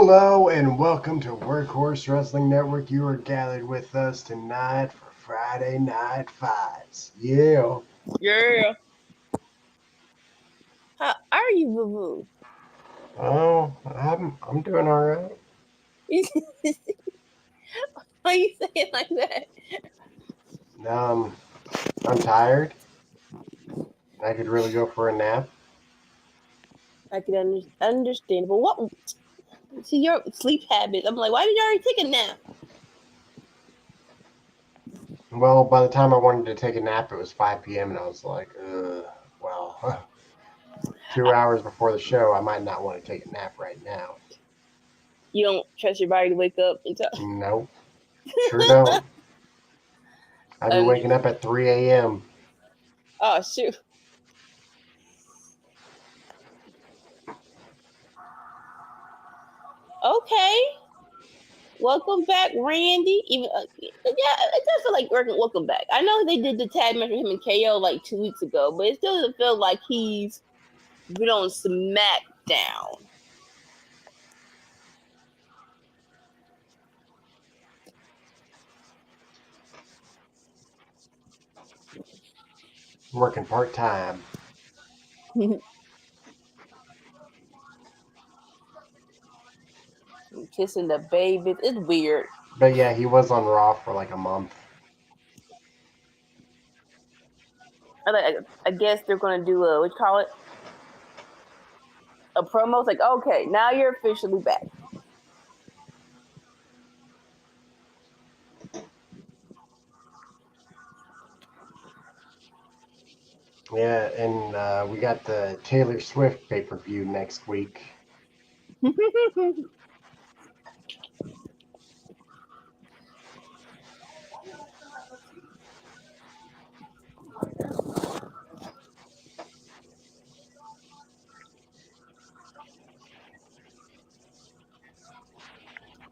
Hello and welcome to Workhorse Wrestling Network. You are gathered with us tonight for Friday Night Fights. Yeah. Yeah. How are you, Boo Boo? Oh, I'm doing all right. Why you say it like that? I'm tired. I could really go for a nap. I can understand, but what? See your sleep habits. I'm like, why did you already take a nap? Well, by the time I wanted to take a nap, it was 5 p.m. and I was like, well, 2 hours before the show, I might not want to take a nap right now. You don't trust your body to wake up and tell. Nope, sure don't. I'd be waking up at 3 a.m. Oh shoot. Okay. Welcome back, Randy. Even yeah, it does feel like welcome back. I know they did the tag match with him and KO like 2 weeks ago, but it still doesn't feel like he's been on SmackDown. I'm working part-time. Kissing the babies. It's weird. But yeah, he was on Raw for like a month. I guess they're gonna do a what you call it? A promo. It's like, okay, now you're officially back. Yeah, and we got the Taylor Swift pay-per-view next week.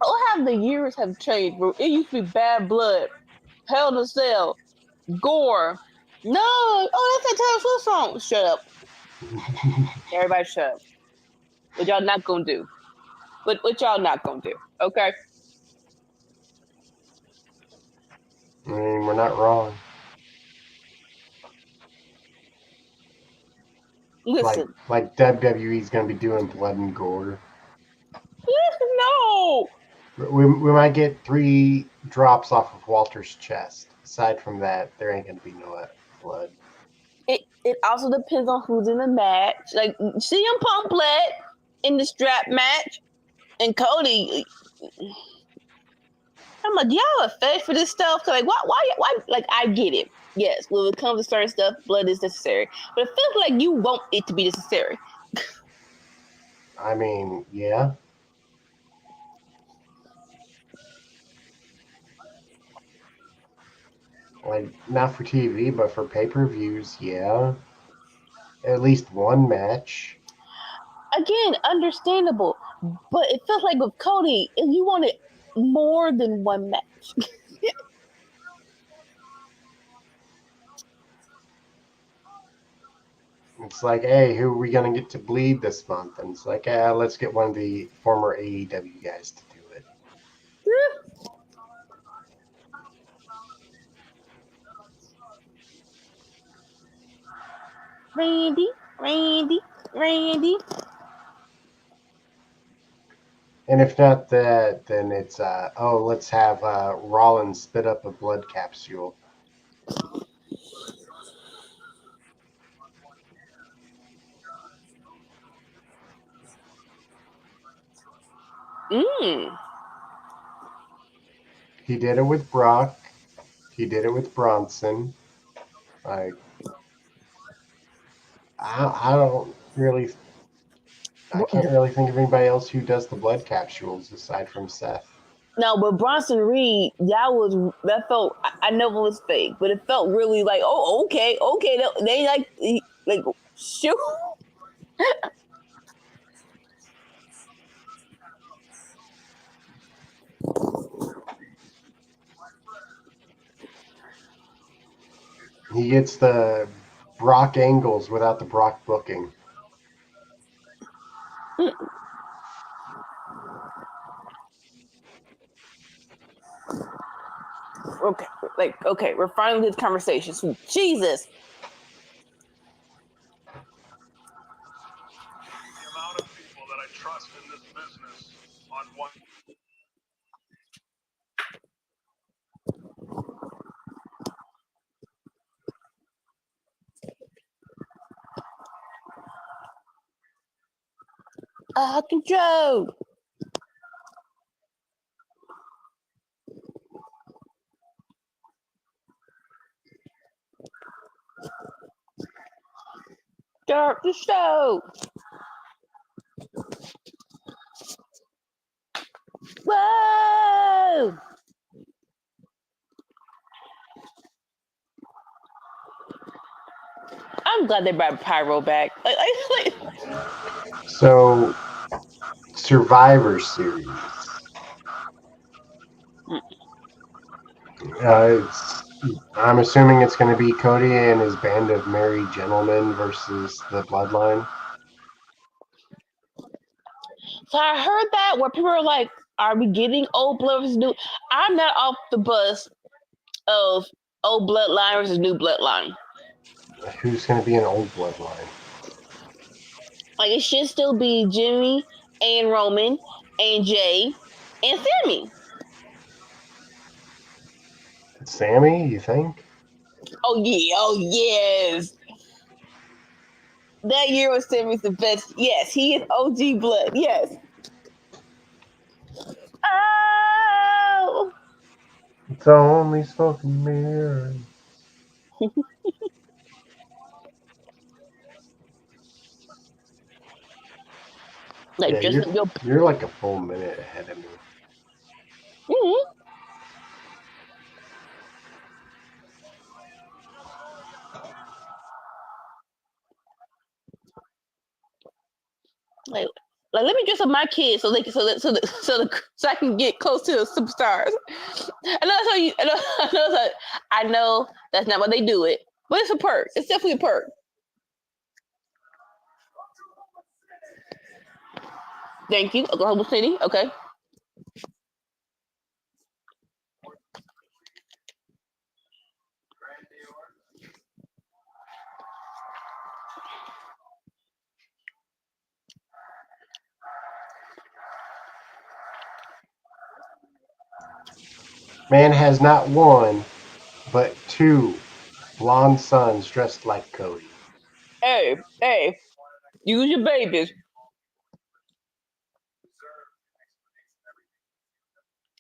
Oh, how the years have changed, bro. It used to be Bad Blood, Hell in a Cell, Gore. No, oh, that's that Taylor Swift song. Shut up. Everybody shut up. What y'all not gonna do? What y'all not gonna do? Okay? I mean, we're not wrong. Listen. Like WWE's gonna be doing blood and gore. No. We might get 3 drops off of Walter's chest. Aside from that, there ain't gonna be no blood. It also depends on who's in the match. Like CM Punk bled in the strap match, and Cody. I'm like, do y'all have a face for this stuff? So like, why? Like, I get it. Yes, when it comes to certain stuff, blood is necessary, but it feels like you want it to be necessary. I mean, yeah. Like, not for TV, but for pay-per-views, yeah. At least one match. Again, understandable, but it feels like with Cody, you wanted more than one match. It's like, hey, who are we gonna get to bleed this month? And it's like, let's get one of the former AEW guys to do it. Randy. And if not that, then it's let's have Rollins spit up a blood capsule. He did it with Brock. He did it with Bronson. Like, I don't really. I can't really think of anybody else who does the blood capsules aside from Seth. No, but Bronson Reed, that felt. I know it was fake, but it felt really like, oh, okay. They like shoot. He gets the Brock angles without the Brock booking. Okay, we're finally with conversations. Jesus. The amount of people that I trust in this business on one. Control. Start the show. Whoa! I'm glad they brought Pyro back. So, Survivor Series. I'm assuming it's going to be Cody and his band of merry gentlemen versus the Bloodline. So I heard that where people are like, "Are we getting old blood versus new?" I'm not off the bus of old bloodline versus new bloodline. Who's going to be an old Bloodline? Like it should still be Jimmy and Roman and Jay and Sammy. Sammy, you think? Oh yeah, oh yes. That year was Sammy's the best. Yes, he is OG blood. Yes. Oh. It's only smoke and mirrors. Like Yeah, just you're like a full minute ahead of me. Mm-hmm. Like, let me dress up my kids so they can so I can get close to the superstars. I know that's not why they do it, but it's a perk. It's definitely a perk. Thank you, Oklahoma City. Okay. Man has not one, but two blonde sons dressed like Cody. Hey, use your babies.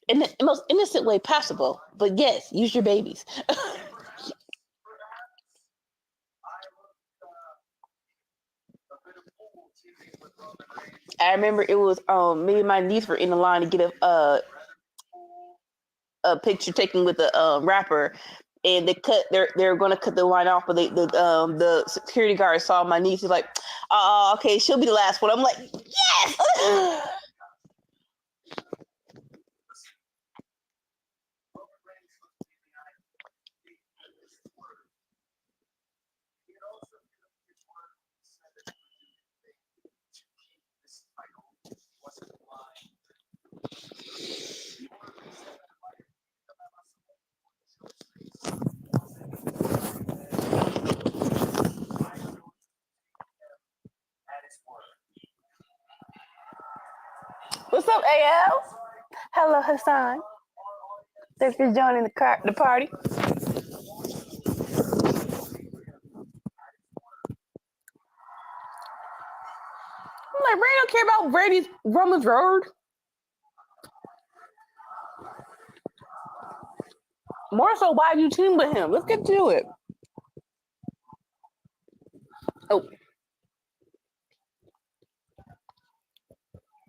In the most innocent way possible, but yes, use your babies. I remember it was me and my niece were in the line to get a picture taken with the rapper, and they're going to cut the line off, but the security guard saw my niece. He's like, "Oh, okay, she'll be the last one." I'm like, "Yes." What's up, AL? Hello, Hassan. Thanks for joining the party. I'm like, Ray don't care about Brady's Roman's Road. More so, why you team with him? Let's get to it. Oh.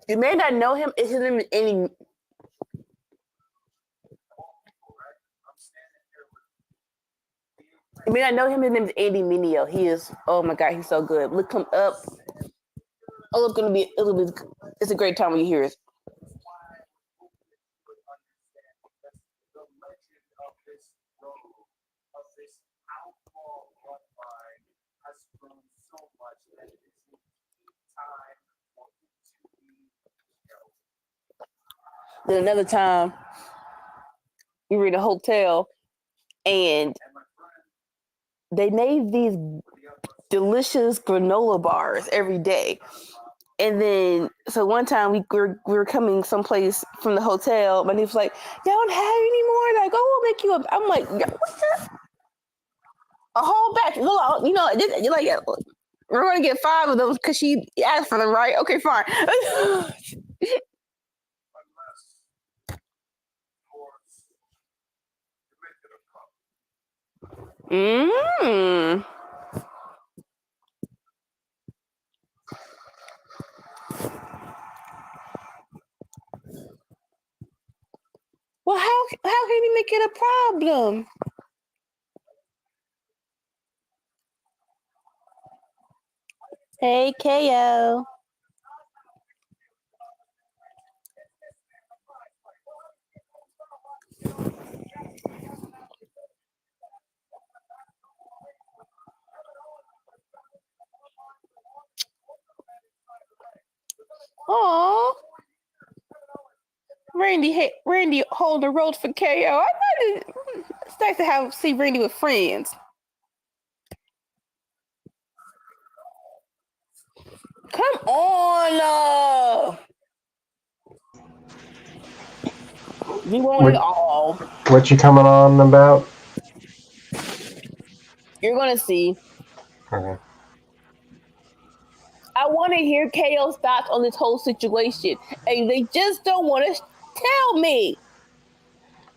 You may not know him. His name is any. You may not know him. His name is Andy Mineo. He is. Oh my God, he's so good. Look him up. Oh, it's a great time when you hear it. Then another time, we were in a hotel and they made these delicious granola bars every day. And then, so one time we were coming someplace from the hotel. My niece was like, "Y'all don't have any more?" Like, "Oh, we'll make you a." I'm like, "What's that? A whole batch?" Well, you're like, "We're going to get 5 of those because she asked for them, right?" Okay, fine. Well, how can you make it a problem? Hey, KO. Aww. Randy hold the road for KO. I thought it's nice to see Randy with friends. Come on. You want it all. What you coming on about? You're going to see. Okay. I want to hear KO's thoughts on this whole situation. And they just don't want to tell me.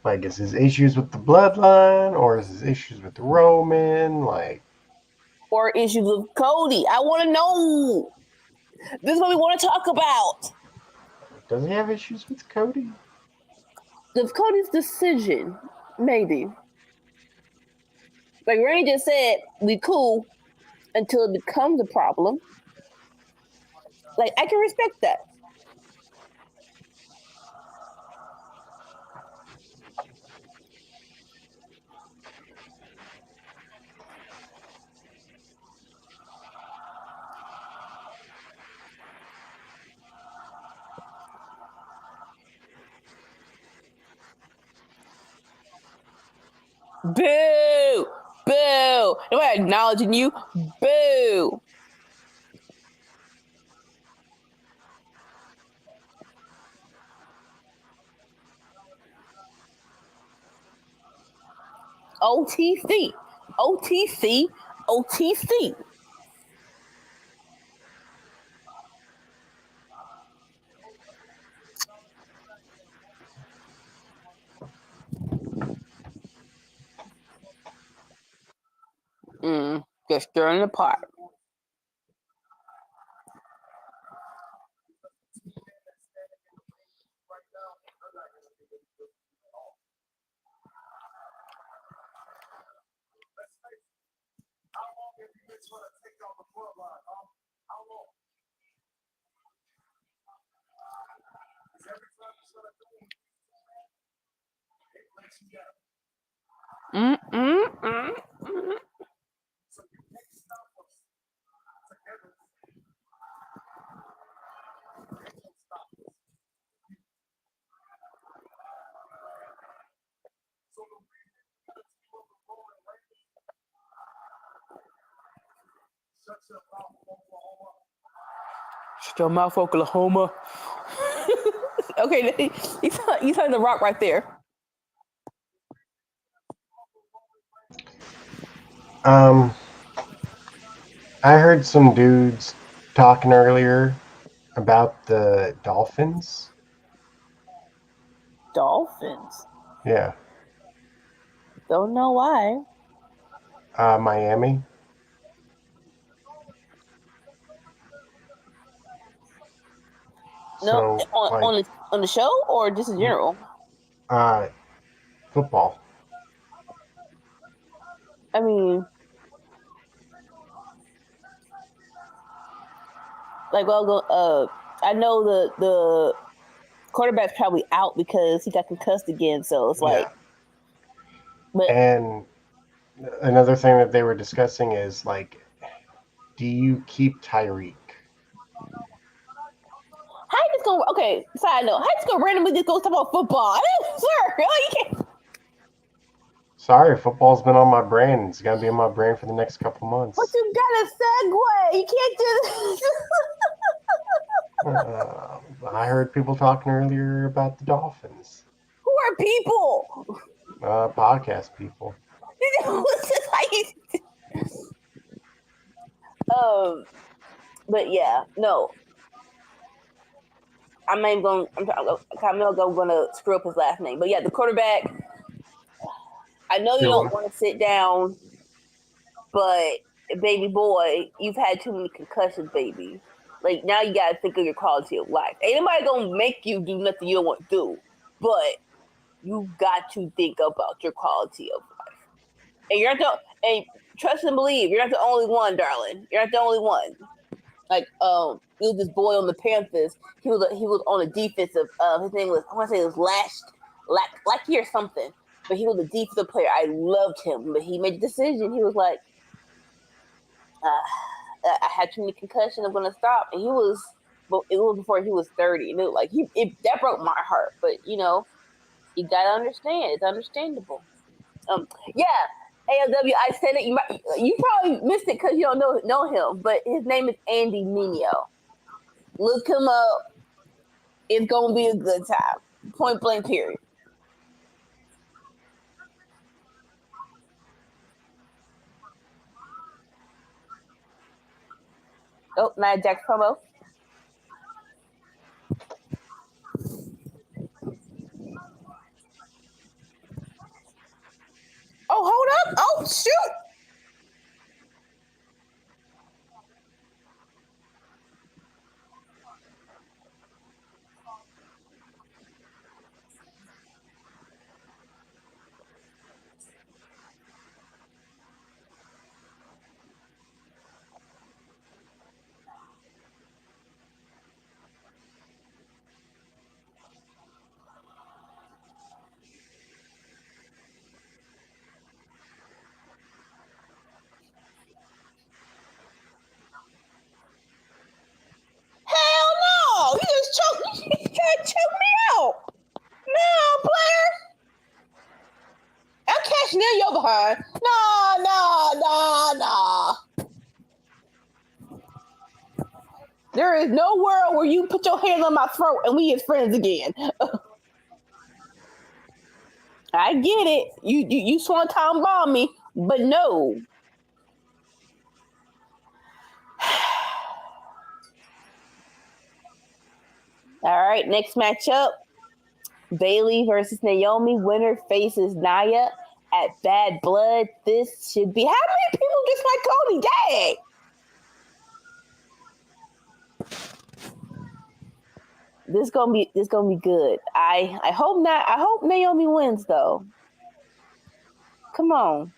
Like, is his issues with the bloodline, or is his issues with Roman? Like, or issues with Cody. I want to know. This is what we want to talk about. does he have issues with Cody? Does Cody's decision, maybe. Like Randy just said, we cool until it becomes a problem. Like, I can respect that. Boo! Boo! Nobody acknowledging you. Boo! OTC. OTC. OTC. Just stirring the pot. Shut your mouth, Oklahoma. Okay, you signed the rock right there. I heard some dudes talking earlier about the Dolphins. Dolphins? Yeah. Don't know why. Miami. No, So, like, on the show or just in general? Football. I mean, like, I know the quarterback's probably out because he got concussed again. So it's like, but And another thing that they were discussing is like, do you keep Tyreek? how you just gonna? Okay, side note, how you just gonna randomly just go talk about football? Sir, you can't. Sorry, football's been on my brain. It's gonna be on my brain for the next couple months. But you got a segue. You can't do this. I heard people talking earlier about the Dolphins. Who are people? Podcast people. But yeah, no. I'm not even going. I'm gonna screw up his last name. But yeah, the quarterback. I know you don't want to sit down, but baby boy, you've had too many concussions, baby. Like now you gotta think of your quality of life. Ain't nobody gonna make you do nothing you don't want to do, but you got to think about your quality of life. And you're not the, and trust and believe, you're not the only one, darling. You're not the only one. Like it was this boy on the Panthers. He was on a defensive. His name was, I want to say it was Lackey or something. But he was a defensive player. I loved him, but he made a decision. He was like, I had too many concussions. I'm gonna stop. And it was before he was 30. And that broke my heart. But you know, you gotta understand. It's understandable. Yeah. AEW, I said it. You probably missed it because you don't know him, but his name is Andy Nino. Look him up. It's gonna be a good time. Point blank. Period. Oh, Mad Jack's promo. Oh, hold up. Oh, shoot. Hell no! You just trying to choke me out. No, player. I'm cashing in your behind. No. There is no world where you put your hands on my throat and we as friends again. I get it. You swanton bomb me, but no. All right, next matchup. Bailey versus Naomi. Winner faces Nia at Bad Blood. This should be. How many people dislike Cody? Dang. This gonna be good. I hope not. I hope Naomi wins though. Come on.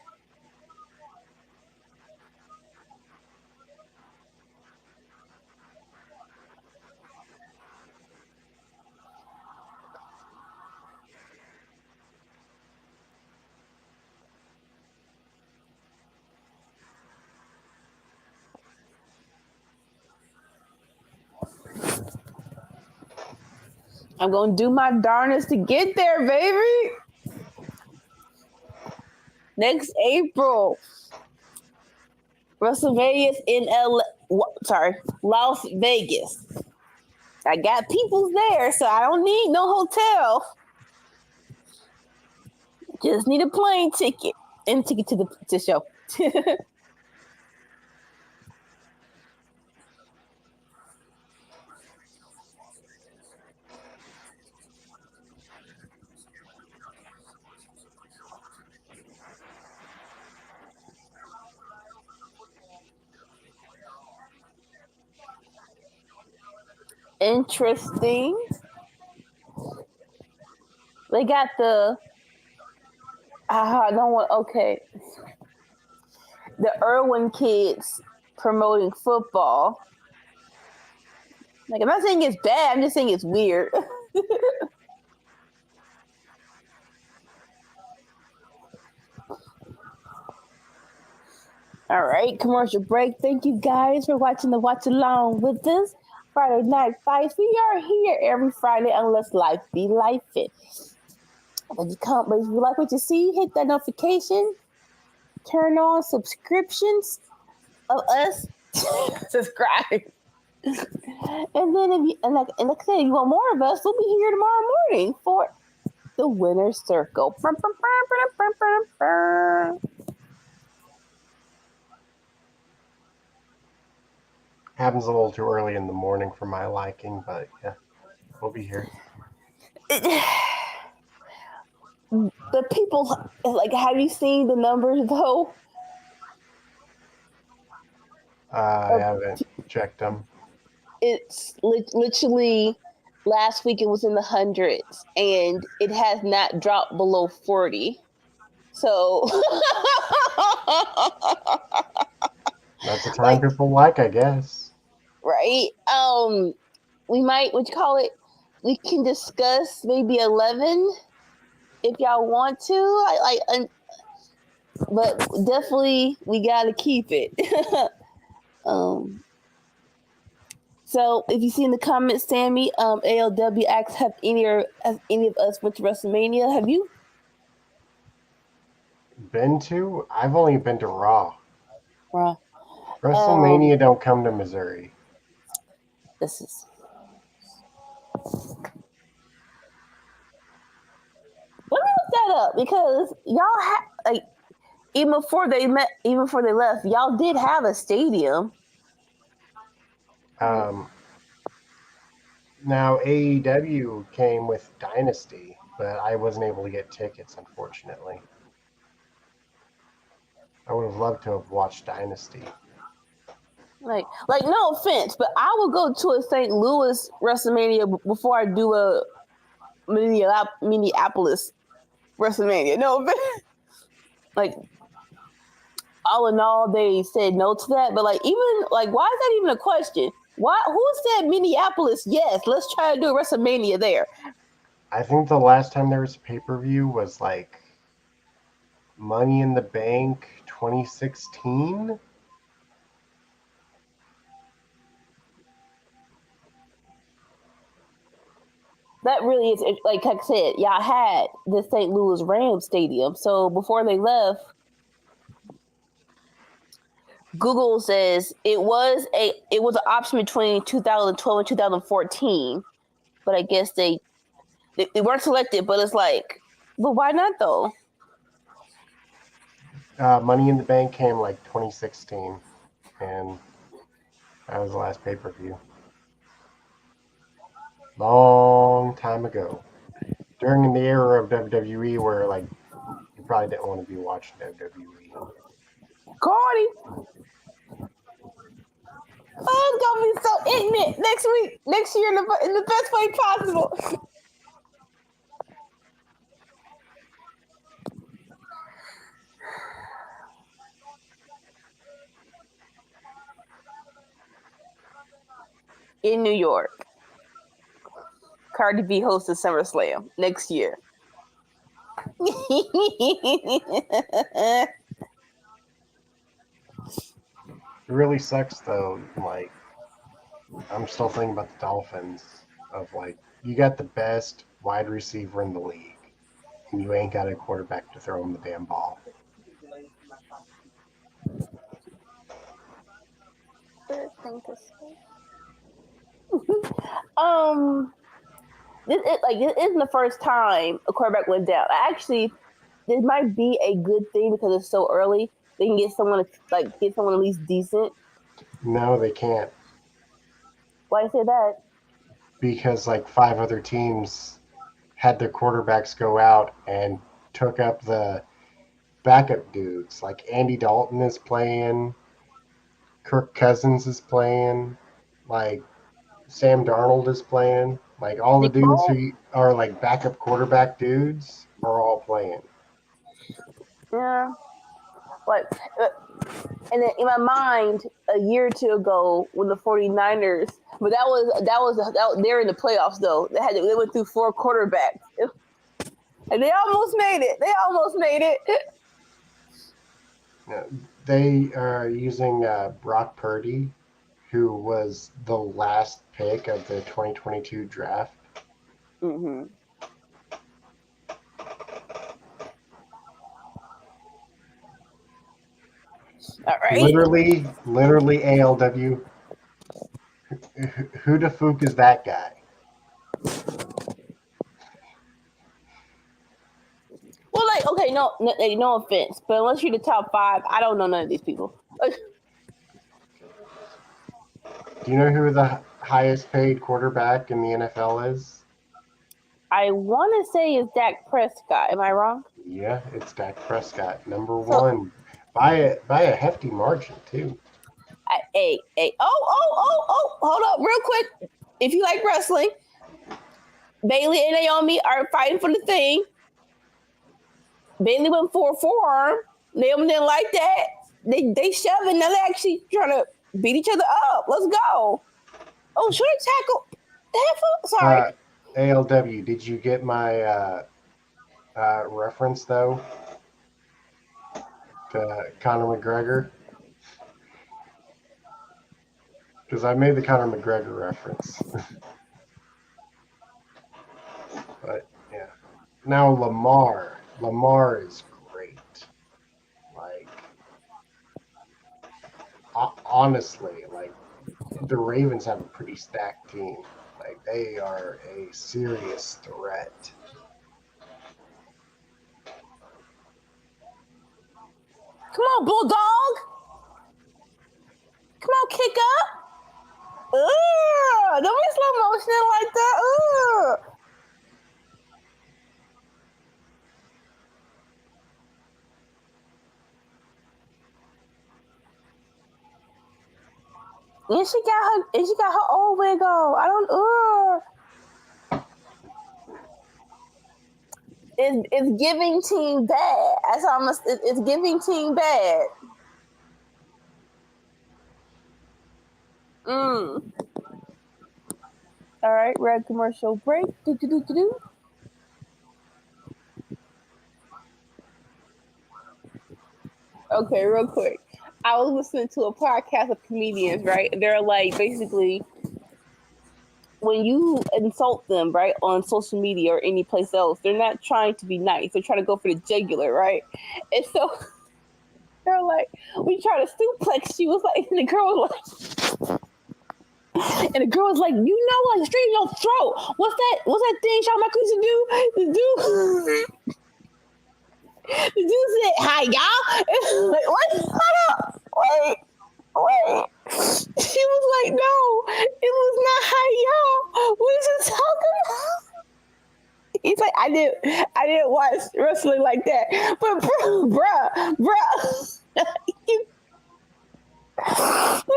I'm gonna do my darnest to get there, baby. Next April, WrestleMania's in Las Vegas. I got peoples there, so I don't need no hotel. Just need a plane ticket and ticket to the show. Interesting. They got the okay. The Irwin kids promoting football. Like I'm not saying it's bad, I'm just saying it's weird. All right, commercial break. Thank you guys for watching the Watchalong with us. Friday Night Fights. We are here every Friday unless life be lifing. But if you like what you see, hit that notification, turn on subscriptions of us, subscribe. And then like I said, you want more of us, we'll be here tomorrow morning for the winner's circle. Happens a little too early in the morning for my liking, but yeah, we'll be here. The people, like, have you seen the numbers though? I haven't checked them. It's literally last week it was in the hundreds, and it has not dropped below 40. So That's the time people like, I guess. Right? We might, what you call it? We can discuss maybe 11 if y'all want to. But definitely we gotta keep it. So if you see in the comments, Sammy, ALW asks, have any of us went to WrestleMania? Have you? Been to? I've only been to Raw. Raw. WrestleMania don't come to Missouri. This is. Let me look that up because y'all even before they left, y'all did have a stadium. Now AEW came with Dynasty, but I wasn't able to get tickets, unfortunately. I would have loved to have watched Dynasty. Like no offense, but I would go to a St. Louis WrestleMania before I do a Minneapolis WrestleMania. No offense. Like, all in all, they said no to that. But like, even like, why is that even a question? Why? Who said Minneapolis? Yes, let's try to do a WrestleMania there. I think the last time there was a pay-per-view was like Money in the Bank 2016. That really is, like I said, y'all had the St. Louis Rams stadium. So before they left, Google says it was an option between 2012 and 2014, but I guess they weren't selected. But it's like, but why not though? Money in the Bank came like 2016, and that was the last pay-per-view. Long time ago, during the era of WWE, where like you probably didn't want to be watching WWE. Cardi. Oh, it's gonna be so ignorant next year in the best way possible. In New York, Cardi B hosts SummerSlam next year. It really sucks though. Like, I'm still thinking about the Dolphins. Of like, you got the best wide receiver in the league, and you ain't got a quarterback to throw him the damn ball. This isn't the first time a quarterback went down. Actually, this might be a good thing because it's so early. They can get someone at least decent. No, they can't. Why do you say that? Because like 5 other teams had their quarterbacks go out and took up the backup dudes. Like Andy Dalton is playing, Kirk Cousins is playing, like Sam Darnold is playing. Like all the dudes who are like backup quarterback dudes are all playing. Yeah. And then in my mind, a year or two ago, when the 49ers, but that was they're in the playoffs though. They went through 4 quarterbacks, and they almost made it. They are using Brock Purdy, who was the last pick of the 2022 draft. Mm-hmm. All right. Literally ALW. Who the fuck is that guy? Well, like, okay, no offense, but unless you're the top 5, I don't know none of these people. Do you know who the highest paid quarterback in the NFL is? I want to say it's Dak Prescott. Am I wrong? Yeah, it's Dak Prescott, number one, by a hefty margin too. Hold up, real quick. If you like wrestling, Bailey and Naomi are fighting for the thing. Bailey went for a forearm. Naomi didn't like that. They shoving. Now they're actually trying to beat each other up. Let's go. Oh, should I tackle? Sorry. ALW, did you get my reference though to Conor McGregor? Because I made the Conor McGregor reference. But yeah. Now Lamar is great. Like, honestly, like, the Ravens have a pretty stacked team. Like, they are a serious threat. Come on, Bulldog. Come on, kick up. Ugh, don't be slow motioning like that. Ugh. And she got her old wig on. I don't. It's giving team bad. It's giving team bad. All right, red commercial break. Do. Okay, real quick. I was listening to a podcast of comedians, right? They're like, basically, when you insult them, right, on social media or any place else, they're not trying to be nice. They're trying to go for the jugular, right? And so they're like, we try to suplex you. Was like, and the girl was like, you know, like straight in your throat. What's that thing Shawn Michaels used to do? The dude said, hi, y'all. Like, what? Hold up. Wait. She was like, no, it was not hi, y'all. What is you talking about? He's like, I didn't watch wrestling like that. But bruh. You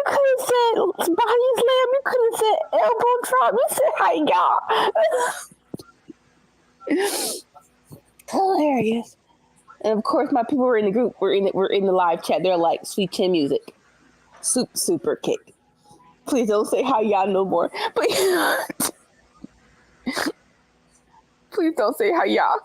could have said body slam. You could have said elbow drop. You said hi, y'all. Hilarious. And of course, my people were in the group. We're in the live chat. They're like, sweet chin music, super kick. Please don't say hi, y'all no more. But please don't say hi, y'all.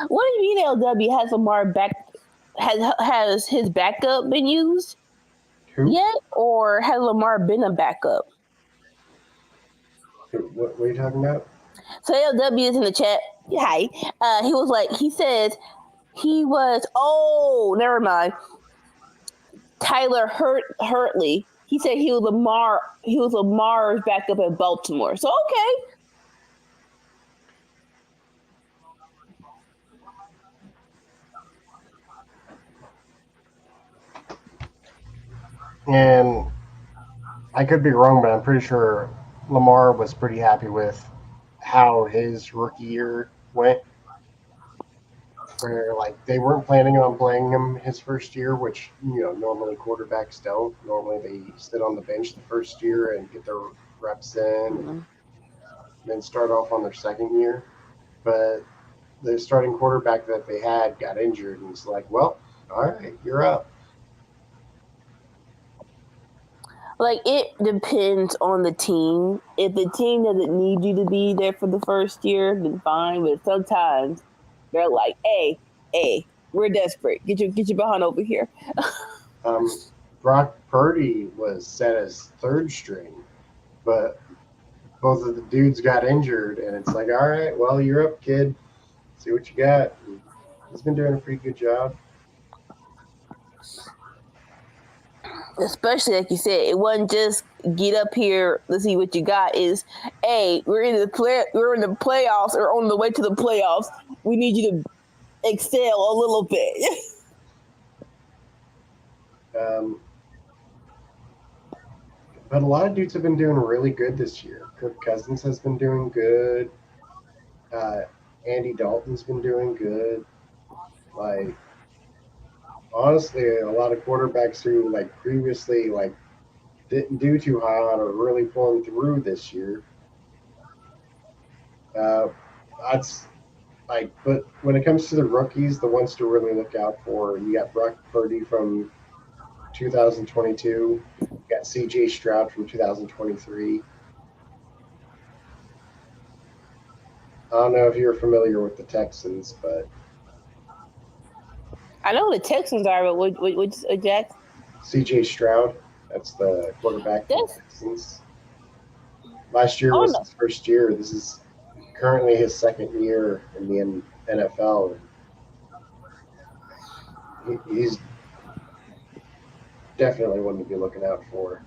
What do you mean LW has Lamar back? Has his backup been used yet, or has Lamar been a backup? What are you talking about? So LW is in the chat. Hi. He was like, he says he was. Oh, never mind. Tyler Hurtley. He said he was Lamar. He was Lamar's backup in Baltimore. So okay. And I could be wrong, but I'm pretty sure Lamar was pretty happy with how his rookie year went. Where, like, they weren't planning on playing him his first year, which, you know, normally quarterbacks don't. Normally they sit on the bench the first year and get their reps in and then start off on their second year. But the starting quarterback that they had got injured, and it's like, well, all right, you're up. Like, it depends on the team. If the team doesn't need you to be there for the first year, then fine. But sometimes they're like, hey, We're desperate. Get your behind over here. Brock Purdy was set as third string, but both of the dudes got injured, and it's like, all right, well, you're up, kid. See what you got. And he's been doing a pretty good job. Especially like you said, it wasn't just get up here. Let's see what you got. Is hey, we're in the playoffs or on the way to the playoffs. We need you to excel a little bit. But a lot of dudes have been doing really good this year. Kirk Cousins has been doing good. Andy Dalton's been doing good. Like, honestly, a lot of quarterbacks who like previously like didn't do too hot are really pulling through this year. That's like, but when it comes to the rookies, the ones to really look out for, you got Brock Purdy from 2022. You got C.J. Stroud from 2023. I don't know if you're familiar with the Texans, but I know the Texans are, but which Jack? C.J. Stroud, that's the quarterback for the Texans. Last year was his first year. This is currently his second year in the NFL. He's definitely one to be looking out for.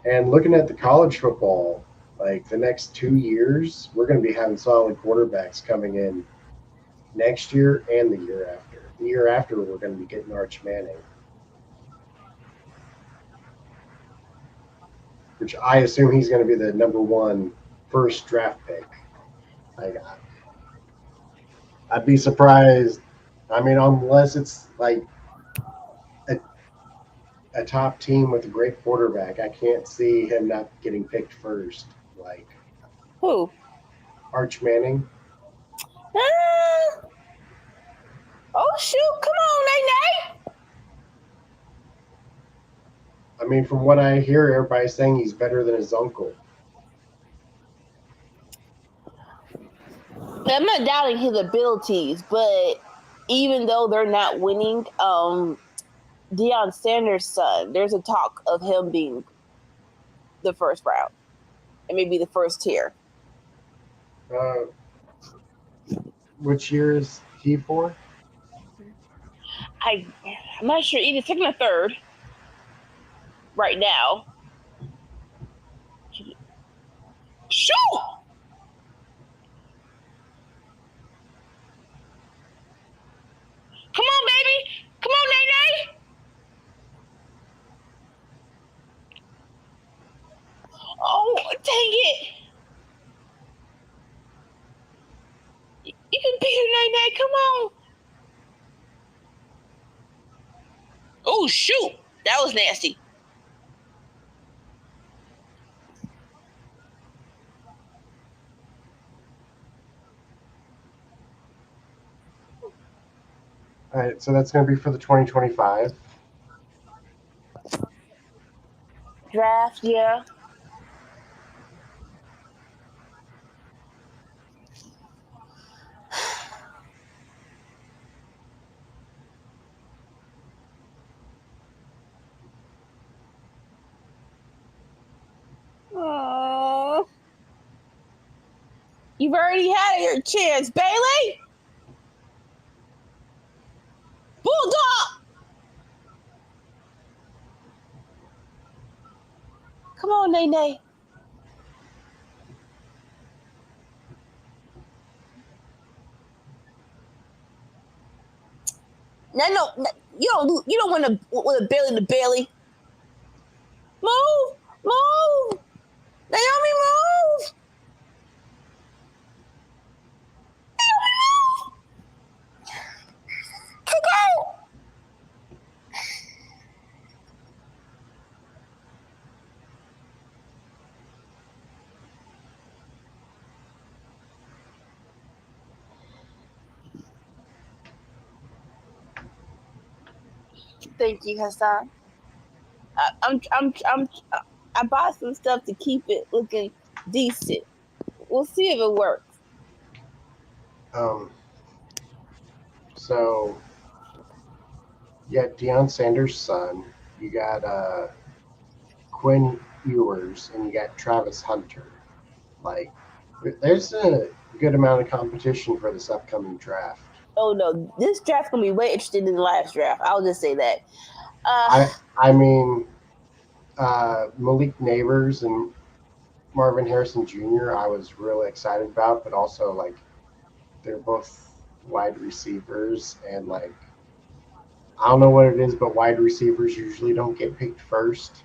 And looking at the college football, like the next 2 years, we're going to be having solid quarterbacks coming in next year and the year after. The year after, we're going to be getting Arch Manning, which I assume he's going to be the number one first draft pick. Like, I'd be surprised. I mean, unless it's like a top team with a great quarterback, I can't see him not getting picked first. Like, who? Arch Manning. Oh shoot! Come on, Nate. I mean, from what I hear, everybody's saying he's better than his uncle. I'm not doubting his abilities, but even though they're not winning, Deion Sanders' son, there's a talk of him being the first round and maybe the first tier. Which year is he for? I'm not sure, either second or third right now. Shoot! Come on, baby! Come on, Nene! Oh, dang it! You can beat her, Nene. Come on! Oh, shoot! That was nasty. All right, so that's going to be for the 2025 draft, yeah. Aww. You've already had your chance, Bailey. Bulldog. Come on, Nene. No, you don't want to with a Bailey to Bailey. Move, Naomi, move. Go. Thank you, Hassan. I bought some stuff to keep it looking decent. We'll see if it works. So You got Deion Sanders' son. You got Quinn Ewers, and you got Travis Hunter. Like, there's a good amount of competition for this upcoming draft. Oh no, this draft's gonna be way interesting than the last draft. I'll just say that. Uh, I mean, Malik Neighbors and Marvin Harrison Jr. I was really excited about, but also like they're both wide receivers, and like I don't know what it is, but wide receivers usually don't get picked first.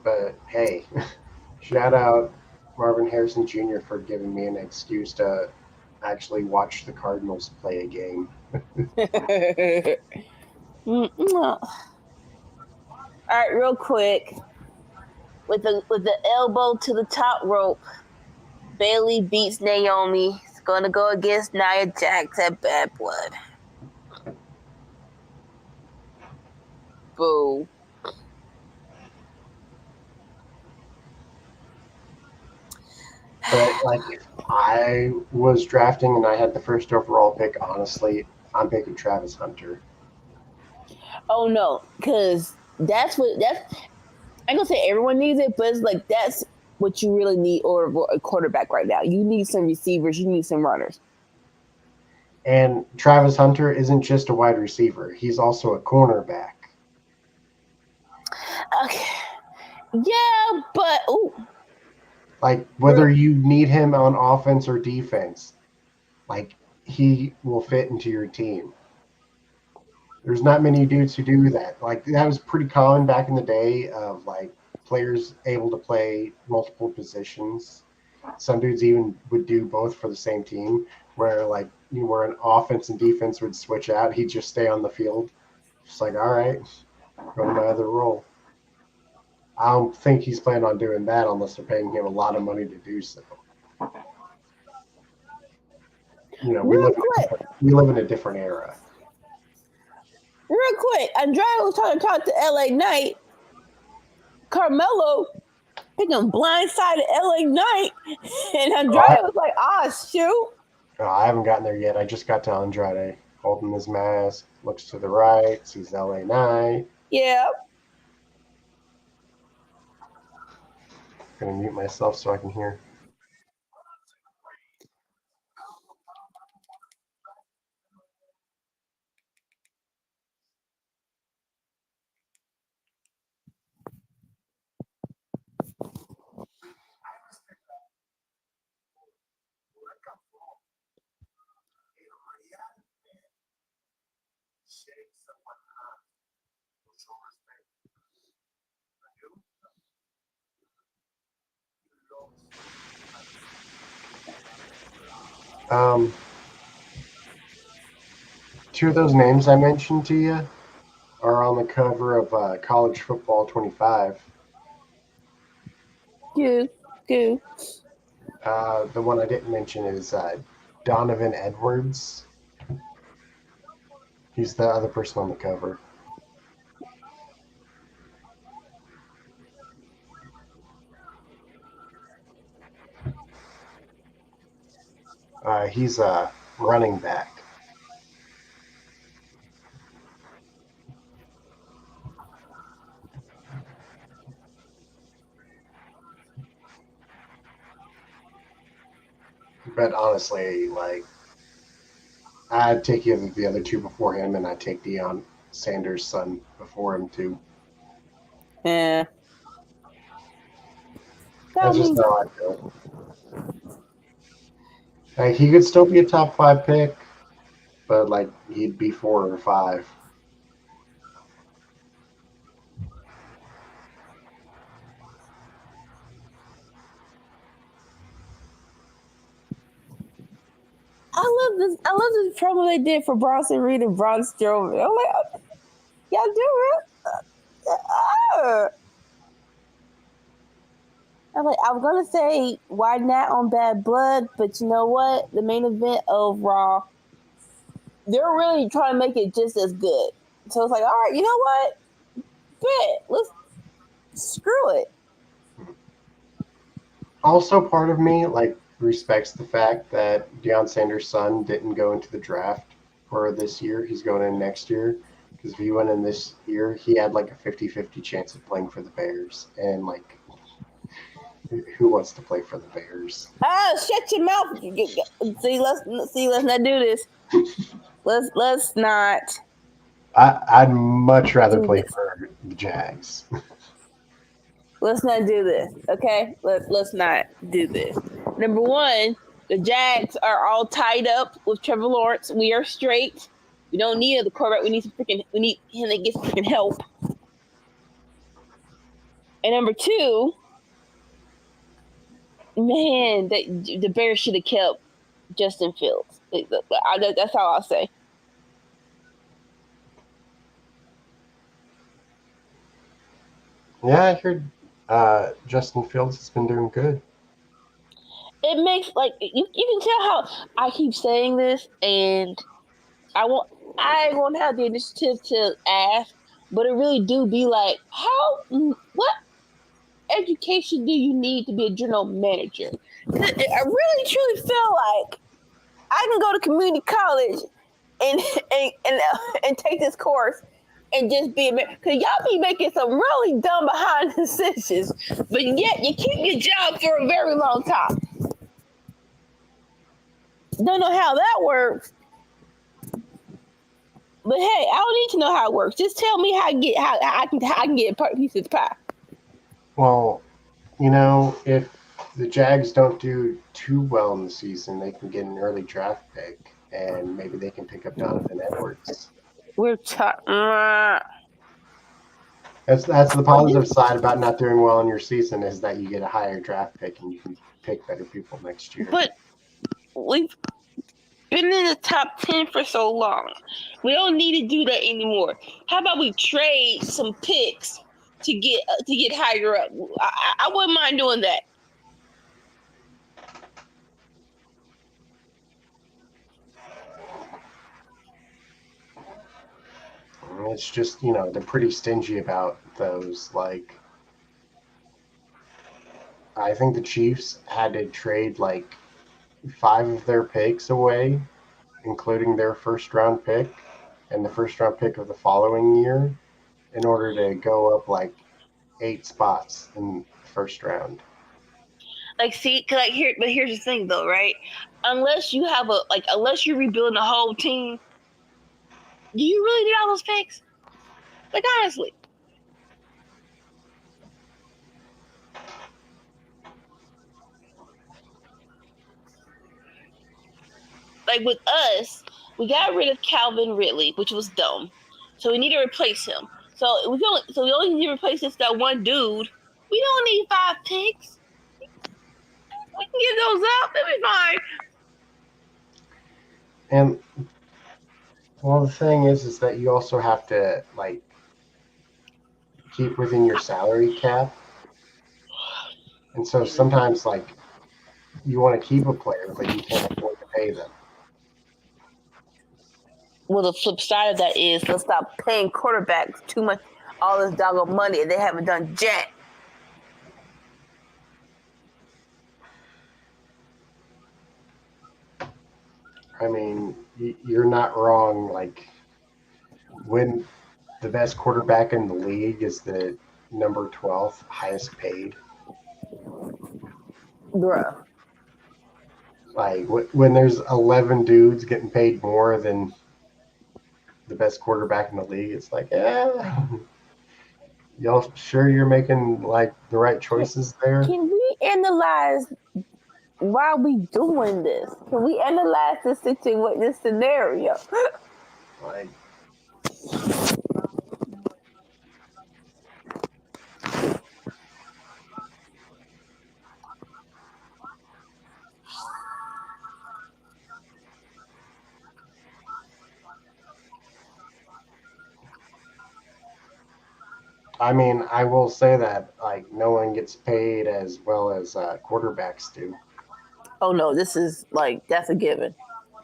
But hey, shout out Marvin Harrison Jr. for giving me an excuse to actually watch the Cardinals play a game. All right, real quick, with the elbow to the top rope, Bailey beats Naomi. It's gonna go against Nia Jax at Bad Blood. Boo. But like if I was drafting and I had the first overall pick, honestly, I'm picking Travis Hunter. Oh no, because that's. I'm gonna say everyone needs it, but it's like that's what you really need or a quarterback right now. You need some receivers. You need some runners. And Travis Hunter isn't just a wide receiver; he's also a cornerback. Okay. Yeah, but ooh, Like whether you need him on offense or defense, like he will fit into your team. There's not many dudes who do that. Like that was pretty common back in the day of like players able to play multiple positions. Some dudes even would do both for the same team, where like you were an offense and defense would switch out. He'd just stay on the field. Just like, all right, go to my other role. I don't think he's planning on doing that unless they're paying him a lot of money to do so. You know, real quick, we live in a different era. real quick. Andrade was trying to talk to LA Knight. Carmelo picking blindsided LA Knight, and Andrade was like, "Ah, shoot." I haven't gotten there yet. I just got to Andrade holding his mask, looks to the right, sees LA Knight. Yeah. Gonna mute myself so I can hear. Two of those names I mentioned to you are on the cover of College Football 25. Good. The one I didn't mention is Donovan Edwards. He's the other person on the cover. He's a running back. But honestly, like, I'd take either the other two before him, and I'd take Deion Sanders' son before him, too. Yeah. That's just how I feel. Like, he could still be a top 5 pick, but, like, he'd be 4 or 5. I love this promo they did for Bronson Reed and Braun Strowman. I'm like, y'all do it. I'm like, I was gonna say why not on Bad Blood, but you know what? The main event of Raw, they're really trying to make it just as good. So it's like, all right, you know what? Bet let's screw it. Also, part of me respects the fact that Deion Sanders' son didn't go into the draft for this year. He's going in next year because if he went in this year, he had like a 50-50 chance of playing for the Bears. And who wants to play for the Bears? Shut your mouth. Let's not do this. Let's not I'd much rather do play this. for the Jags. Let's not do this. Okay? Let's not do this. Number one, the Jags are all tied up with Trevor Lawrence. We are straight. We don't need the quarterback. We need him to get freaking help. And number two, man, the Bears should have kept Justin Fields. That's all I'll say. Yeah, I heard Justin Fields has been doing good. It makes you can tell how I keep saying this, and I won't have the initiative to ask, but it really do be like, what education do you need to be a general manager? I really truly feel like I can go to community college and and take this course and just be because y'all be making some really dumb behind decisions, but yet you keep your job for a very long time. Don't know how that works, but hey, I don't need to know how it works. Just tell me how I can get a piece of the pie. Well, if the Jags don't do too well in the season, they can get an early draft pick, and maybe they can pick up Donovan Edwards. That's the positive side about not doing well in your season is that you get a higher draft pick and you can pick better people next year. But we've been in the top 10 for so long. We don't need to do that anymore. How about we trade some picks to get higher up? I wouldn't mind doing that. It's just, they're pretty stingy about those. I think the Chiefs had to trade 5 of their picks away, including their first round pick and the first round pick of the following year, in order to go up 8 spots in the first round. But here's the thing though, right? Unless you have unless you're rebuilding the whole team, do you really need all those picks? Honestly. With us, we got rid of Calvin Ridley, which was dumb. So we need to replace him. So we only need to replace that one dude. We don't need 5 picks. We can get those up. It'll be fine. And the thing is that you also have to keep within your salary cap. And so sometimes you want to keep a player, but you can't afford to pay them. Well, the flip side of that is let's stop paying quarterbacks too much, all this doggone money, and they haven't done jack. I mean, you're not wrong. When the best quarterback in the league is the number 12th highest paid. Bruh. When there's 11 dudes getting paid more than the best quarterback in the league, it's y'all sure you're making the right choices there? Can we analyze why we doing this? Can we analyze this scenario? I mean, I will say that no one gets paid as well as quarterbacks do. Oh no, this is that's a given.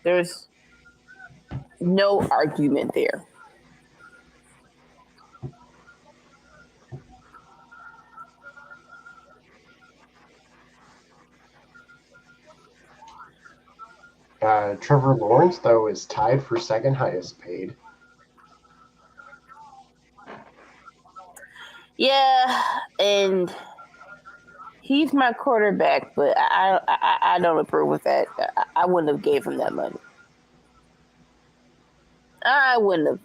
There's no argument there. Trevor Lawrence, though, is tied for second highest paid. Yeah, and he's my quarterback, but I don't approve with that. I wouldn't have gave him that money. I wouldn't have.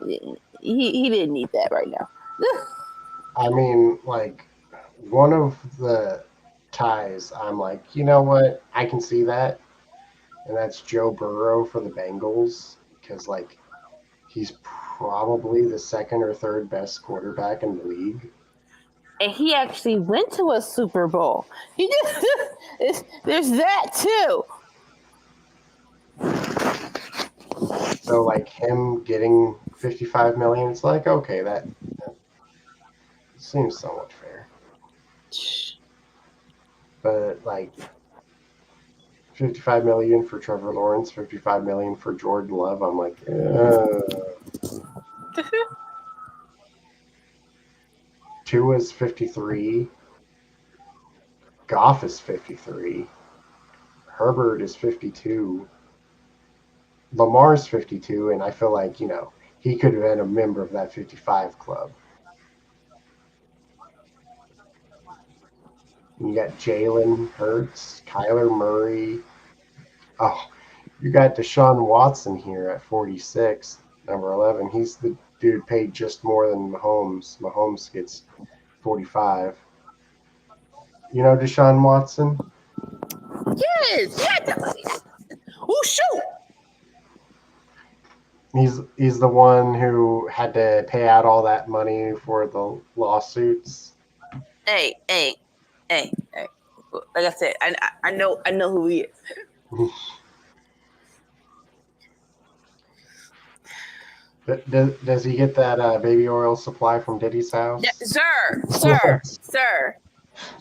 He didn't need that right now. I mean, like, one of the ties, I'm like, you know what? I can see that. And that's Joe Burrow for the Bengals because, like, he's probably the second or third best quarterback in the league. And he actually went to a Super Bowl. He just there's that too. So, like, him getting $55 million, it's like, okay, that seems somewhat fair. But, like, 55 million for Trevor Lawrence, 55 million for Jordan Love. I'm like, Tua's 53. Goff is 53. Herbert is 52. Lamar's 52, and I feel like, he could have been a member of that 55 club. And you got Jalen Hurts, Kyler Murray. Oh, you got Deshaun Watson here at 46, number 11. He's the dude paid just more than Mahomes. Mahomes gets 45. You know Deshaun Watson? Yes. Oh shoot! He's the one who had to pay out all that money for the lawsuits. Hey. Like I said, I know who he is. Does he get that baby oil supply from Diddy's house? Yeah, sir.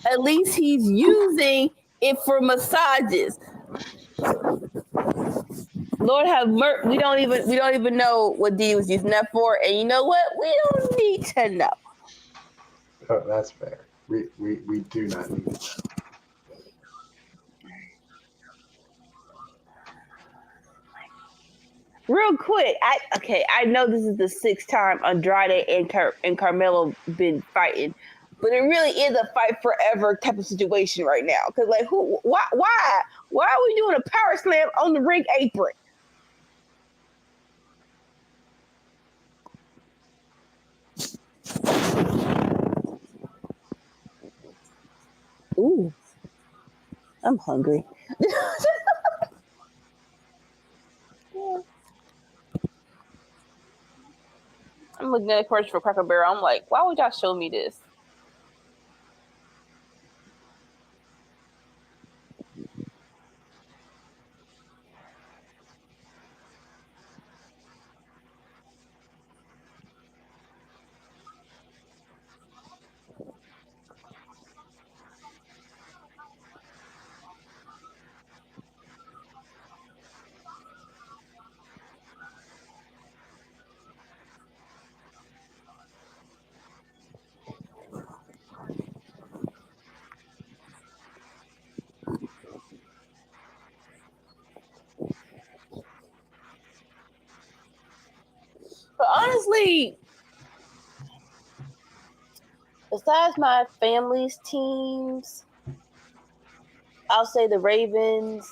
At least he's using it for massages. Lord have mercy. We don't even know what Diddy was using that for, and you know what? We don't need to know. Oh, that's fair. We do not need to know. Real quick, I know this is the sixth time Andrade and Carmelo been fighting, but it really is a fight forever type of situation right now. Because like, why are we doing a power slam on the ring apron? Ooh, I'm hungry. I'm looking at a commercial for Cracker Barrel. I'm like, why would y'all show me this? But honestly, besides my family's teams, I'll say the Ravens.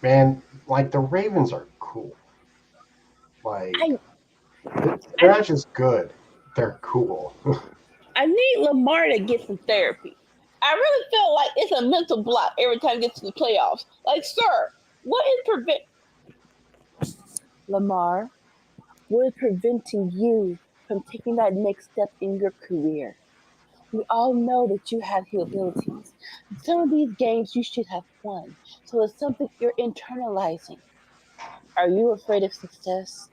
Man, like the Ravens are cool. Like they're not just good; they're cool. I need Lamar to get some therapy. I really feel like it's a mental block every time he gets to the playoffs. Like, sir, what is Lamar? What is preventing you from taking that next step in your career? We all know that you have the abilities. Some of these games you should have won. So it's something you're internalizing. Are you afraid of success?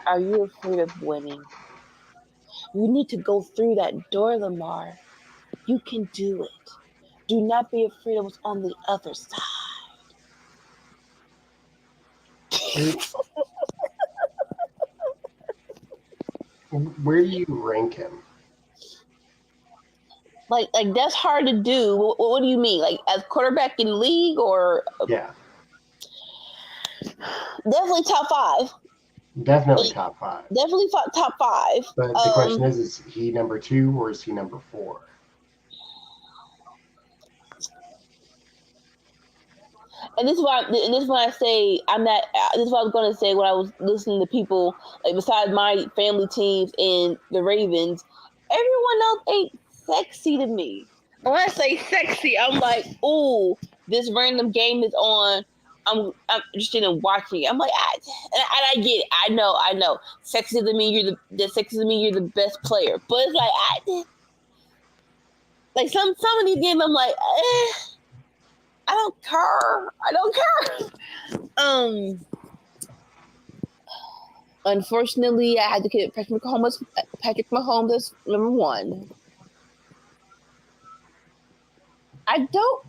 Are you afraid of winning? You need to go through that door, Lamar. You can do it. Do not be afraid of what's on the other side. Where do you rank him? Like that's hard to do. What do you mean? Like as quarterback in league or? Yeah. Definitely top 5. Definitely top 5. Definitely top 5. But the question is he number 2 or is he number 4? And this is why. And this is why I say I'm not. This is what I was going to say when I was listening to people like besides my family teams and the Ravens. Everyone else ain't sexy to me. And when I say sexy, I'm like, ooh, this random game is on. I'm interested in watching it. I'm like, I get it. I know. Sexy to me, you're the best player. But it's like some of these games, I'm like, I don't care. Unfortunately, I had to get Patrick Mahomes as number 1. I don't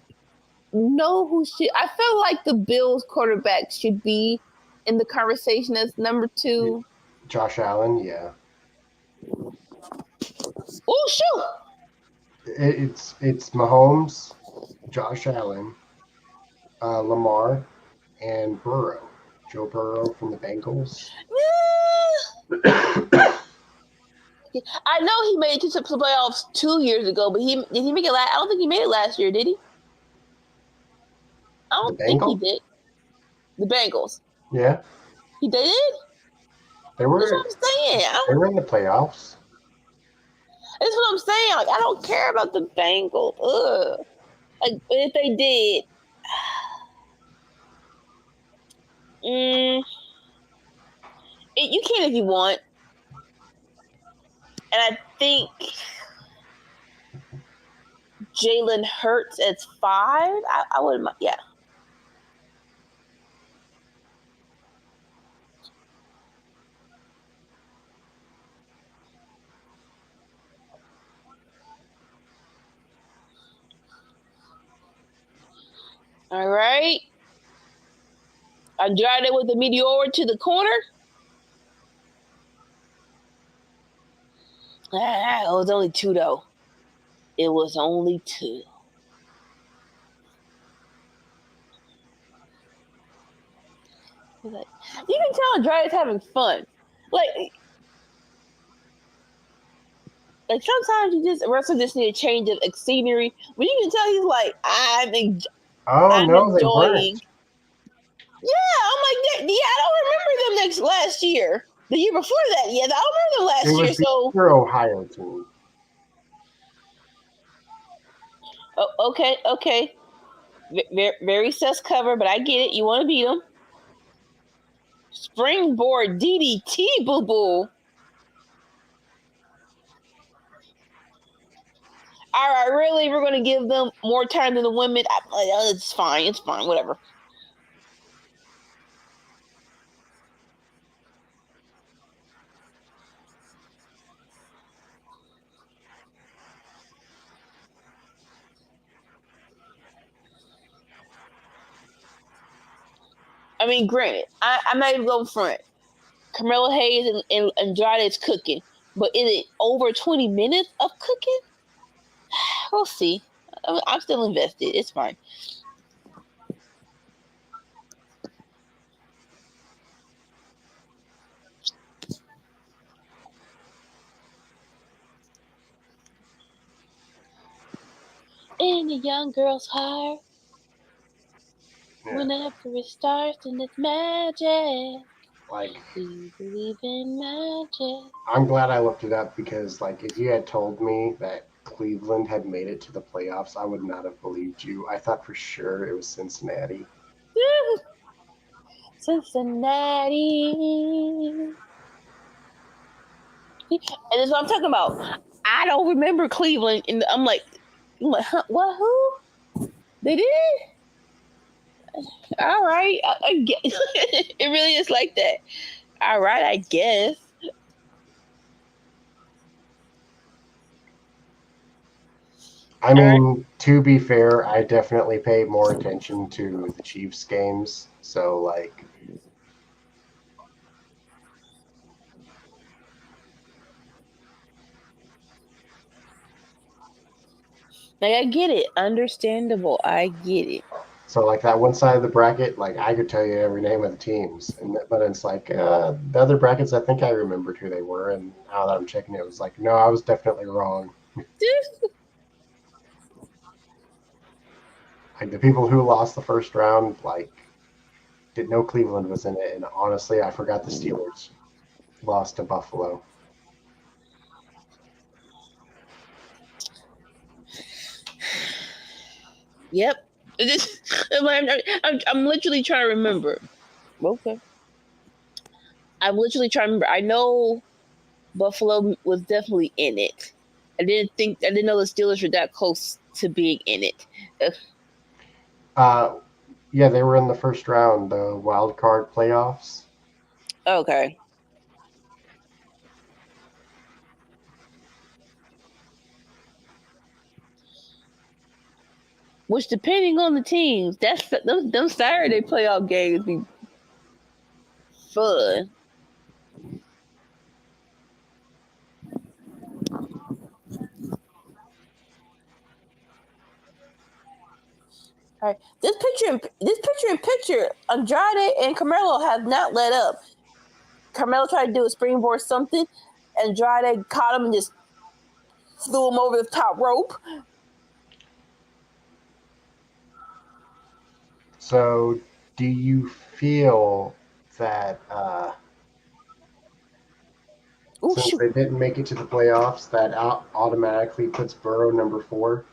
know who should. I feel like the Bills quarterback should be in the conversation as number 2. Josh Allen, yeah. Oh shoot! It's Mahomes, Josh Allen, Lamar, and Burrow. Joe Burrow from the Bengals. I know he made it to the playoffs 2 years ago, but did he make it last? I don't think he made it last year, did he? I don't think he did. The Bengals. Yeah. He did? They were. That's what I'm saying. They were in the playoffs. That's what I'm saying. Like, I don't care about the Bengals. Ugh. Like, if they did, you can if you want. And I think Jalen Hurts as 5. I wouldn't mind. Yeah. All right. Andrade with the meteor to the corner. It was only 2, though. It was only 2. Like, you can tell Andrade's having fun. Like sometimes you just wrestle just need a change of scenery. But you can tell he's like, I'm no, they weren't. Yeah, I'm like, yeah, I don't remember them last year. The year before that, yeah, I don't remember them last year. So your Ohio team. Oh, okay. Very sus cover, but I get it. You want to beat them. Springboard DDT, boo boo. All right, really, we're going to give them more time than the women. It's fine, whatever. I mean, granted, I'm not even going front. Carmelo Hayes and Andrade is cooking, but is it over 20 minutes of cooking? We'll see. I'm still invested. It's fine. In a young girl's heart, whenever it starts and it's magic. Like, we believe in magic. I'm glad I looked it up because, like, if you had told me that Cleveland had made it to the playoffs, I would not have believed you. I thought for sure it was Cincinnati. Cincinnati. And that's what I'm talking about. I don't remember Cleveland. And I'm like, huh, what? Who? They did? All right. I guess. It really is like that. All right, I guess. I mean, to be fair, I definitely pay more attention to the Chiefs games. So, like, I get it. Understandable. I get it. So like that one side of the bracket, like I could tell you every name of the teams, but it's like the other brackets, I think I remembered who they were, and now that I'm checking, it was like no, I was definitely wrong. Like the people who lost the first round, like didn't know Cleveland was in it, and honestly, I forgot the Steelers lost to Buffalo. Yep. I'm literally trying to remember. Okay. I'm literally trying to remember. I know Buffalo was definitely in it. I didn't know the Steelers were that close to being in it. Yeah, they were in the first round, the wild card playoffs. Okay. Which, depending on the teams, them Saturday playoff games be fun. All right. This picture, Andrade and Carmelo have not let up. Carmelo tried to do a springboard something. Andrade caught him and just threw him over the top rope. So, do you feel that Oh since shoot! they didn't make it to the playoffs, that automatically puts Burrow number 4?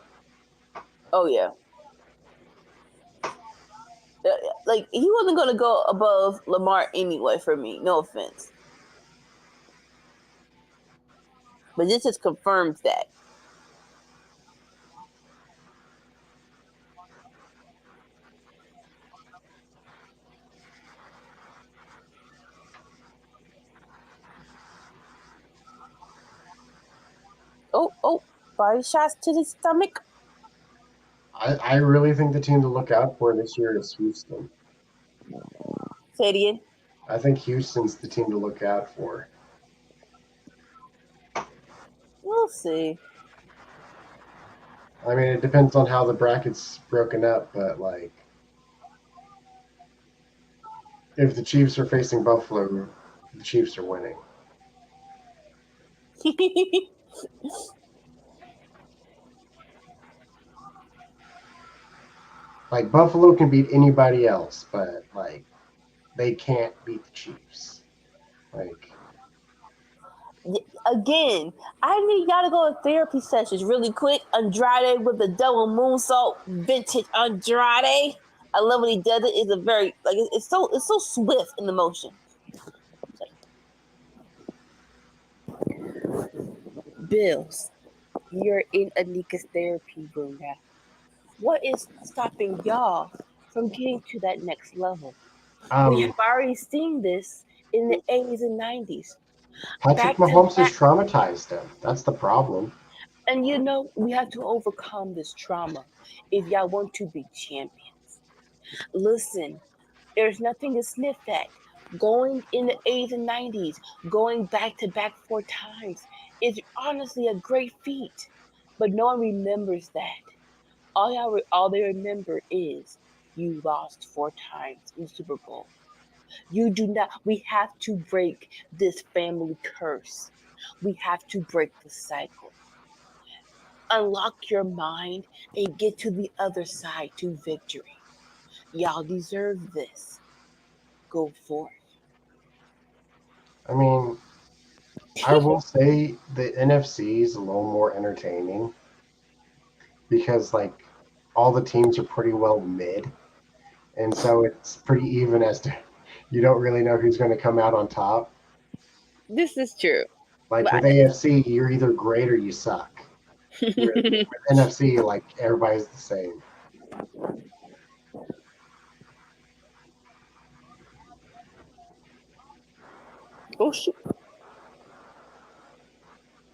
Oh yeah. Like he wasn't gonna go above Lamar anyway for me. No offense, but this just confirms that. Oh, body shots to the stomach. I really think the team to look out for this year is Houston. Say it again. I think Houston's the team to look out for. We'll see. I mean, it depends on how the bracket's broken up, but like, if the Chiefs are facing Buffalo, the Chiefs are winning. Like, Buffalo can beat anybody else, but like, they can't beat the Chiefs. Like, Again, I need y'all to go to therapy sessions really quick. Andrade with the double moonsault, vintage Andrade. I love when he does it. It's a very like it's so swift in the motion. Bills, you're in Anika's therapy room now. What is stopping y'all from getting to that next level? We have um, already seen this in the 80s and 90s. Patrick Back to Mahomes has back. traumatized them. That's the problem. And we have to overcome this trauma if y'all want to be champions. Listen, there's nothing to sniff at. Going in the 80s and 90s, going back to back 4 times is honestly a great feat. But no one remembers that. All they remember is you lost 4 times in the Super Bowl. You do not. We have to break this family curse. We have to break the cycle. Unlock your mind and get to the other side to victory. Y'all deserve this. Go forth. I mean, I will say the NFC is a little more entertaining because like all the teams are pretty well mid, and so it's pretty even as to you don't really know who's going to come out on top. This is true. Like with But AFC, you're either great or you suck. With NFC, like everybody's the same. oh shoot.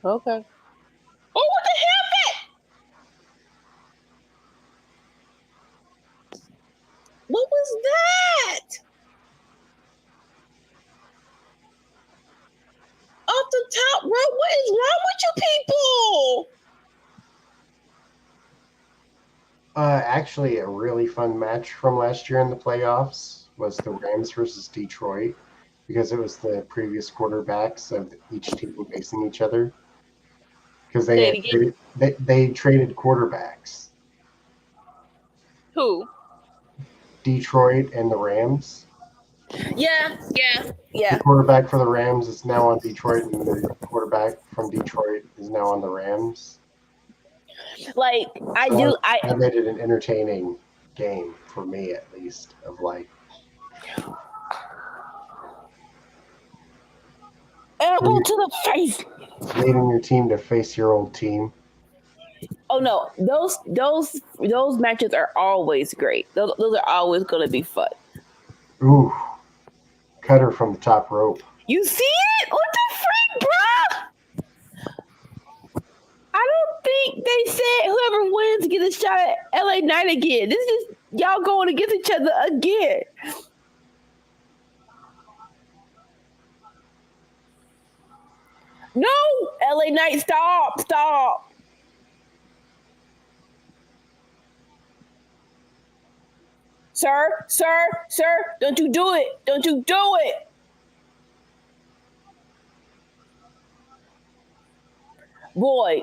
Okay. Oh, what the hell? What was that? Off the top rope? What is wrong with you people? Actually, a really fun match from last year in the playoffs was the Rams versus Detroit because it was the previous quarterbacks of each team facing each other because Say it again. they traded quarterbacks. Who? Detroit and the Rams. Yeah, yeah, The yeah. quarterback for the Rams is now on Detroit, and the quarterback from Detroit is now on the Rams. Like I So do, that made it an entertaining game for me, at least. Of like elbow to the face. leading your team to face your old team. Oh no, those matches are always great. Those are always going to be fun. Ooh, cutter from the top rope. You see it? What the freak, bruh? I don't think they said whoever wins gets a shot at LA Knight again. This is y'all going against each other again. No, LA Knight, stop. Sir, don't you do it. Don't you do it. Boy.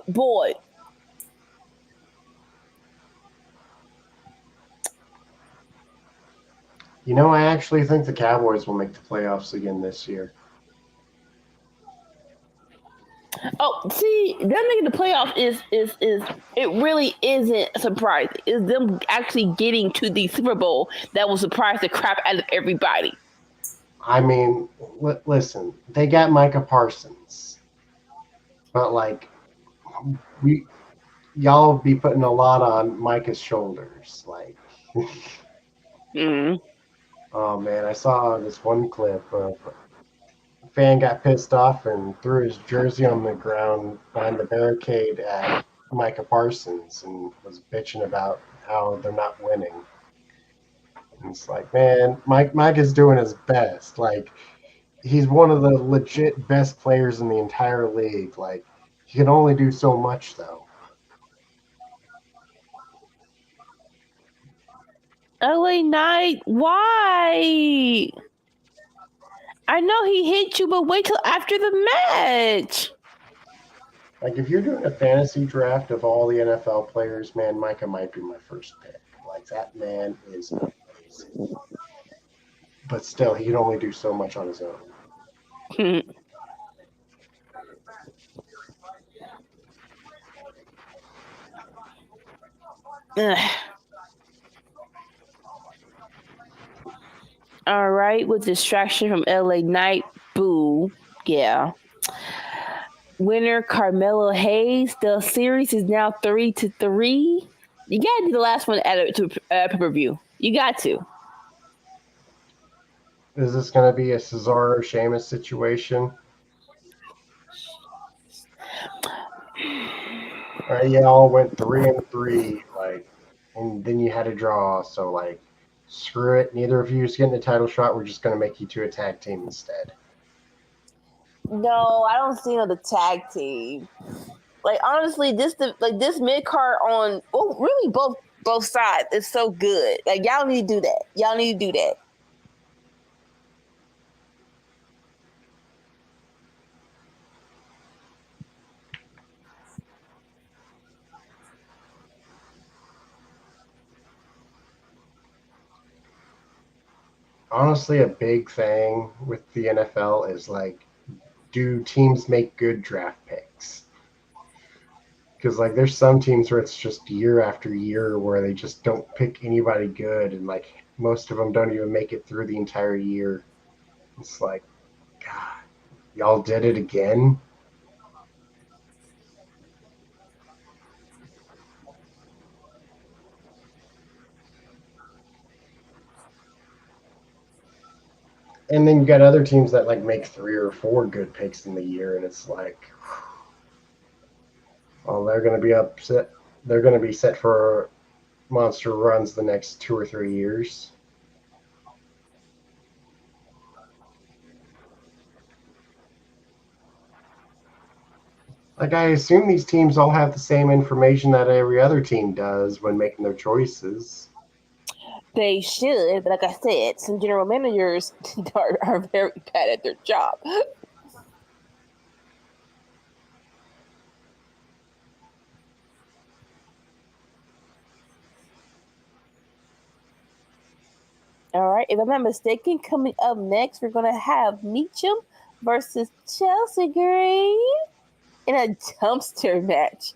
You know, I actually think the Cowboys will make the playoffs again this year. Oh, see, them making the playoff is it really isn't surprising. It's them actually getting to the Super Bowl that will surprise the crap out of everybody. I mean, listen, they got Micah Parsons, but like we y'all be putting a lot on Micah's shoulders. Like, Mm. oh man, I saw this one clip of a fan got pissed off and threw his jersey on the ground behind the barricade at Micah Parsons and was bitching about how they're not winning. And it's like, man, Mike is doing his best. Like, he's one of the legit best players in the entire league. Like, he can only do so much, though. LA Knight, why? I know he hit you, but wait till after the match. Like, if you're doing a fantasy draft of all the NFL players, man, Micah might be my first pick. Like, that man is amazing. But still, he can only do so much on his own. All right, with distraction from LA Knight, boo, yeah. Winner Carmelo Hayes. The series is now 3-3. You gotta do the last one at pay-per-view. You got to. Is this going to be a Cesaro Sheamus situation? Yeah, all went 3-3, like, and then you had a draw. So, like, screw it. Neither of you is getting a title shot. We're just going to make you two a tag team instead. No, I don't see another tag team. Like honestly, this mid card on really both sides is so good. Like y'all need to do that. Y'all need to do that. Honestly, a big thing with the NFL is like, do teams make good draft picks? Because like, there's some teams where it's just year after year where they just don't pick anybody good, and like most of them don't even make it through the entire year. It's like, God, y'all did it again. And then you got other teams that like make 3 or 4 good picks in the year, and it's like, oh, they're going to be upset. They're going to be set for monster runs the next 2 or 3 years. Like, I assume these teams all have the same information that every other team does when making their choices. They should, but like I said, some general managers are very bad at their job. All right, if I'm not mistaken, coming up next, we're going to have Meacham versus Chelsea Green in a dumpster match.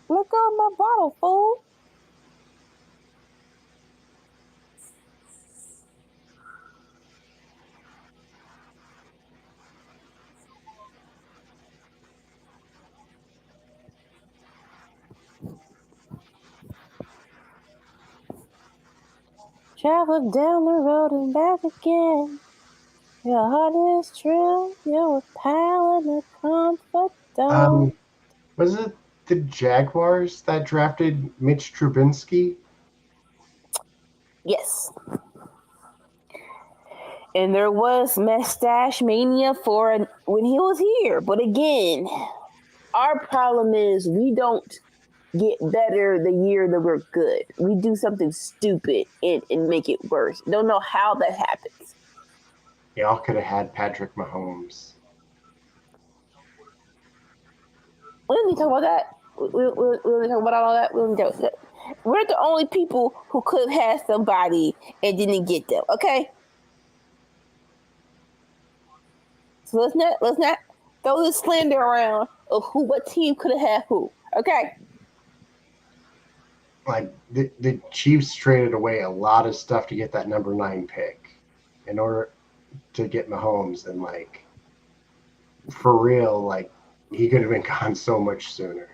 Look on my bottle, fool. Travel down the road and back again. Your heart is true. You're a pal and a confidant. Was it the Jaguars that drafted Mitch Trubinsky? Yes. And there was mustache mania for when he was here. But again, our problem is we don't get better the year that we're good. We do something stupid and make it worse. Don't know how that happens. Y'all could have had Patrick Mahomes. We don't need to talk about that. We don't need to talk about all that. We don't need to, we're the only people who could have had somebody and didn't get them. Okay. So let's not throw this slander around of what team could have had who. Okay. Like, the Chiefs traded away a lot of stuff to get that number 9 pick in order to get Mahomes, and like, for real, like, he could have been gone so much sooner.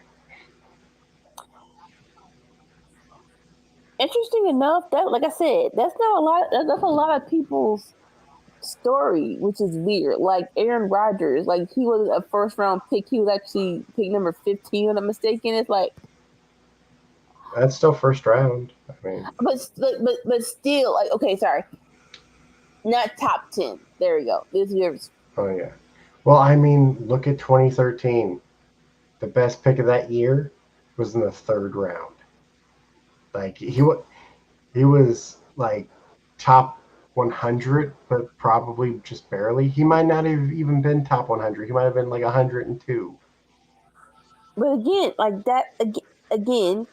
Interesting enough, that like I said, that's not a lot. That's a lot of people's story, which is weird. Like Aaron Rodgers, like he was a first round pick. He was actually pick number 15, if I'm mistaken. It's like, That's still first round. I mean, but still, like, okay, sorry, not top 10. There we go. This year's. oh yeah. Well, I mean, look at 2013. The best pick of that year was in the third round. Like, he was like top 100, but probably just barely. He might not have even been top 100. He might have been like 102. But again, like that again,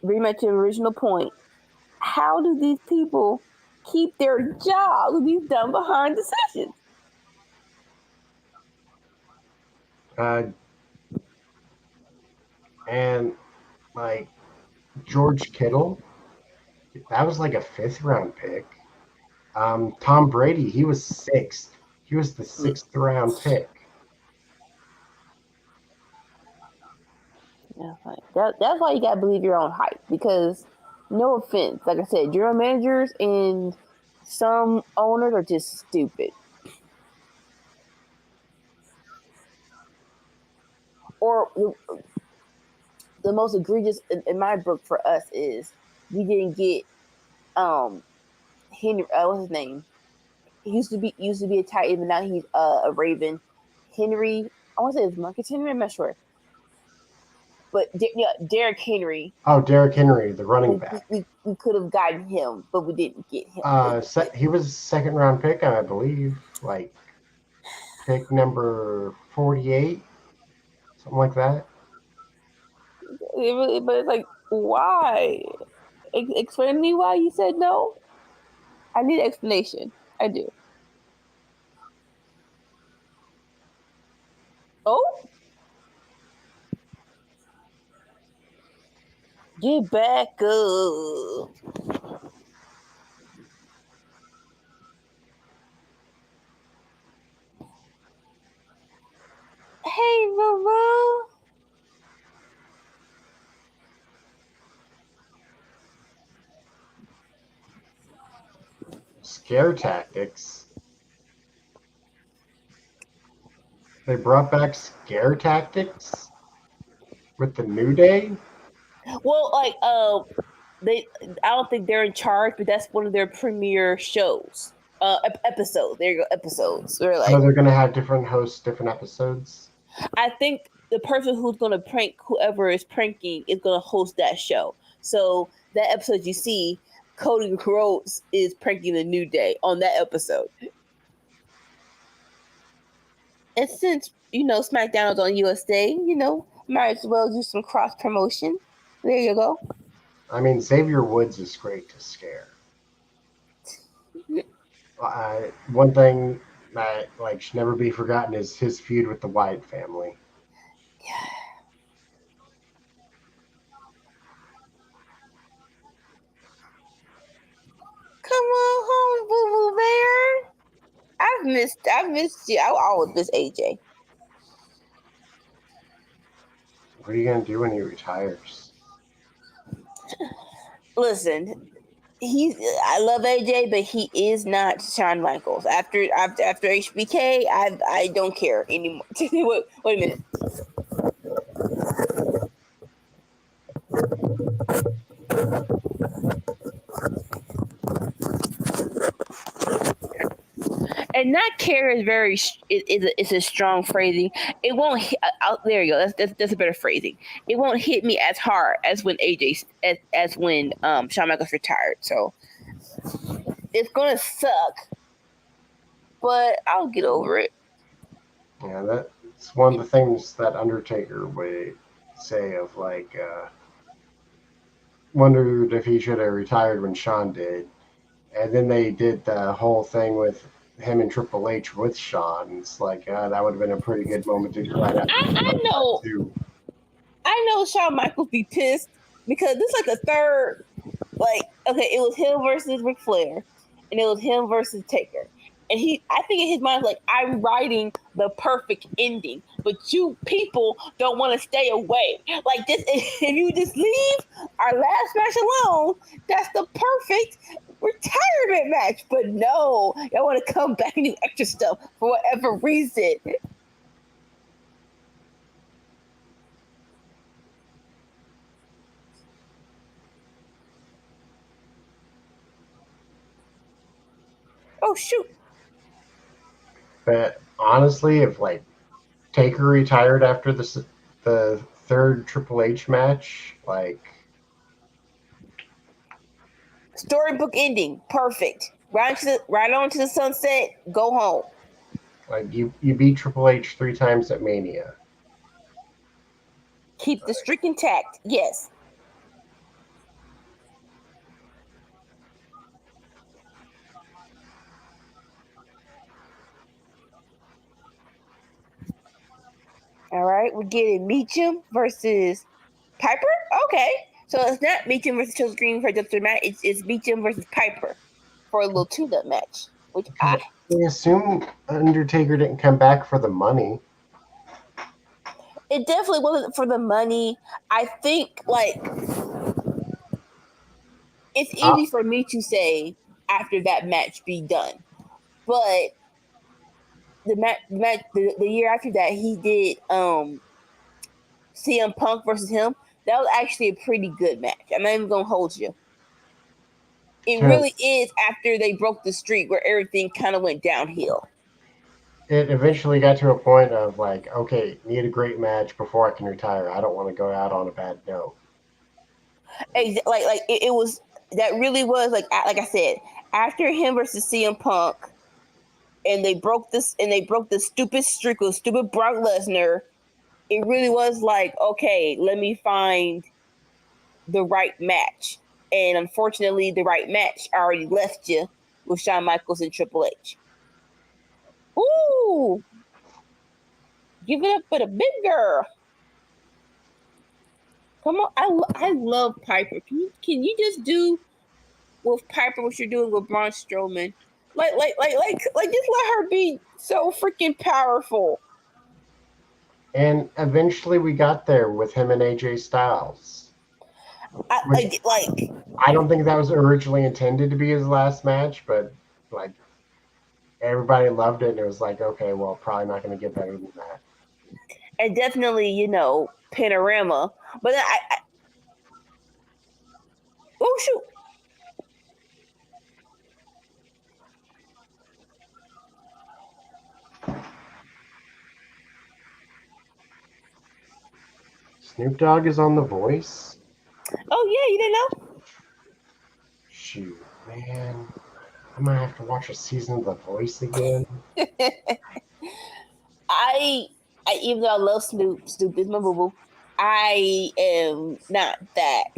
very much the original point. How do these people keep their jobs with these dumb behind decisions? Uh, and like George Kittle, that was like a fifth round pick. Tom Brady, he was sixth. He was the sixth round pick. Yeah, like that's why you gotta believe your own hype. Because no offense, like I said, general managers and some owners are just stupid. Or the most egregious in my book for us is we didn't get Henry. What's his name? He used to be a Titan, but now he's a Raven. Henry. I want to say it's Marcus Henry. I'm not sure. But yeah, Derrick Henry. Oh, Derrick Henry, the running back. We could have gotten him, but we didn't get him. He was a second round pick, I believe. Like, pick number 48, something like that. But it's like, why? Explain to me why you said no. I need an explanation. I do. Oh, get back up. Scare tactics. They brought back scare tactics with the New Day. Well, like I don't think they're in charge, but that's one of their premiere shows. Episodes. There you go, episodes. They're like, So they're gonna have different hosts, different episodes. I think the person who's gonna prank whoever is pranking is gonna host that show. So that episode you see, Cody Rhodes is pranking the New Day on that episode. And since SmackDown is on USA, might as well do some cross promotion. There you go. I mean, Xavier Woods is great to scare. One thing that should never be forgotten is his feud with the Wyatt family. Come on home, boo boo bear. I've missed you. I always miss AJ. What are you gonna do when he retires? Listen, I love AJ, but he is not Shawn Michaels. After HBK, I don't care anymore. Wait a minute. And not care is it's a strong phrasing. It won't hit, there you go. That's a better phrasing. It won't hit me as hard as when as when Shawn Michaels retired. So it's gonna suck, but I'll get over it. Yeah, that's one of the things that Undertaker would say of wondered if he should have retired when Shawn did. And then they did the whole thing with him and Triple H with Shawn. It's like that would have been a pretty good moment to find out. I know Shawn Michaels be pissed because this is like a third. It was him versus Ric Flair, and it was him versus Taker. And I think in his mind, like, I'm writing the perfect ending, but you people don't want to stay away. Like this, if you just leave our last match alone, that's the perfect retirement match. But no, y'all want to come back and do extra stuff for whatever reason. Oh shoot. But honestly, if Taker retired after the third Triple H match, storybook ending, perfect. Right on to the sunset. Go home. You beat Triple H 3 times at Mania. Keep the streak intact. Yes. All right, we're getting Meacham versus Piper. Okay, so it's not Meacham versus Chelsea Green for just a match. It's Meacham versus Piper for a little tune-up match. Which I assume Undertaker didn't come back for the money. It definitely wasn't for the money. I think it's easy for me to say after that match be done, but the year after that he did CM Punk versus him. That was actually a pretty good match. I'm not even gonna hold you. It really is after they broke the streak where everything kind of went downhill. It eventually got to a point of okay, need a great match before I can retire. I don't want to go out on a bad note. It was that really was like I said, after him versus CM Punk, and they broke the stupid streak with stupid Brock Lesnar. It really was like, okay, let me find the right match. And unfortunately, the right match already left you with Shawn Michaels and Triple H. Ooh! Give it up for the big girl. Come on, I love Piper. Can you just do with Piper what you're doing with Braun Strowman? Like just let her be so freaking powerful. And eventually we got there with him and AJ Styles. I don't think that was originally intended to be his last match, but Like everybody loved it, and it was like, okay, well, probably not going to get better than that. And definitely, Panorama. But then oh shoot. Snoop Dogg is on The Voice. Oh yeah, you didn't know? Shoot, man, I might have to watch a season of The Voice again. I even though I love Snoop is my boo boo. I am not that.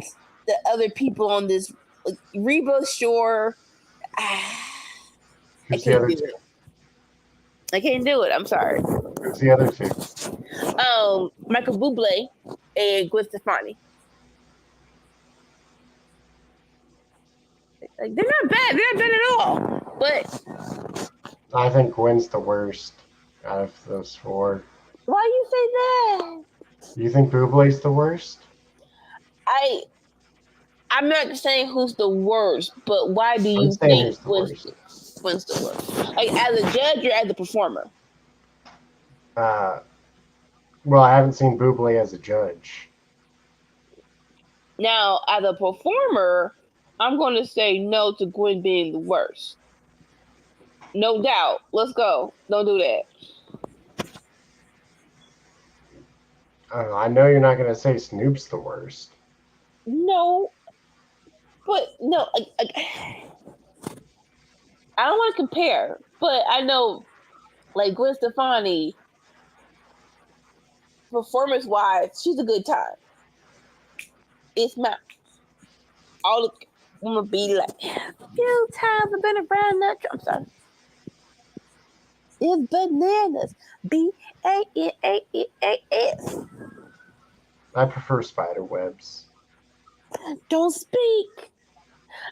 The other people on this, like Reba Shore, I Who's the can't other do two? it. I can't do it. I'm sorry. Who's the other two? Michael Bublé and Gwen Stefani. Like they're not bad. They're not bad at all. But I think Gwen's the worst out of those four. why you say that? You think Bublé's the worst? I'm not saying who's the worst, but why do you I'm saying think who's the worst. Gwen's the worst? Like as a judge or as a performer? Well, I haven't seen Bublé as a judge. Now, as a performer, I'm going to say no to Gwen being the worst. No doubt. Let's go. Don't do that. I know you're not going to say Snoop's the worst. No. But, no. I don't want to compare, but I know, like, Gwen Stefani, performance-wise, she's a good time. It's not. All the women be like, few times I've been around that. I'm sorry. It's bananas. BANANAS. I prefer spider webs. Don't speak.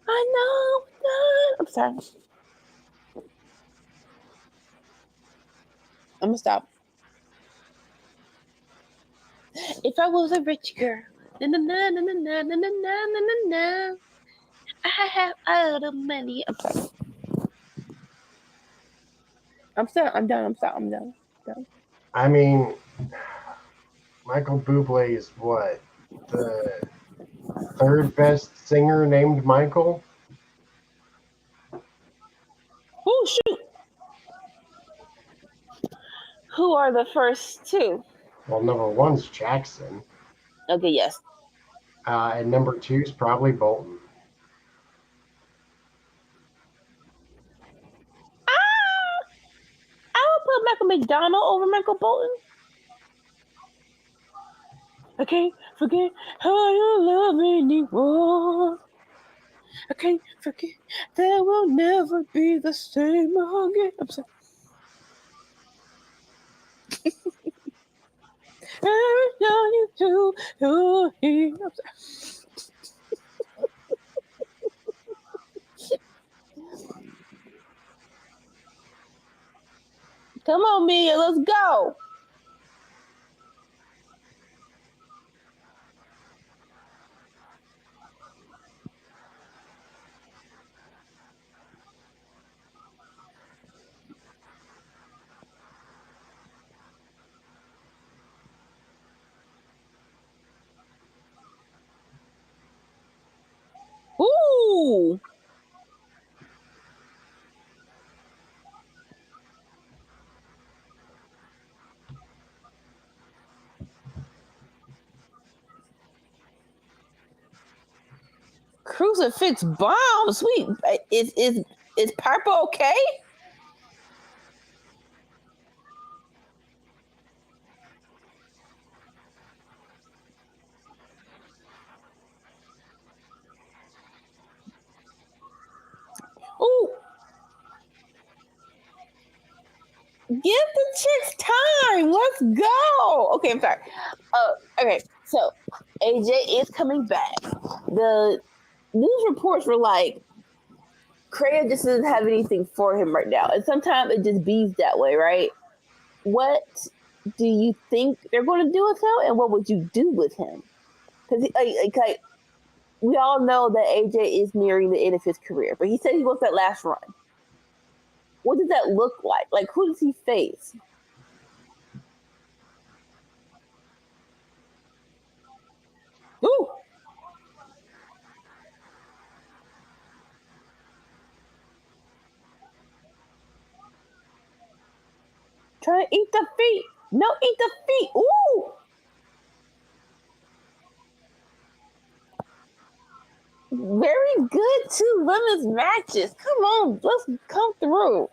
I know. I'm sorry. I'm gonna stop. If I was a rich girl, na na na na na na na na na na na, I have all the money. I'm sorry. I'm sorry. I'm done. I'm done. I mean, Michael Bublé is what? The third best singer named Michael? Oh shoot. Who are the first two? Well, number one's Jackson. Okay, yes. And number two is probably Bolton. I would put Michael McDonald over Michael Bolton. I can't forget how you love anyone. I can't forget that will never be the same again. I'm sorry. Every time you do, you're here. I'm sorry. Come on, Mia, let's go. Ooh. Crucifix bomb, sweet. Is Purple okay? Ooh. Give the chicks time. Let's go. Okay, I'm sorry. Okay, so AJ is coming back. The news reports were like, Crave just doesn't have anything for him right now. And sometimes it just bees that way, right? What do you think they're going to do with him? And what would you do with him? Because like, we all know that AJ is nearing the end of his career, but he said he wants that last run. What does that look like? Like, who does he face? Ooh! Trying to eat the feet. No, eat the feet. Ooh! Very good 2 women's matches. Come on, let's come through.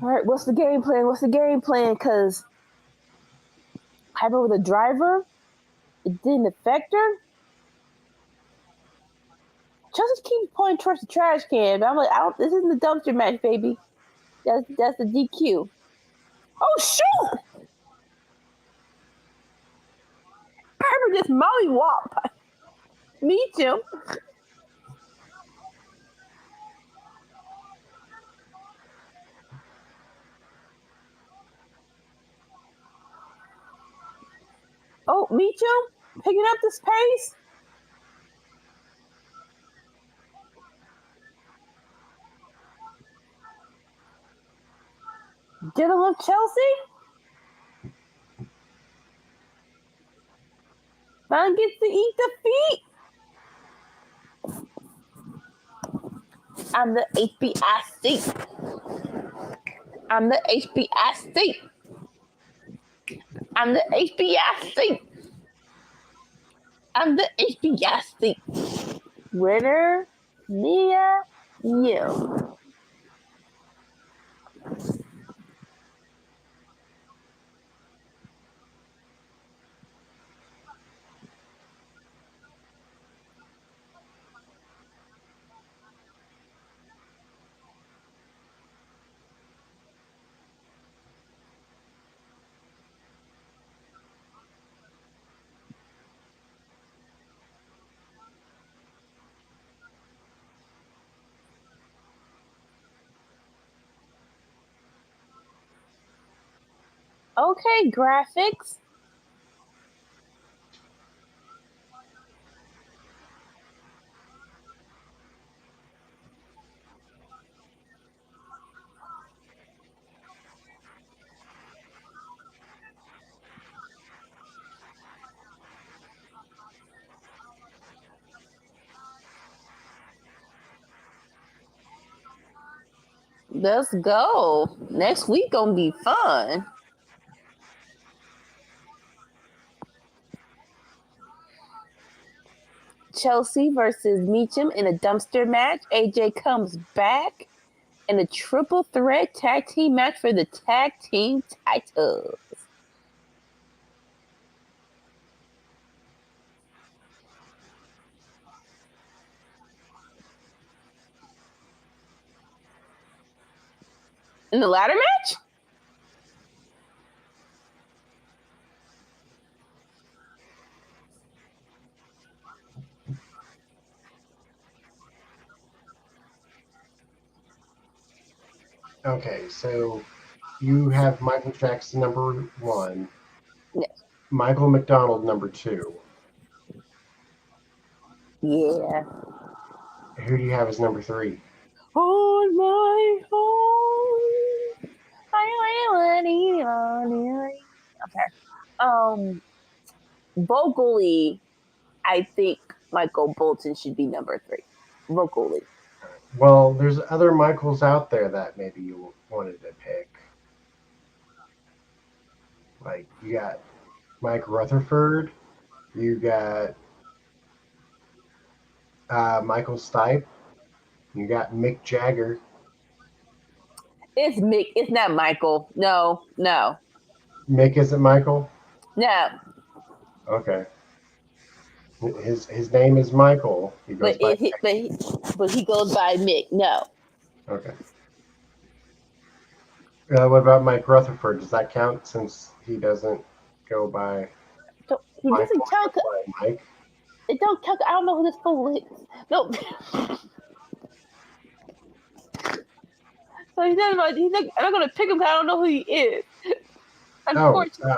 All right, what's the game plan? What's the game plan? Because Hyper with a driver, it didn't affect her. Chelsea keeps pointing towards the trash can, but I'm like, this isn't the dumpster match, baby. That's the DQ. Oh shoot! Hyper just mollywop. Me too. Oh, Micho, picking up this pace. Dealing with Chelsea. Fun gets to eat the feet. I'm the HBIC. I'm the HBIC. I'm the HBIC. I'm the HBIC. Winner, Mia, you. Okay, graphics. Let's go. Next week gonna be fun. Chelsea versus Meacham in a dumpster match. AJ comes back in a triple threat tag team match for the tag team titles. In the ladder match? Okay, so you have Michael Jackson number 1. Yes. Michael McDonald number 2. Yeah. Who do you have as number 3? On my home. Okay. Vocally, I think Michael Bolton should be number 3. Vocally. Well, there's other Michaels out there that maybe you wanted to pick. Like, you got Mike Rutherford, you got Michael Stipe, you got Mick Jagger. It's Mick. It's not Michael. No. Mick isn't Michael? No. Okay. His name is Michael. He goes by But he goes by Mick. No. Okay. What about Mike Rutherford? Does that count since he doesn't go by So he Michael, doesn't count. he goes by Mike? It don't count. I don't know who this fool is. No. So he's not, I'm not gonna pick him because I don't know who he is. Oh, Unfortunately.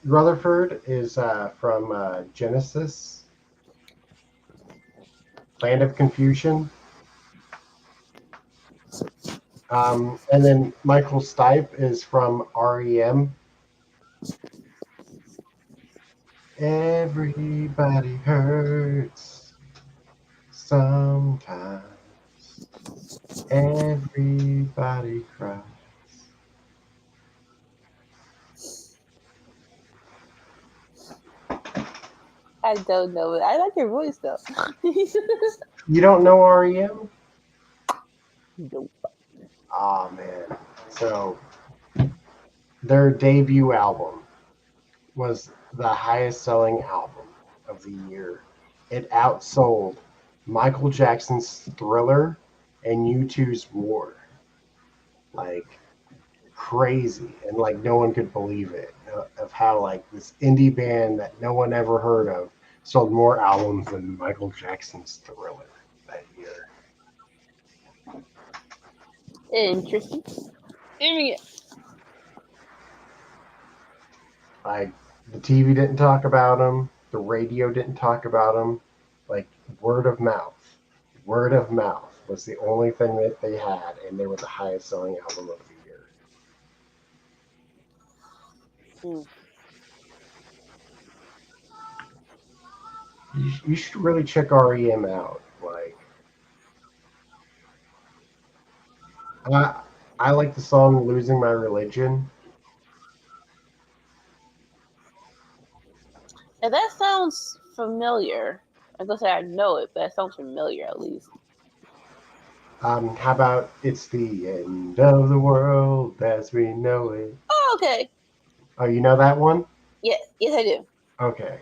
Rutherford is from Genesis, Land of Confusion. And then Michael Stipe is from REM. Everybody hurts sometimes. Everybody cries. I don't know it. I like your voice though. You don't know REM? Nope. Oh man. So their debut album was the highest selling album of the year. It outsold Michael Jackson's Thriller and U2's War. Like crazy, and like no one could believe it, of how like this indie band that no one ever heard of sold more albums than Michael Jackson's Thriller that year. Interesting. I mean, Like the TV didn't talk about them, the radio didn't talk about them. Like word of mouth, word of mouth was the only thing that they had, and they were the highest selling album of the year. mm. You should really check REM out. Like I I like the song "Losing My Religion." And that sounds familiar. I'm gonna say I know it, but that sounds familiar at least. How about "It's the End of the World as We Know It"? Oh, okay. Oh, you know that one? Yes, I do. Okay.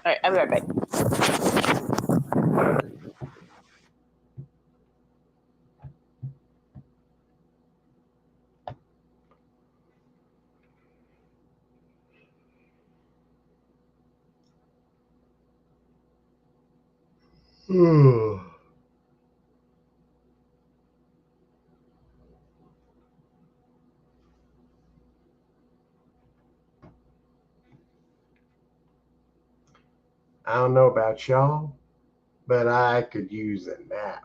All right, I'll be right back. I don't know about y'all, but I could use a nap.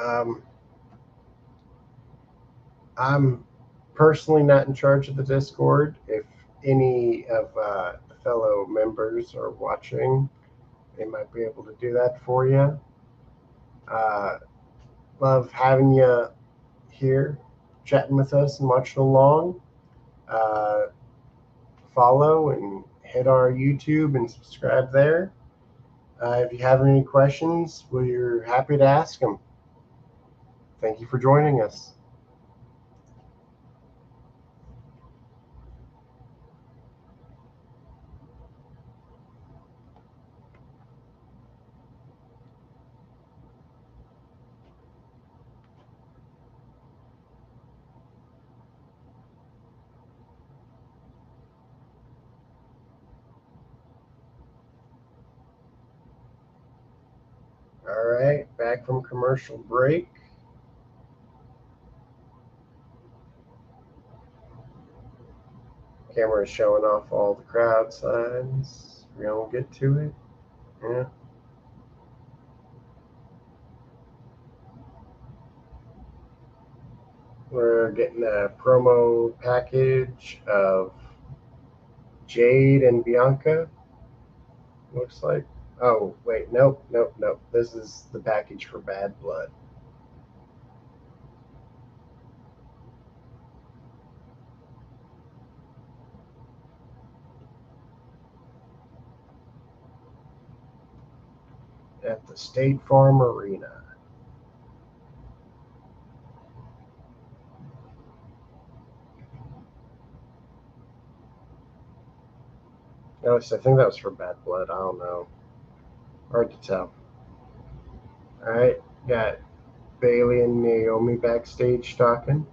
Um, I'm personally not in charge of the Discord. If any of the fellow members are watching, they might be able to do that for you. Love having you here, chatting with us and watching along. Uh, Follow and hit our YouTube and subscribe there. If you have any questions, we're happy to ask them. Thank you for joining us. All right, back from commercial break. Camera is showing off all the crowd signs. We're going to get to it. Yeah. We're getting a promo package of Jade and Bianca. Looks like. Oh, wait. Nope. This is the package for Bad Blood. At the State Farm Arena. At least I think that was for Bad Blood. I don't know. Hard to tell. All right, got Bailey and Naomi backstage talking.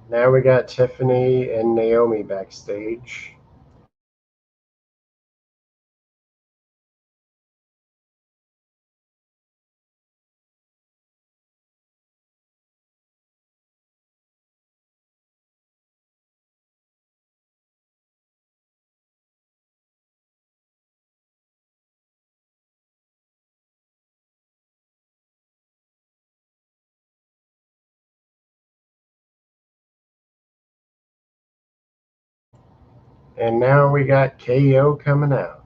Now we got Tiffany and Naomi backstage. And now we got KO coming out.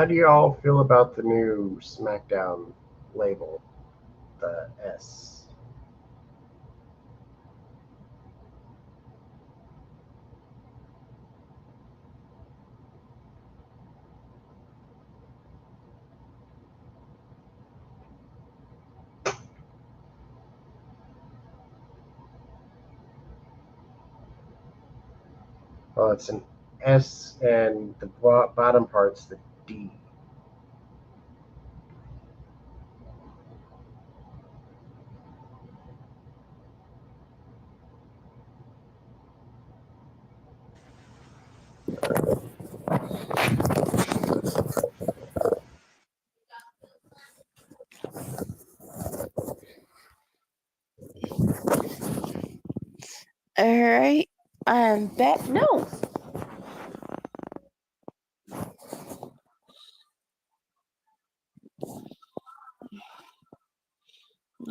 How do you all feel about the new SmackDown label, the S? Well, it's an S and the bottom part's the D. All right, I'm back. No.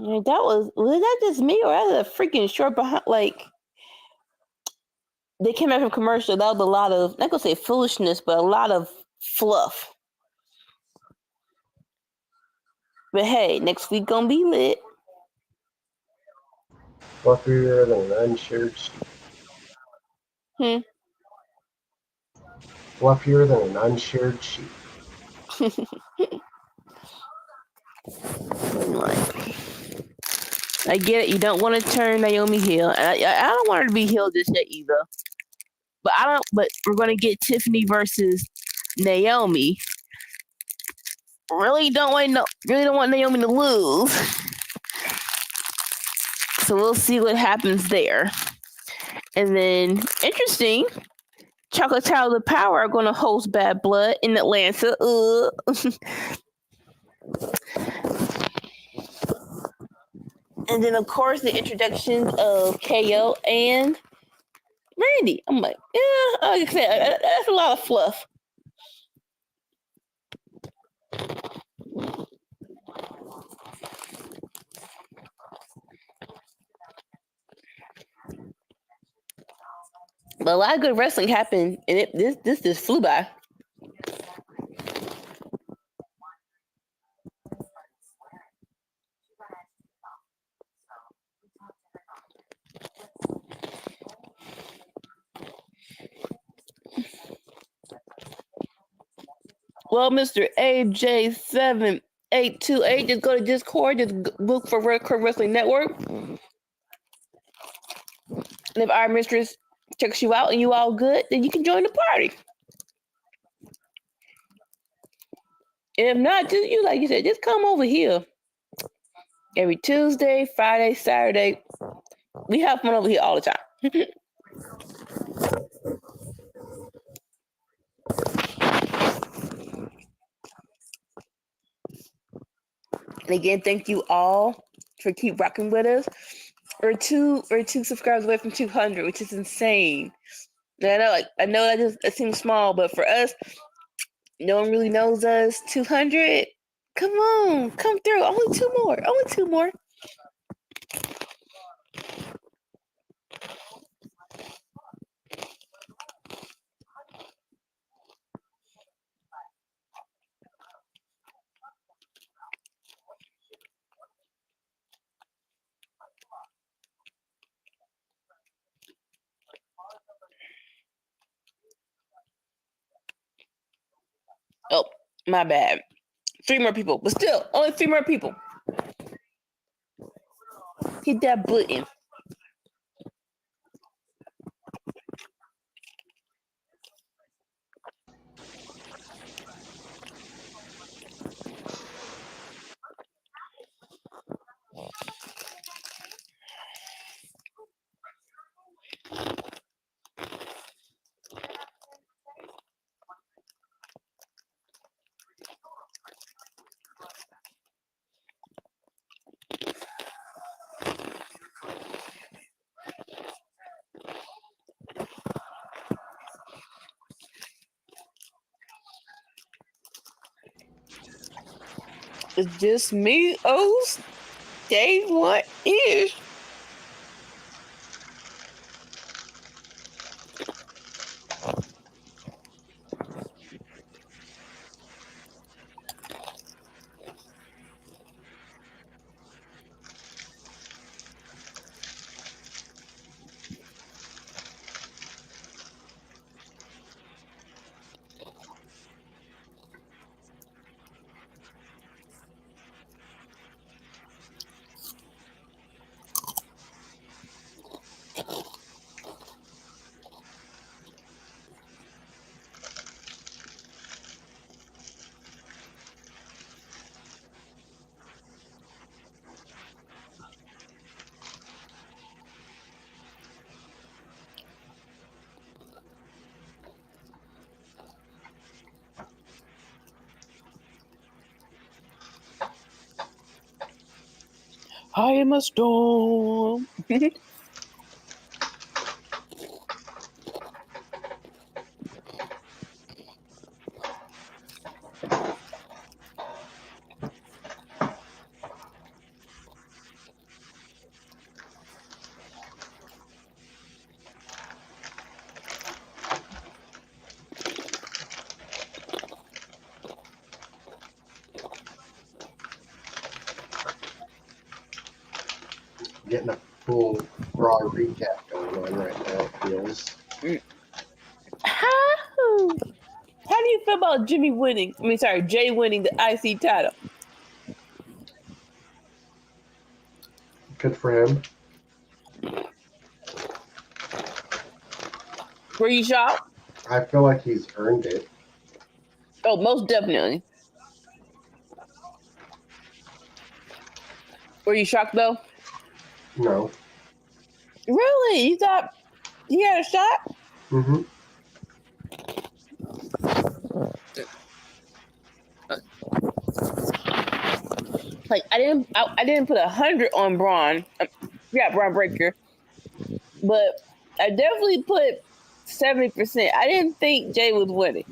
Was that just me or that a freaking short behind? Like they came out from commercial. That was a lot of, not gonna say foolishness, but a lot of fluff. But hey, next week gonna be lit. Fluffier than an unshared sheet. Fluffier than an unshared sheet. I get it. You don't want to turn Naomi heel. I don't want her to be heel just yet either. But I don't. But we're gonna get Tiffany versus Naomi. Really don't want Naomi to lose. So we'll see what happens there. And then interesting, Chocolate Tower of Power are going to host Bad Blood in Atlanta. And then of course the introductions of KO and Randy. I'm like, yeah, like I said, that's a lot of fluff. But a lot of good wrestling happened, and this just flew by. Well, Mr. AJ7828, just go to Discord, just look for Red Curve Wrestling Network. And if our mistress checks you out and you all good, then you can join the party. And if not, just you like you said, just come over here. Every Tuesday, Friday, Saturday. We have fun over here all the time. And again, thank you all for keep rocking with us. We're two subscribers away from 200, which is insane. And I know that seems small, but for us, no one really knows us. 200, come on, come through. Only two more. Oh, my bad. 3 more people, but still, only 3 more people. Hit that button. It's just me, O's. Day one is. I am a storm. getting a full Raw recap going on right now, it feels. How do you feel about Jay winning the IC title? Good for him. Were you shocked? I feel like he's earned it. Oh, most definitely. Were you shocked though? No. Really? You thought he had a shot? Mm-hmm. Like I didn't put 100 on Braun. Braun Breaker, but I definitely put 70%. I didn't think Jay was winning.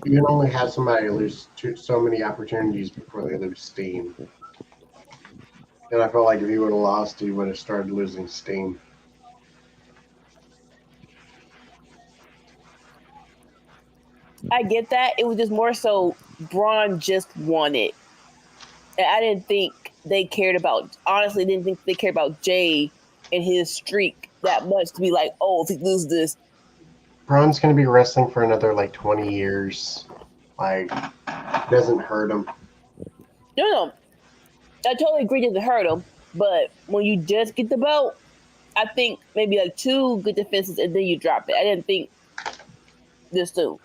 You can only have somebody lose so many opportunities before they lose steam. And I felt like if he would have lost, he would have started losing steam. I get that. It was just more so Braun just won it. And I didn't think they cared about, honestly, didn't think they cared about Jay and his streak that much to be like, oh, if he loses this. Braun's going to be wrestling for another like 20 years. Like, it doesn't hurt him. No. I totally agree it doesn't hurt him. But when you just get the belt, I think maybe like 2 good defenses and then you drop it. I didn't think this soon.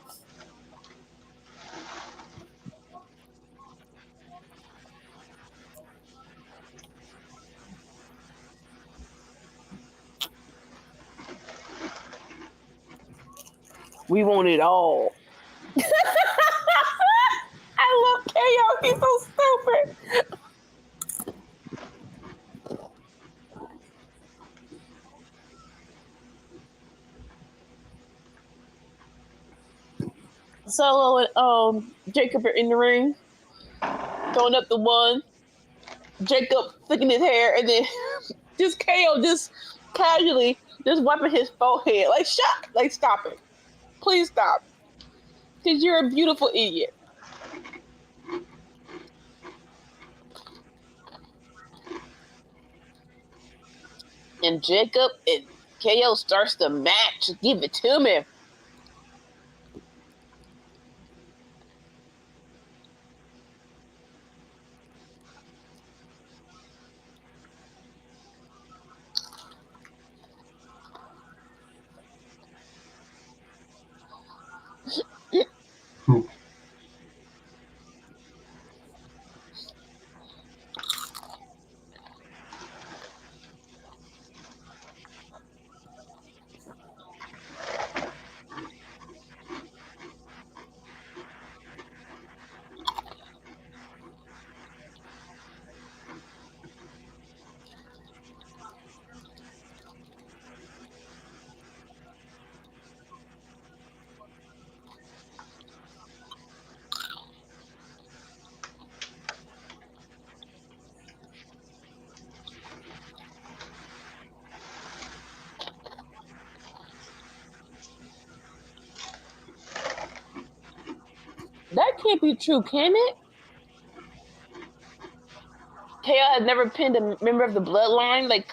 We want it all. I love KO. He's so stupid. Solo and Jacob are in the ring, throwing up the one. Jacob flicking his hair, and then just KO just casually just wiping his forehead. Like, stop it. Please stop. Because you're a beautiful idiot. And Jacob and KO starts the match. Give it to me. That can't be true, can it? KO has never pinned a member of the bloodline. Like,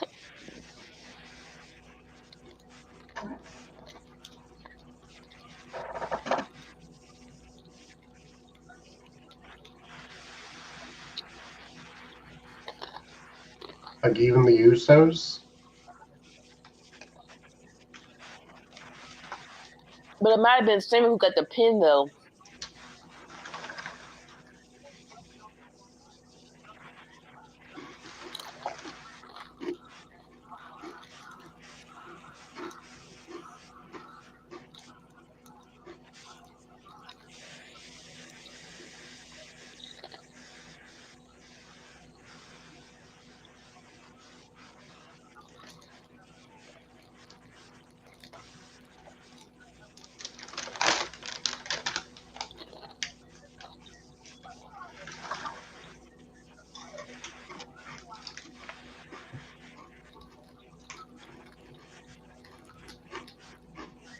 Like, even the Usos? but it might have been Sammy who got the pin, though.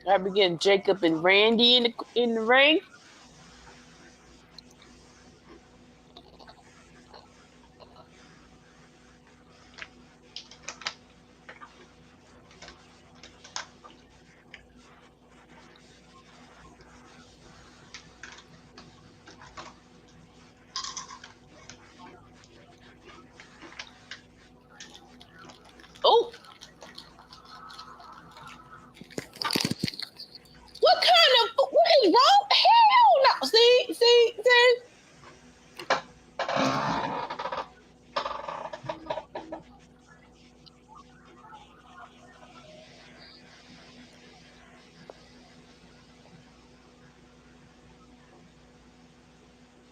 Have we getting Jacob and Randy in the ring? Oh! What kind of what is wrong? Hell no! See.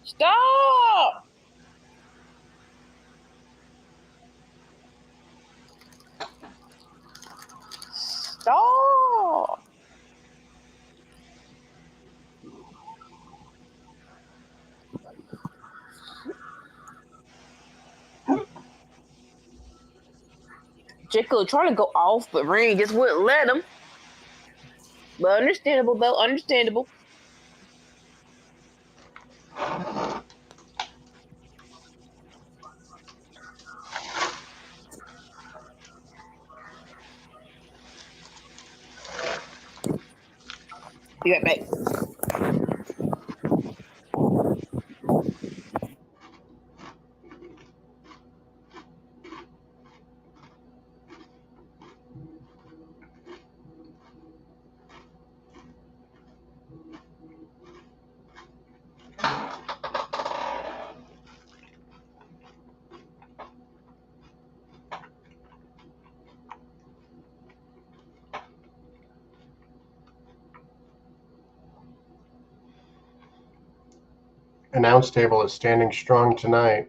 Stop! Stop! Jacob trying to go off, but Randy just wouldn't let him. But understandable, though. Understandable. Be right back. Announce table is standing strong tonight.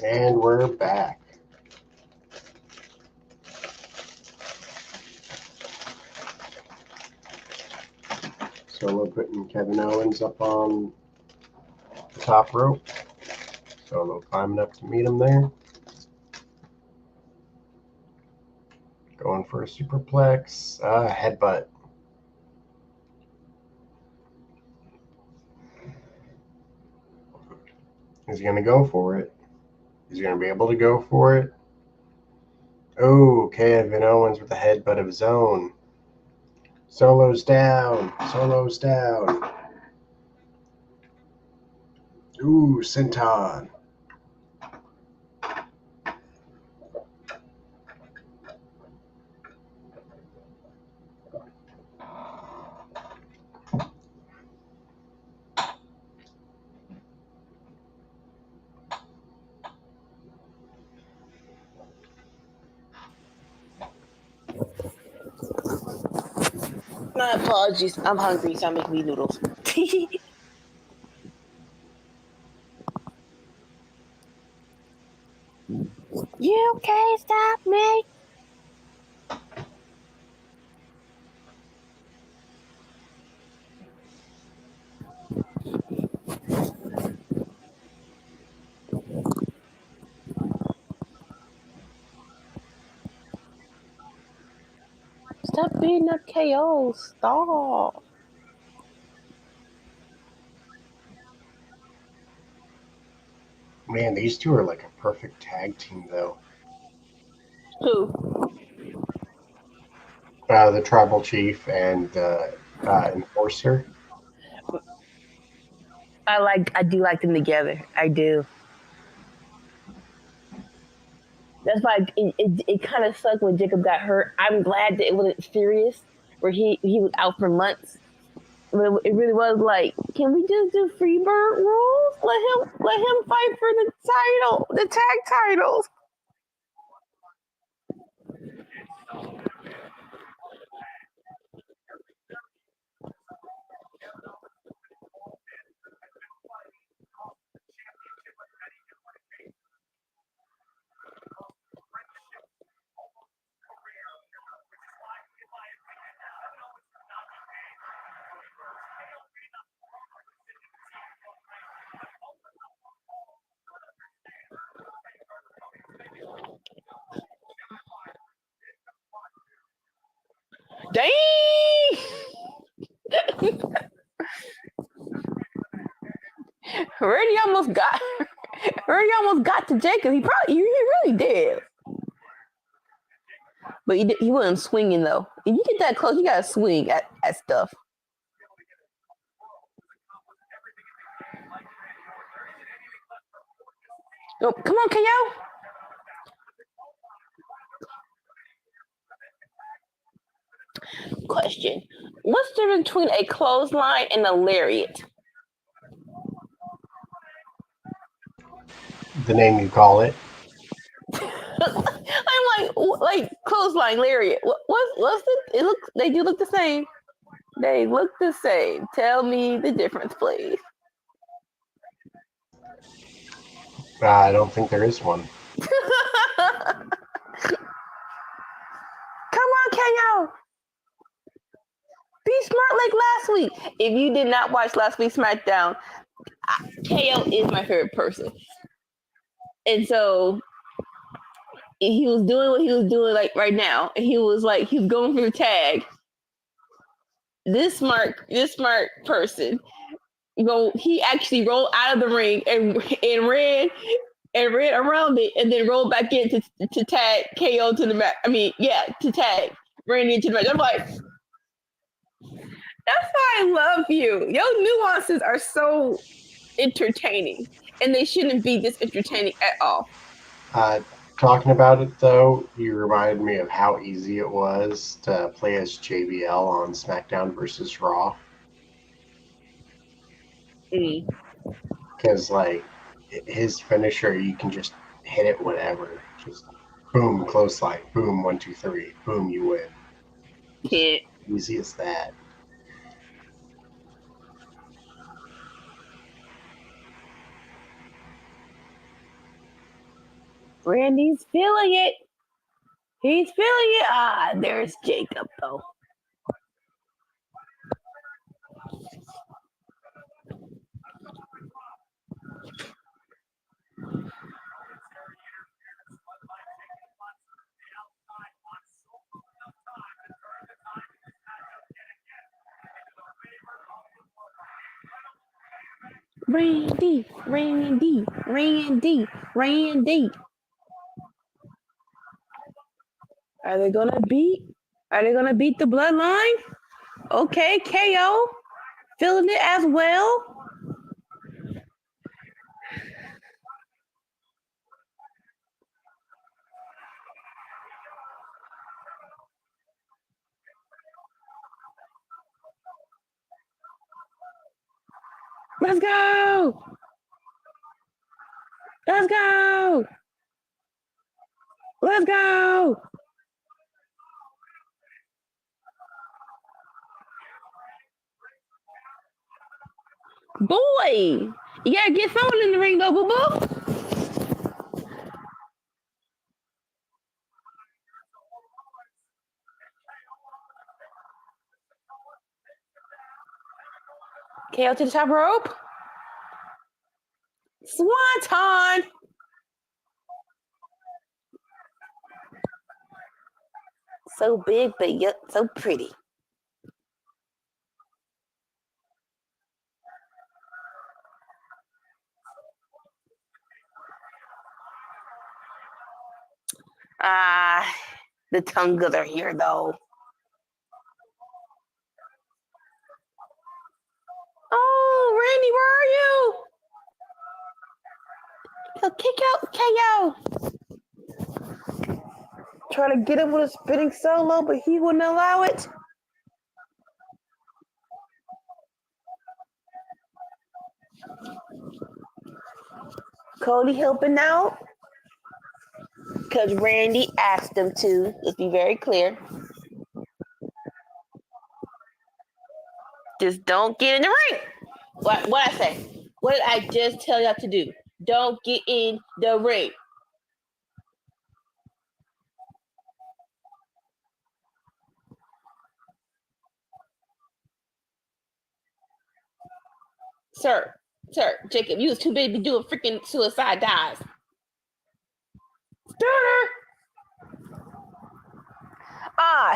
And we're back. Solo putting Kevin Owens up on the top rope. Solo climbing up to meet him there. Going for a superplex. Headbutt. Is he going to go for it? Is he going to be able to go for it? Oh, Kevin Owens with a headbutt of his own. Solo's down. Solo's down. Ooh, senton. My apologies. I'm hungry, so I'm making me noodles. You can't stop me. Stop beating up KO. Stop. Man, these two are like a perfect tag team, though. Who? The Tribal Chief and the Enforcer. I do like them together. I do. That's why it kind of sucked when Jacob got hurt. I'm glad that it wasn't serious, where he was out for months. But it really was like, can we just do Freebird rules? Let him fight for the title, the tag titles. Dang! Randy almost got to Jacob. He really did. But he wasn't swinging though. If you get that close, you gotta swing at stuff. Oh, come on, KO. Question: what's the difference between a clothesline and a lariat? The name you call it. I'm like clothesline, lariat. What's the? They do look the same. They look the same. Tell me the difference, please. I don't think there is one. Come on, KO. Be smart like last week. If you did not watch last week's SmackDown, KO is my favorite person. And so he was doing what he was doing like right now. And he was going for the tag. This smart person, he actually rolled out of the ring and ran around it and then rolled back in to tag KO to the match. To tag Randy into the match. I'm like, that's why I love you. Your nuances are so entertaining, and they shouldn't be this entertaining at all. Talking about it, though, you reminded me of how easy it was to play as JBL on SmackDown versus Raw. Because, his finisher, you can just hit it whatever. Just boom, clothesline, boom, 1, 2, 3, boom, you win. Can't. Easy as that. Randy's feeling it. He's feeling it. There's Jacob, though. Randy. Are they gonna beat the bloodline? Okay, KO. Feeling it as well. Let's go. Let's go. Let's go. Boy, you gotta get someone in the ring though, boo boo. KO to the top rope. Swanton. So big, but yet so pretty. The Tungas are here though. Oh, Randy, where are you? He'll kick out KO. Trying to get him with a spinning solo, but he wouldn't allow it. Cody helping out because Randy asked him to. Let's be very clear. Just don't get in the ring. What I say? What did I just tell y'all to do? Don't get in the ring. Sir, Jacob, you was too big to be doing freaking suicide dives. Stunner!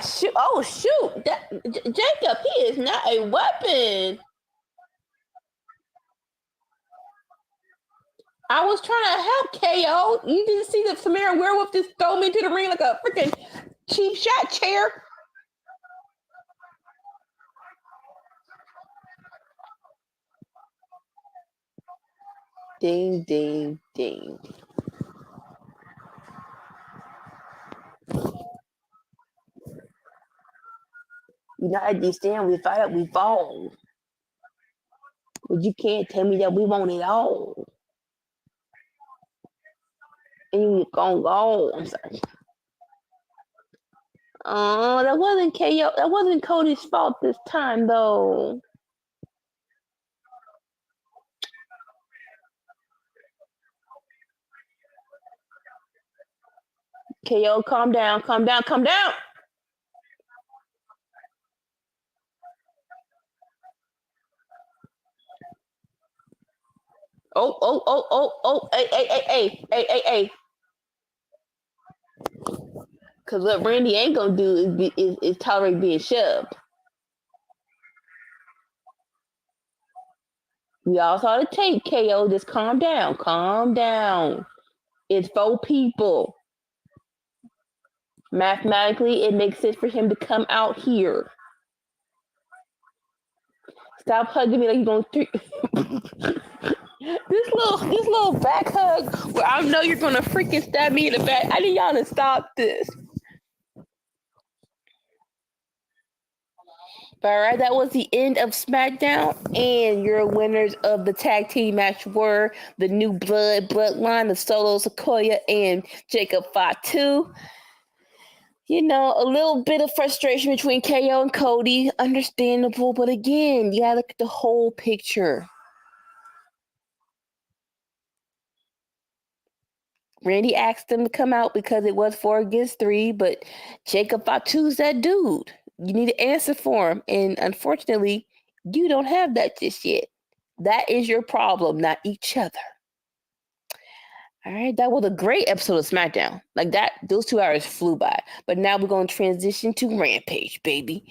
Shoot. Oh, shoot. Jacob, he is not a weapon. I was trying to help KO. You didn't see the Samara Werewolf just throw me into the ring like a freaking cheap shot chair. Ding, ding, ding. You know, I understand we fight up, we fall. But you can't tell me that we want it all. And you're gonna go. I'm sorry. Oh, that wasn't KO. That wasn't Cody's fault this time, though. KO, calm down. Oh, hey. Because what Randy ain't gonna do is tolerate being shoved. We all saw the tape, KO. Just calm down. It's 4 people. Mathematically, it makes sense for him to come out here. Stop hugging me like you're gonna this little back hug where I know you're gonna freaking stab me in the back. I need y'all to stop this. But all right, that was the end of SmackDown, and your winners of the tag team match were the New Bloodline of Solo Sikoa and Jacob Fatu. You know, a little bit of frustration between KO and Cody, understandable, but again, you gotta look at the whole picture. Randy asked them to come out because it was 4 against 3, but Jacob Fatu's that dude. You need to answer for him, and unfortunately, you don't have that just yet. That is your problem, not each other. All right, that was a great episode of SmackDown. Like that, those 2 hours flew by. But now we're going to transition to Rampage, baby.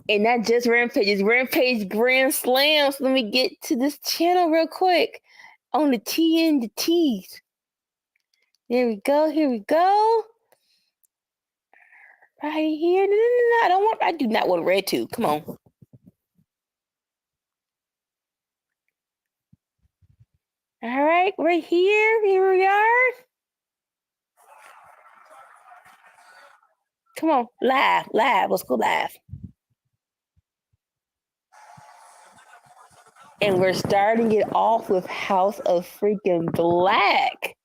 And not just Rampage, it's Rampage Grand Slams. Let me get to this channel real quick on the T and the T's. There we go. Here we go. Right here. No. I do not want red too. Come on. All right, right here. Here we are. Come on, live. Let's go live. And we're starting it off with House of Freaking Black.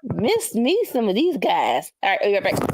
Miss me some of these guys. All right, we'll be right back.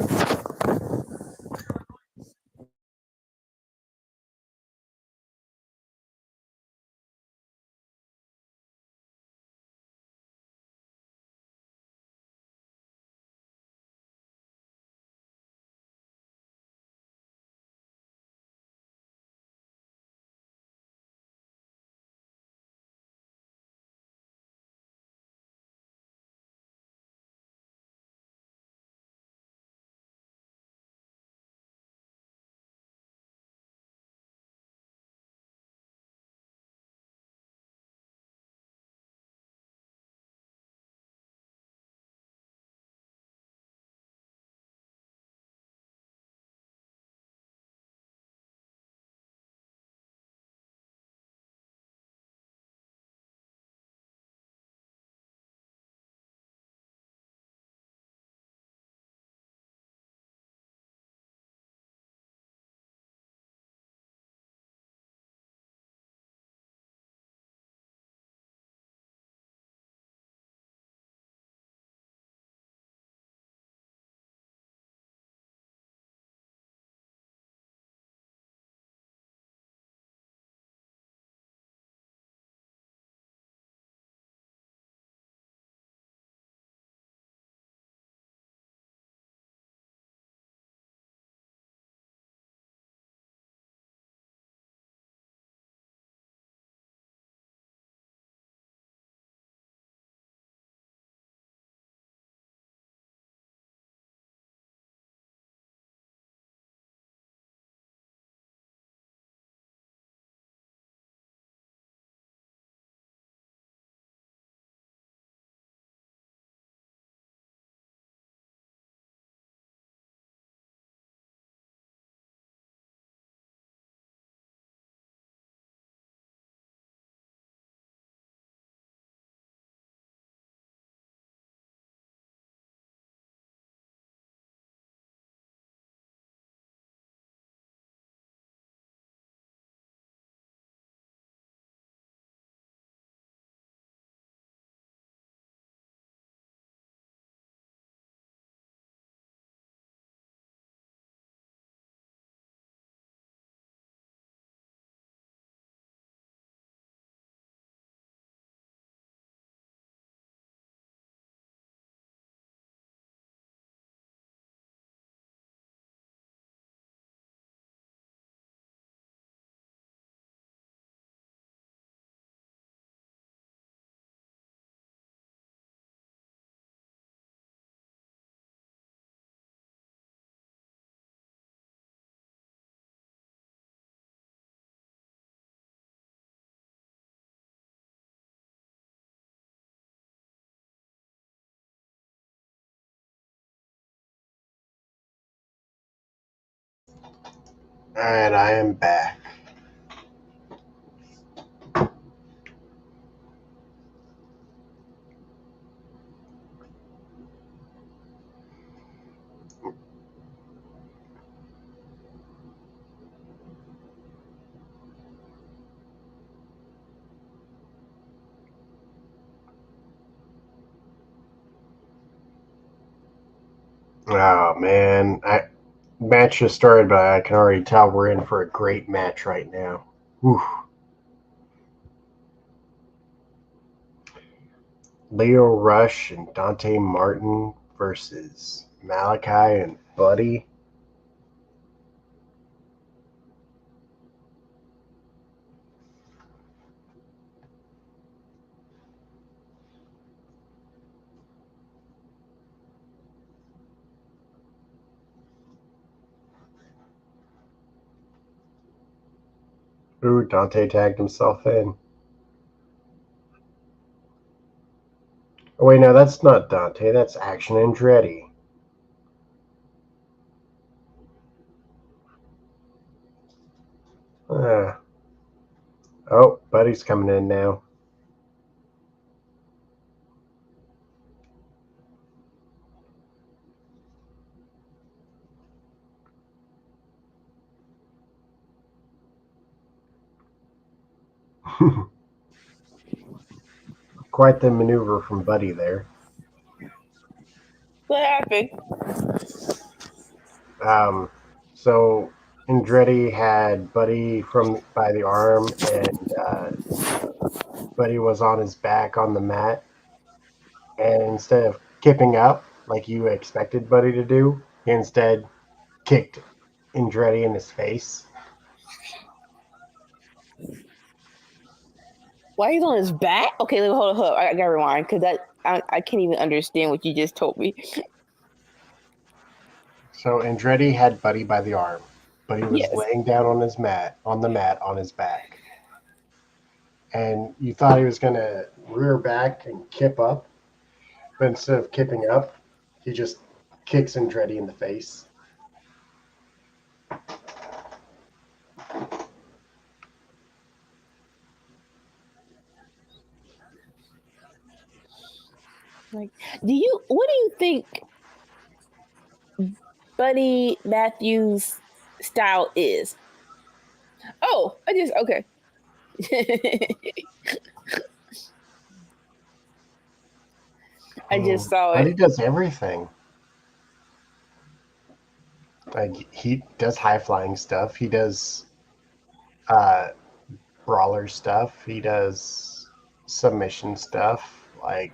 And I am back. Oh man, match just started, but I can already tell we're in for a great match right now. Whew. Leo Rush and Dante Martin versus Malachi and Buddy. Ooh, Dante tagged himself in. Oh, wait, no, that's not Dante. That's Action Andretti. Oh, Buddy's coming in now. Quite the maneuver from Buddy there. What happened? So Andretti had Buddy from by the arm, and Buddy was on his back on the mat. And instead of kipping up like you expected Buddy to do, he instead kicked Andretti in his face. Why he's on his back? Okay, let me hold up. I gotta rewind because I can't even understand what you just told me. So Andretti had Buddy by the arm. Buddy was Yes. laying down on the mat on his back. And you thought he was going to rear back and kip up, but instead of kipping up, he just kicks Andretti in the face. Like, what do you think Buddy Matthews' style is? Oh, okay. I just saw Buddy it. does everything. Like he does high flying stuff. He does uh, brawler stuff. He does submission stuff. Like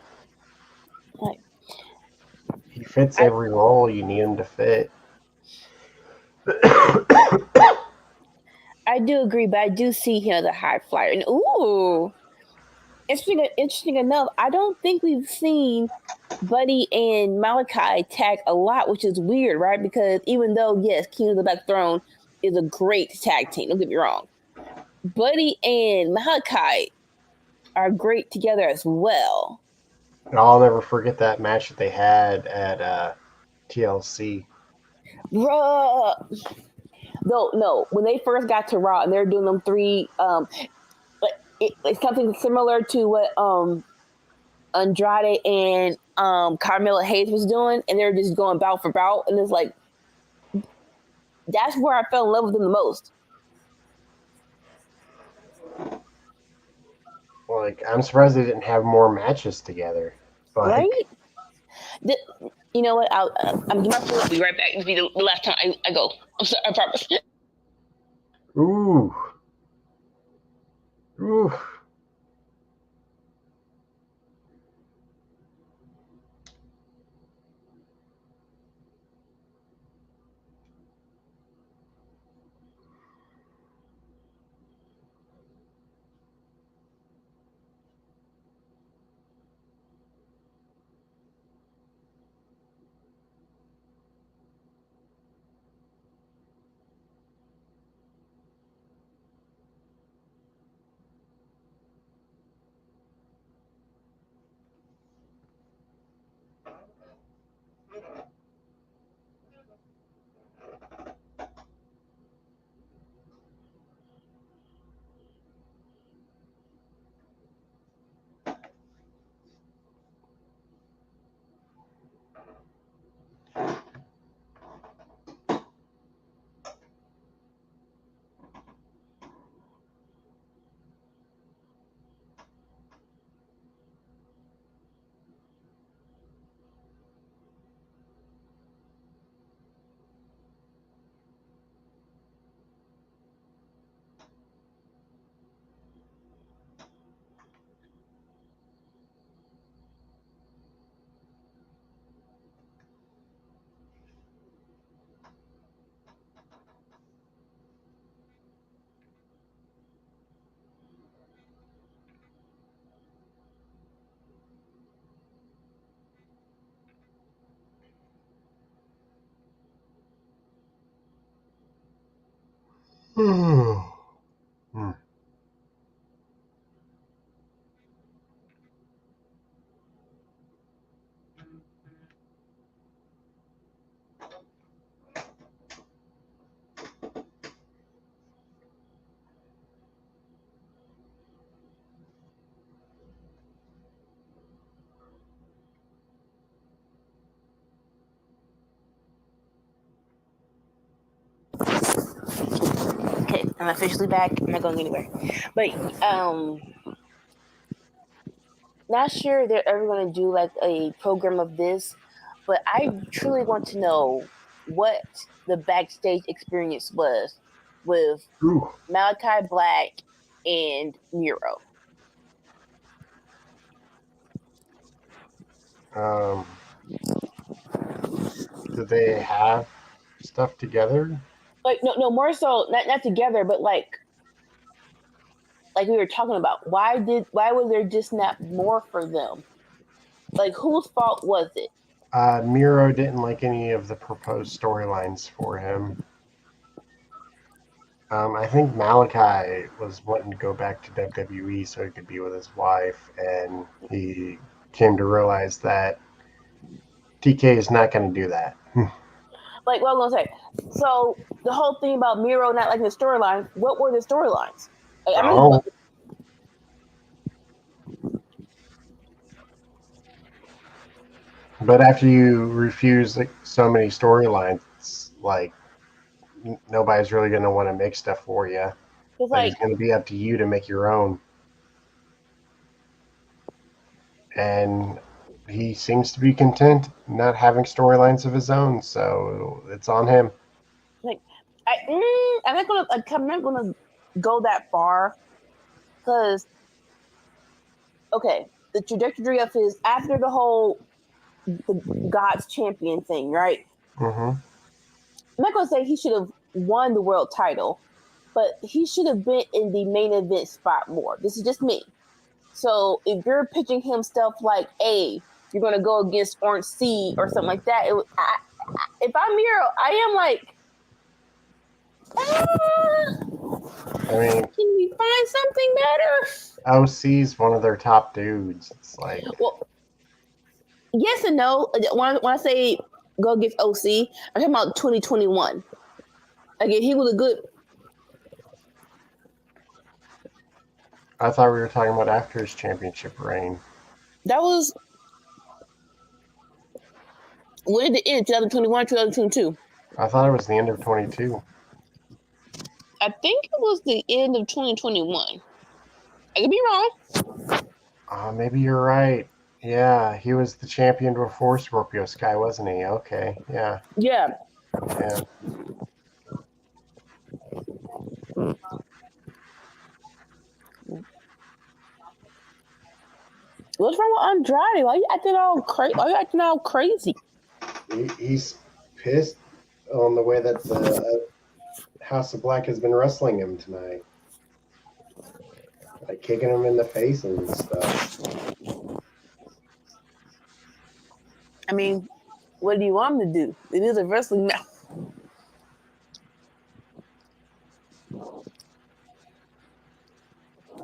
Like, he fits I every role you need him to fit. I do agree, but I do see him as a high flyer. And ooh, interesting enough, I don't think we've seen Buddy and Malachi tag a lot, which is weird, right? Because even though yes, King of the Black Throne is a great tag team, don't get me wrong, Buddy and Malachi are great together as well. I'll never forget that match that they had at TLC. Bruh. No, when they first got to Raw and they're doing them three, it's something similar to what Andrade and Carmella Hayes was doing, and they're just going bout for bout, and it's like that's where I fell in love with them the most. Like I'm surprised they didn't have more matches together. Right? Like, You know what? I'm gonna be right back. This will be the last time I go. I'm sorry, I promise. ooh, ooh. I'm officially back. I'm not going anywhere. But not sure they're ever going to do like a program of this. But I truly want to know what the backstage experience was with Ooh. Malachi Black and Miro. Did they have stuff together? Like no, more so not together, but like we were talking about. Why was there just not more for them? Like whose fault was it? Miro didn't like any of the proposed storylines for him. I think Malachi was wanting to go back to WWE so he could be with his wife, and he came to realize that TK is not going to do that. Like, what I was gonna say. So the whole thing about Miro not liking the storylines. What were the storylines? Like, I mean, Oh, but after you refuse like, so many storylines, it's like nobody's really going to want to make stuff for you. it's Like like it's going to be up to you to make your own. And he seems to be content not having storylines of his own, so it's on him. I'm not gonna go that far because okay, the trajectory of his after the God's champion thing, right? Mm-hmm. I'm not gonna say he should have won the world title, but he should have been in the main event spot more. This is just me. So if you're pitching him stuff like, "Hey, you're gonna go against Orange C or something like that," if I'm Miro, I am like, I mean, can we find something better? OC's one of their top dudes. It's like, Well, yes and no. When I say go against OC, I'm talking about 2021. Again, he was a good. I thought we were talking about after his championship reign. That was when did it end? 2021, 2022. I thought it was the end of 22. I think it was the end of 2021. I could be wrong. Maybe you're right. Yeah, he was the champion before Scorpio Sky, wasn't he? Okay, yeah, Yeah. yeah. What's wrong with Andrade? Why you acting all crazy? Why you acting all crazy? He's pissed on the way that the House of Black has been wrestling him tonight, like kicking him in the face and stuff. I mean, what do you want him to do? It is a wrestling match.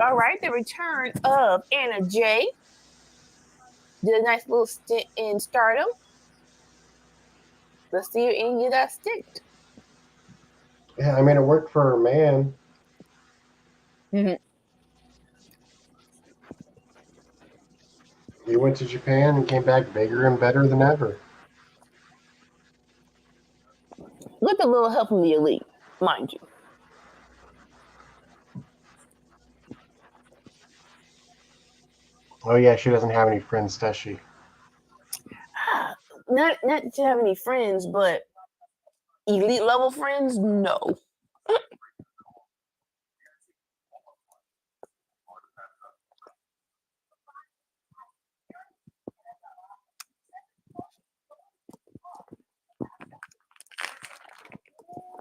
All right, the return of Anna Jay did a nice little stint in Stardom. Let's see if any of that sticked. Yeah, I mean, it worked for her man. Mm-hmm. He went to Japan and came back bigger and better than ever. With a little help from the Elite, mind you. Oh yeah, she doesn't have any friends, does she? Not to have any friends, but elite level friends, no.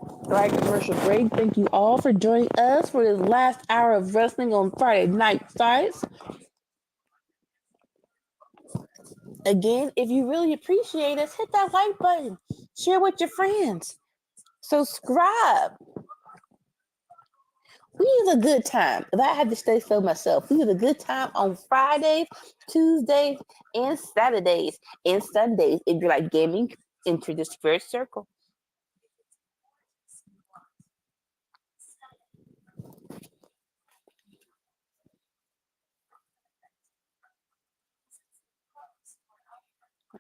All right, commercial break. Thank you all for joining us for this last hour of wrestling on Friday Night Fights. Again, if you really appreciate us, hit that like button, share with your friends, subscribe. We have a good time. If I had to say so myself, we have a good time on Fridays, Tuesdays, and Saturdays, and Sundays. If you like gaming, enter the Spirit Circle.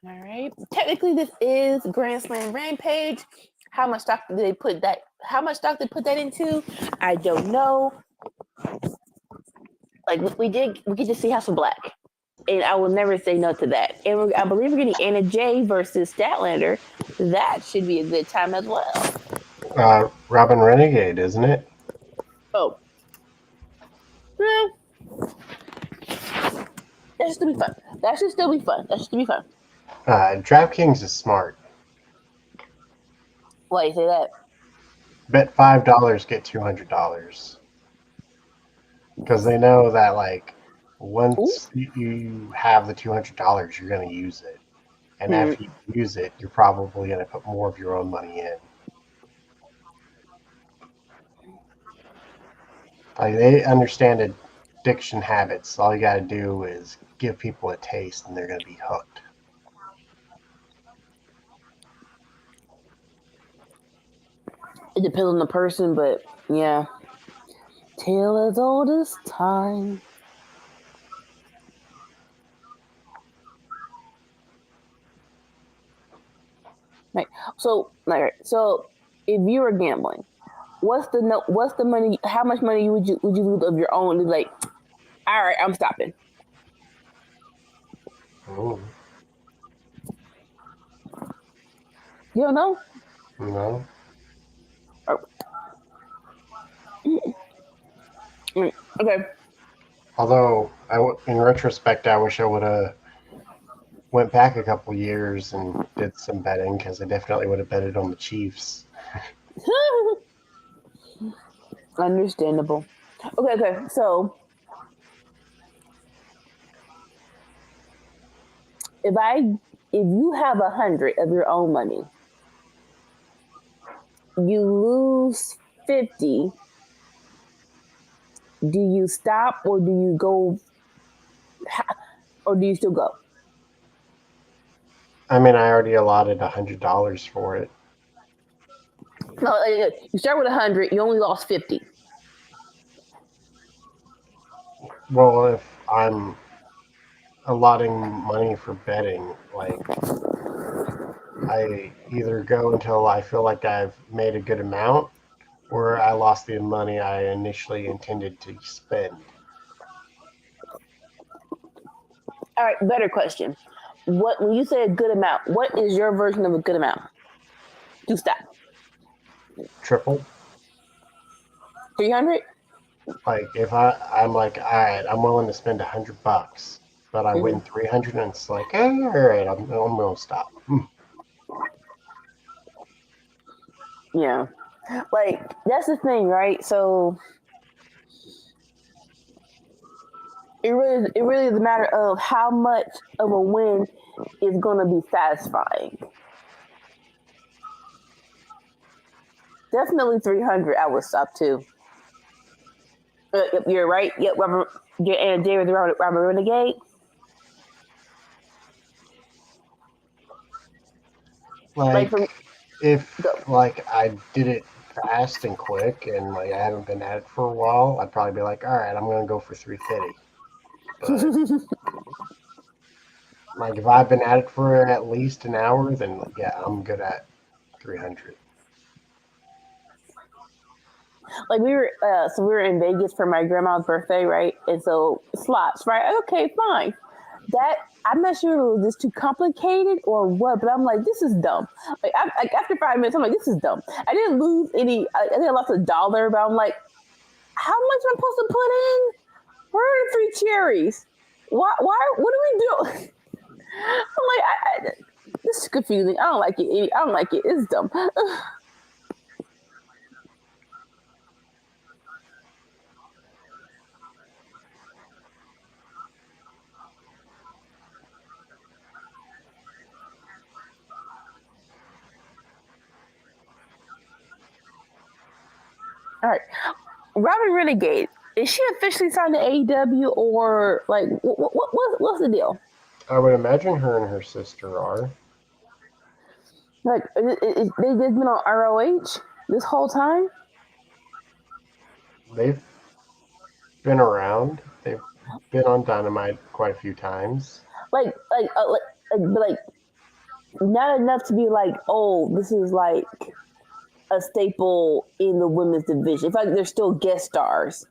All right. Technically, this is Grand Slam Rampage. How much stock did they put that? How much stock they put that into? I don't know. Like we get to see House of Black, and I will never say no to that. And I believe we're getting Anna Jay versus Statlander. That should be a good time as well. Robin Renegade, isn't it? Oh, well, that should still be fun. That should still be fun. That should still be fun. DraftKings is smart. Why you say that? Bet $5, get $200. Because they know that, like, once you have the $200, you're going to use it. And after you use it, you're probably going to put more of your own money in. Like, they understand addiction habits. All you got to do is give people a taste, and they're going to be hooked. It depends on the person, but yeah. Tale as old as time. Right. So if you were gambling, what's the money? How much money would you lose of your own? Like, all right, I'm stopping. Ooh. You don't know? No. Oh. Okay. Although, in retrospect, I wish I would have went back a couple years and did some betting, because I definitely would have betted on the Chiefs. Understandable. Okay. So, if you have 100 of your own money, you lose 50. Do you stop, or do you go, or do you still go? I mean, I already allotted $100 for it. No, you start with 100. You only lost 50. Well, if I'm allotting money for betting, like, I either go until I feel like I've made a good amount, or I lost the money I initially intended to spend. All right, better question. When you say a good amount, what is your version of a good amount to stop? Triple. 300? Like, if I'm like, all right, I'm willing to spend $100, but I win 300, and it's like, all right, I'm gonna stop. Yeah, like that's the thing, right? So it really is a matter of how much of a win is going to be satisfying. Definitely 300. I would stop too. You're right. Yep, Robert. And David Robert Renegade. Like, if like I did it fast and quick, and like I haven't been at it for a while, I'd probably be like, all right, I'm gonna go for 350. But like, if I've been at it for at least an hour, then yeah, I'm good at 300. Like we were in Vegas for my grandma's birthday, right? And so slots, right? Okay, fine. That I'm not sure if it was just too complicated or what, but I'm like, this is dumb. Like, after 5 minutes, I'm like, this is dumb. I didn't lose any. I think I lost $1, but I'm like, how much am I supposed to put in? Where are the 3 cherries? Why? What are we doing? I'm like, this is confusing. I don't like it. I don't like it. It's dumb. All right, Robin Renegade, is she officially signed to AEW, or like what's the deal? I would imagine her and her sister are. Like they just been on ROH this whole time. They've been around. They've been on Dynamite quite a few times. But not enough to be like, oh, this is like a staple in the women's division. In fact, they're still guest stars.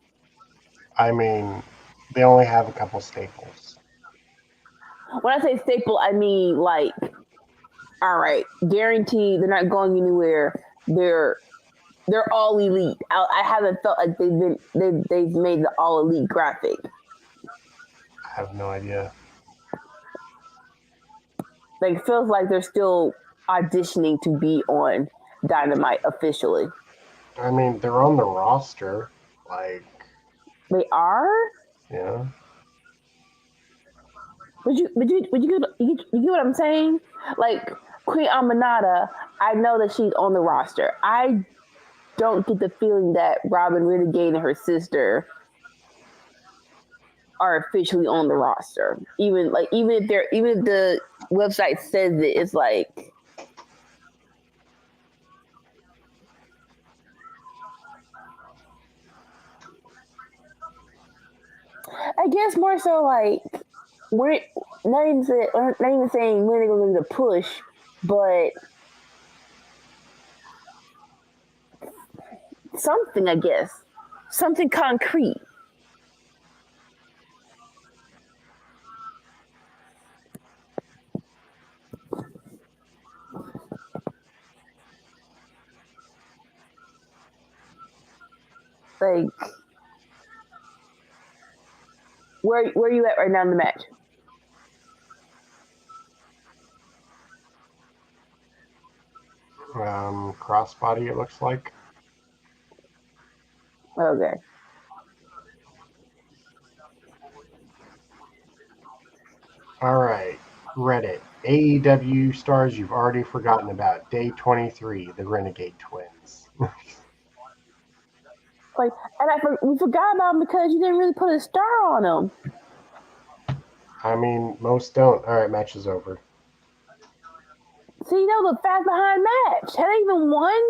I mean, they only have a couple staples. When I say staple, I mean like, all right, guaranteed they're not going anywhere. They're all elite. I haven't felt like they've made the all elite graphic. I have no idea. Like, it feels like they're still auditioning to be on Dynamite officially. I mean, they're on the roster. Like, They are. yeah. Would you get what I'm saying? Like, Queen Aminata, I know that she's on the roster. I don't get the feeling that Robin Renegade and her sister are officially on the roster. Even if the website says it, it's like, I guess more so like, we're not even saying when they're going to push, but something, I guess, something concrete. Like, where are you at right now in the match? Crossbody, it looks like. Okay. All right. Reddit. AEW stars you've already forgotten about. Day 23, the Renegade Twins. Like, and we forgot about them because you didn't really put a star on them. I mean, most don't. All right, match is over. See, the fast behind match. Had they even won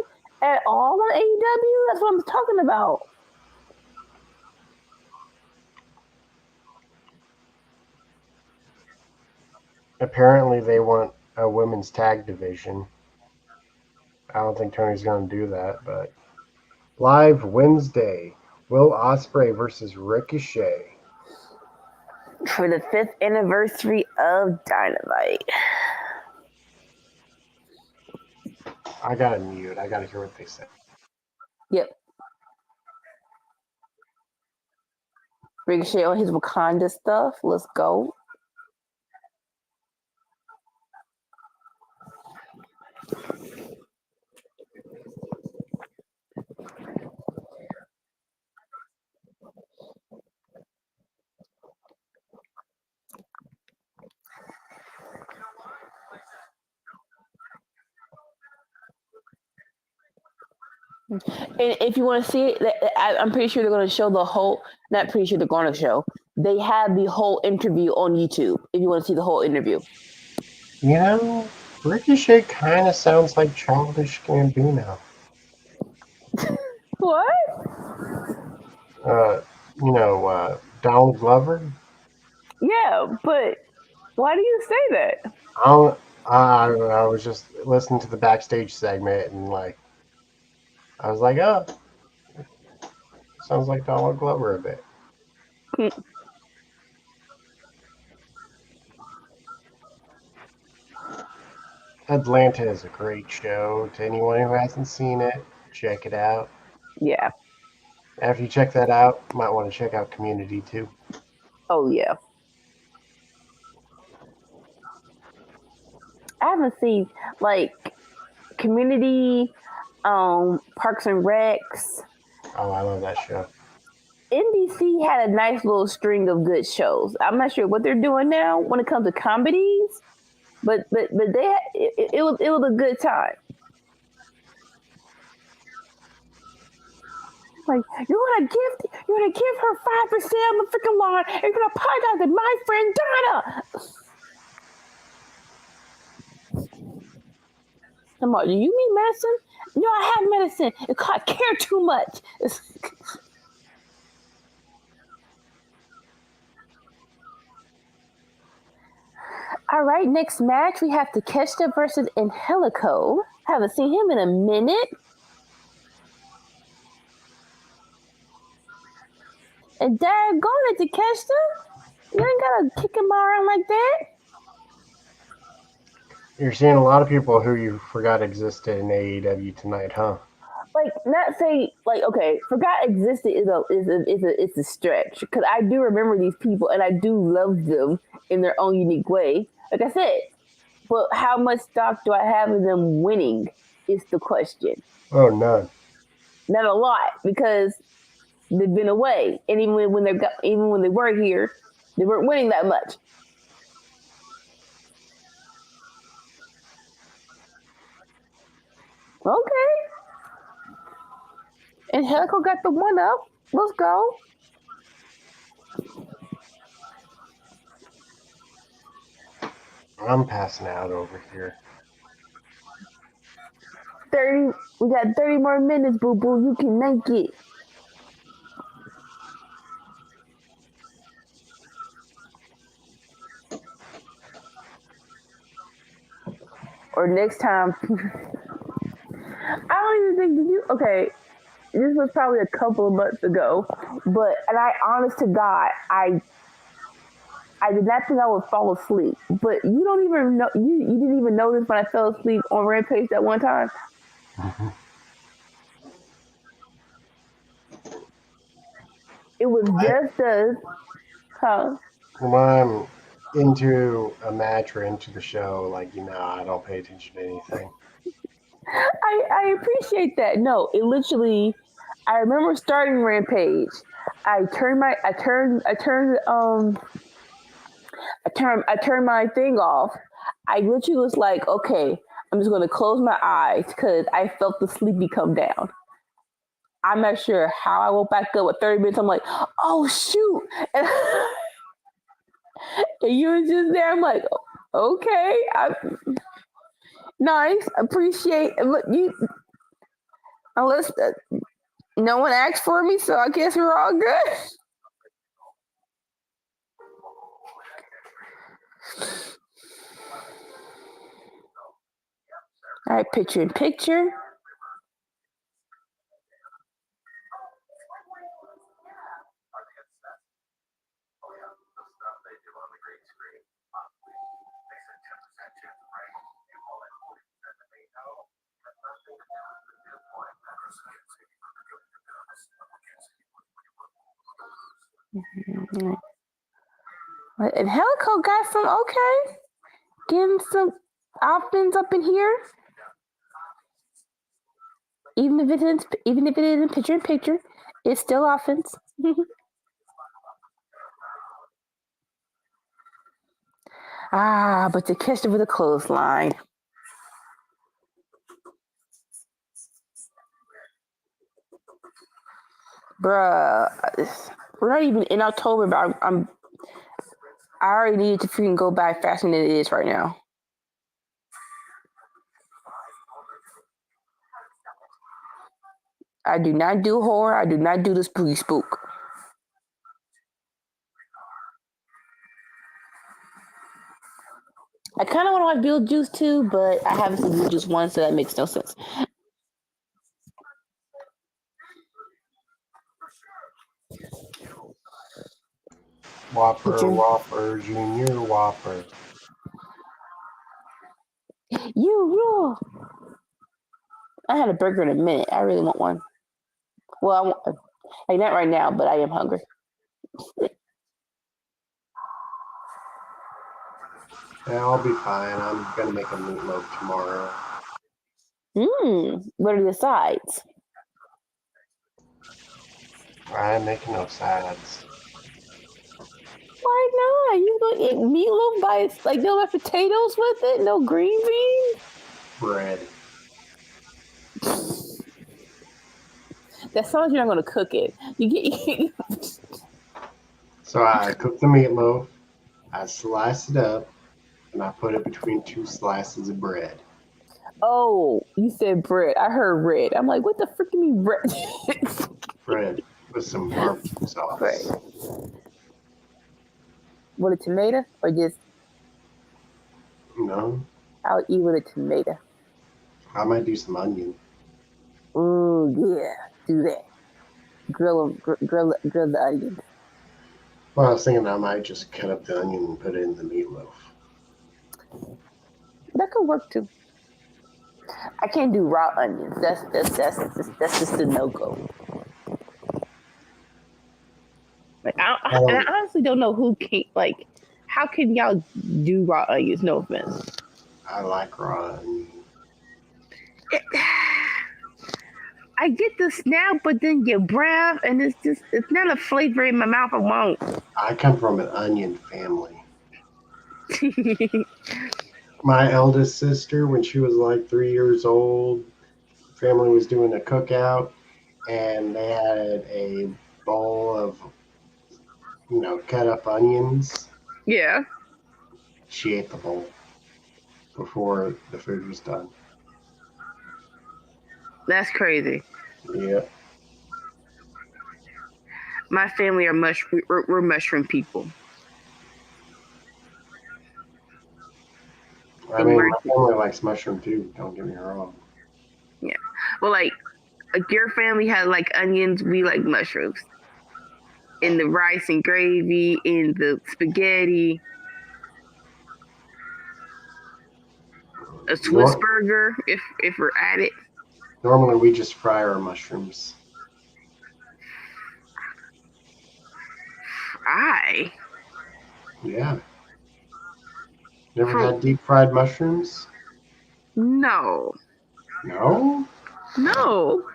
at all on AEW? That's what I'm talking about. Apparently, they want a women's tag division. I don't think Tony's going to do that, but live Wednesday, Will Ospreay versus Ricochet For the 5th anniversary of Dynamite. I gotta mute. I gotta hear what they say. Yep. Ricochet on his Wakanda stuff. Let's go. And if you want to see it, I'm pretty sure they're going to show the whole. Not pretty sure they're going to show. They have the whole interview on YouTube. If you want to see the whole interview. You know, Ricochet kind of sounds like Childish Gambino. What? Donald Glover. Yeah, but why do you say that? I don't know. I was just listening to the backstage segment and I was like, oh, sounds like Donald Glover a bit. Atlanta is a great show. To anyone who hasn't seen it, check it out. Yeah. After you check that out, you might want to check out Community too. Oh yeah. I haven't seen Community, Parks and Recs. Oh, I love that show. NBC had a nice little string of good shows. I'm not sure what they're doing now when it comes to comedies, but it was a good time. Like, you're gonna give her 5% on the freaking line, and you're gonna apologize to my friend Donna. Come on, do you mean medicine? No, I have medicine. I care too much. All right, next match we have Takeshita versus Angelico. Haven't seen him in a minute. And daggone it, Takeshita. You ain't gotta kick him around like that. You're seeing a lot of people who you forgot existed in AEW tonight, huh? Like, not say like, okay, forgot existed is a stretch, because I do remember these people and I do love them in their own unique way. Like I said, but how much stock do I have in them winning is the question. Oh, none. Not a lot, because they've been away, and even when they were here, they weren't winning that much. Okay. And Helico got the one up. Let's go. I'm passing out over here. 30. We got 30 more minutes, boo boo. You can make it. Or next time. I don't even think did you. Okay, this was probably a couple of months ago, and I, honest to God, I did not think I would fall asleep. But you don't even know. You didn't even notice when I fell asleep on Rampage that one time. It was just as, huh? When I'm into a match or into the show, like, I don't pay attention to anything. I appreciate that. No, it literally. I remember starting Rampage. I turned my thing off. I literally was like, okay, I'm just gonna close my eyes because I felt the sleepy come down. I'm not sure how I woke back up with 30 minutes. I'm like, oh shoot. And, and you were just there. I'm like, okay, nice, appreciate you. Unless no one asked for me, so I guess we're all good. All right, picture in picture. And Helico got some, okay. Getting some offense up in here. Even if it isn't picture in picture, it's still offense. But to catch it with a clothesline. Bruh, we're not even in October, but I already need to freaking go back faster than it is right now. I do not do horror. I do not do the spooky spook. I kind of want to watch Beetlejuice too, but I haven't seen Beetlejuice once, so that makes no sense. Whopper, Junior Whopper. You rule. I had a burger in a minute. I really want one. Well, I want, like, not right now, but I am hungry. Yeah, I'll be fine. I'm gonna make a meatloaf tomorrow. What are the sides? I'm making no sides. Why not? You gonna eat meatloaf by like no potatoes with it? No green beans? Bread. That sounds you're not gonna cook it. You get. So I cook the meatloaf, I slice it up, and I put it between 2 slices of bread. Oh, you said bread. I heard red. I'm like, what the frick do you mean bread? Bread with some barbecue sauce. Bread. With a tomato or just? No. I'll eat with a tomato. I might do some onion. Ooh, yeah, do that. Grill the onions. Well, I was thinking I might just cut up the onion and put it in the meatloaf. That could work too. I can't do raw onions. That's just a no go. Like and I honestly don't know who can like. How can y'all do raw onions? No offense. I like raw onion. I get the snap, but then you brown, and it's not a flavor in my mouth. I won't. I come from an onion family. My eldest sister, when she was like 3 years old, family was doing a cookout, and they had a bowl of, cut up onions. Yeah, She ate the bowl before the food was done. that's crazy. Yeah. My family are we're mushroom people. I mean, my family likes mushroom too. Don't get me wrong. Yeah. Well, like your family has like onions. We like mushrooms. In the rice and gravy, in the spaghetti, a Swiss burger. If we're at it. Normally, we just fry our mushrooms. Fry? Yeah. Never had deep fried mushrooms? No. No? No.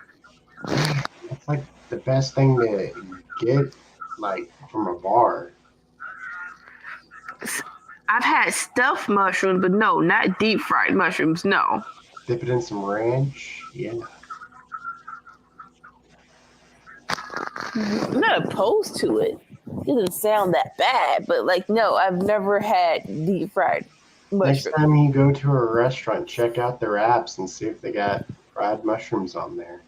That's like the best thing to get, like, from a bar. I've had stuffed mushrooms, but no, not deep fried mushrooms. No. Dip it in some ranch. Yeah. I'm not opposed to it. It doesn't sound that bad, but like, no, I've never had deep fried mushrooms. Next time you go to a restaurant, check out their apps and see if they got fried mushrooms on there.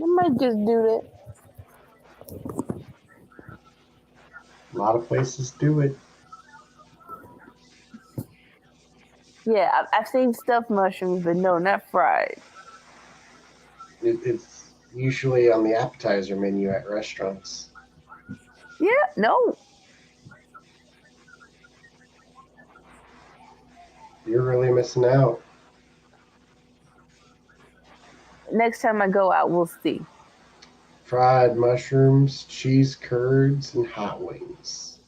I might just do that. A lot of places do it. Yeah, I've seen stuffed mushrooms, but no, not fried. It's usually on the appetizer menu at restaurants. Yeah, no. You're really missing out. Next time I go out, we'll see. Fried mushrooms, cheese curds, and hot wings.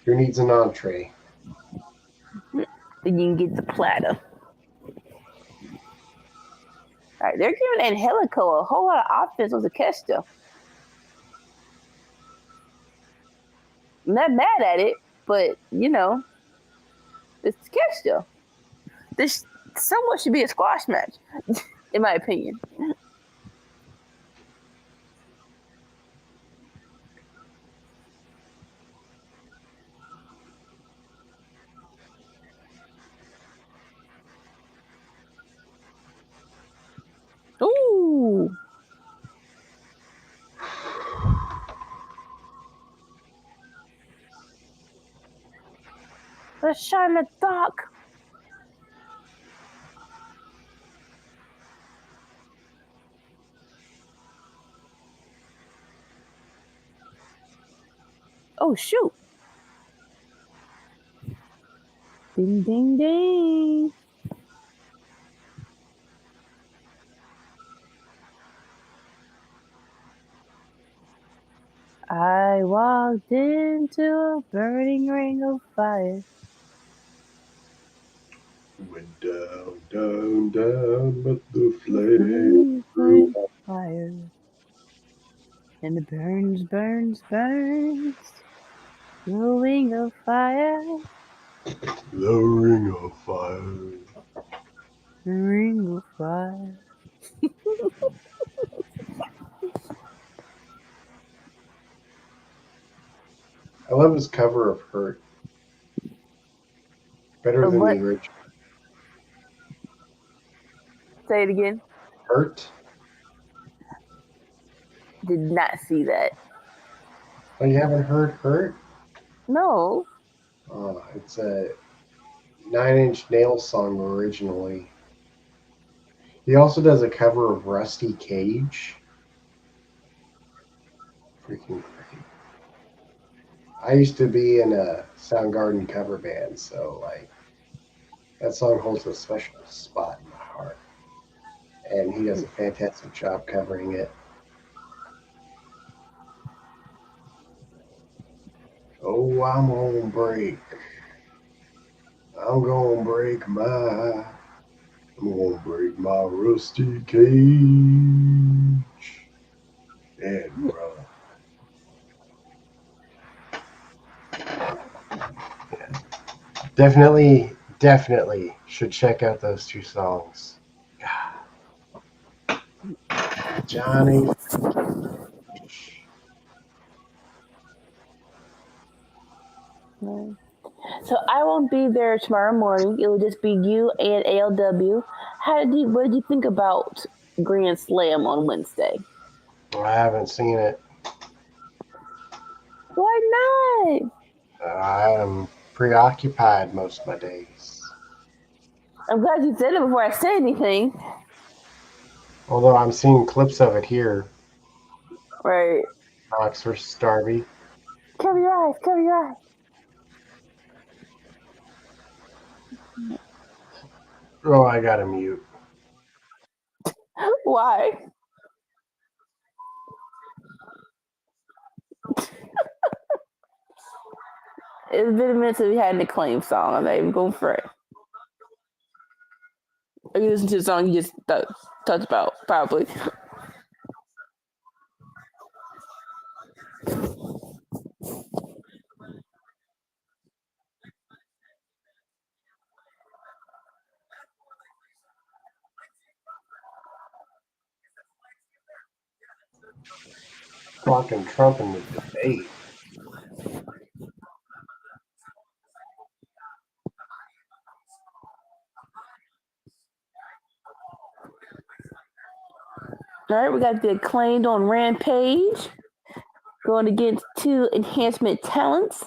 Who needs an entree? Then you can get the platter. All right, they're giving Angelico a whole lot of offense with the catch, though. I'm not mad at it, but it's catch, though. This somewhat should be a squash match, in my opinion. Ooh. Let's shine the dark. Oh, shoot. Ding, ding, ding. I walked into a burning ring of fire. Went down, down, down, but the flame grew fire. And it burns, burns, burns. The ring of fire. The ring of fire. The ring of fire. I love his cover of Hurt. Better than the original. Say it again. Hurt? Did not see that. Oh, you haven't heard Hurt? No. Oh, it's a 9 Inch Nails song originally. He also does a cover of Rusty Cage. Freaking great. I used to be in a Soundgarden cover band, so like that song holds a special spot in my heart. And he does a fantastic job covering it. Oh, I'm gonna break. I'm gonna break my. I'm gonna break my rusty cage. And brother. Yeah. Definitely should check out those two songs. Johnny. So I won't be there tomorrow morning. It will just be you and ALW. What did you think about Grand Slam on Wednesday? I haven't seen it. Why not? I am preoccupied most of my days. I'm glad you said it before I said anything. Although I'm seeing clips of it here. Right. Knox versus Darby. Cover your eyes. Cover your eyes. Oh, I gotta mute. Why? It's been a minute since we had an acclaimed song. I'm not even going for it. Or you listen to the song you just talked about, probably. Fucking Trump in the debate. All right, we got the acclaimed on Rampage. Going against two enhancement talents.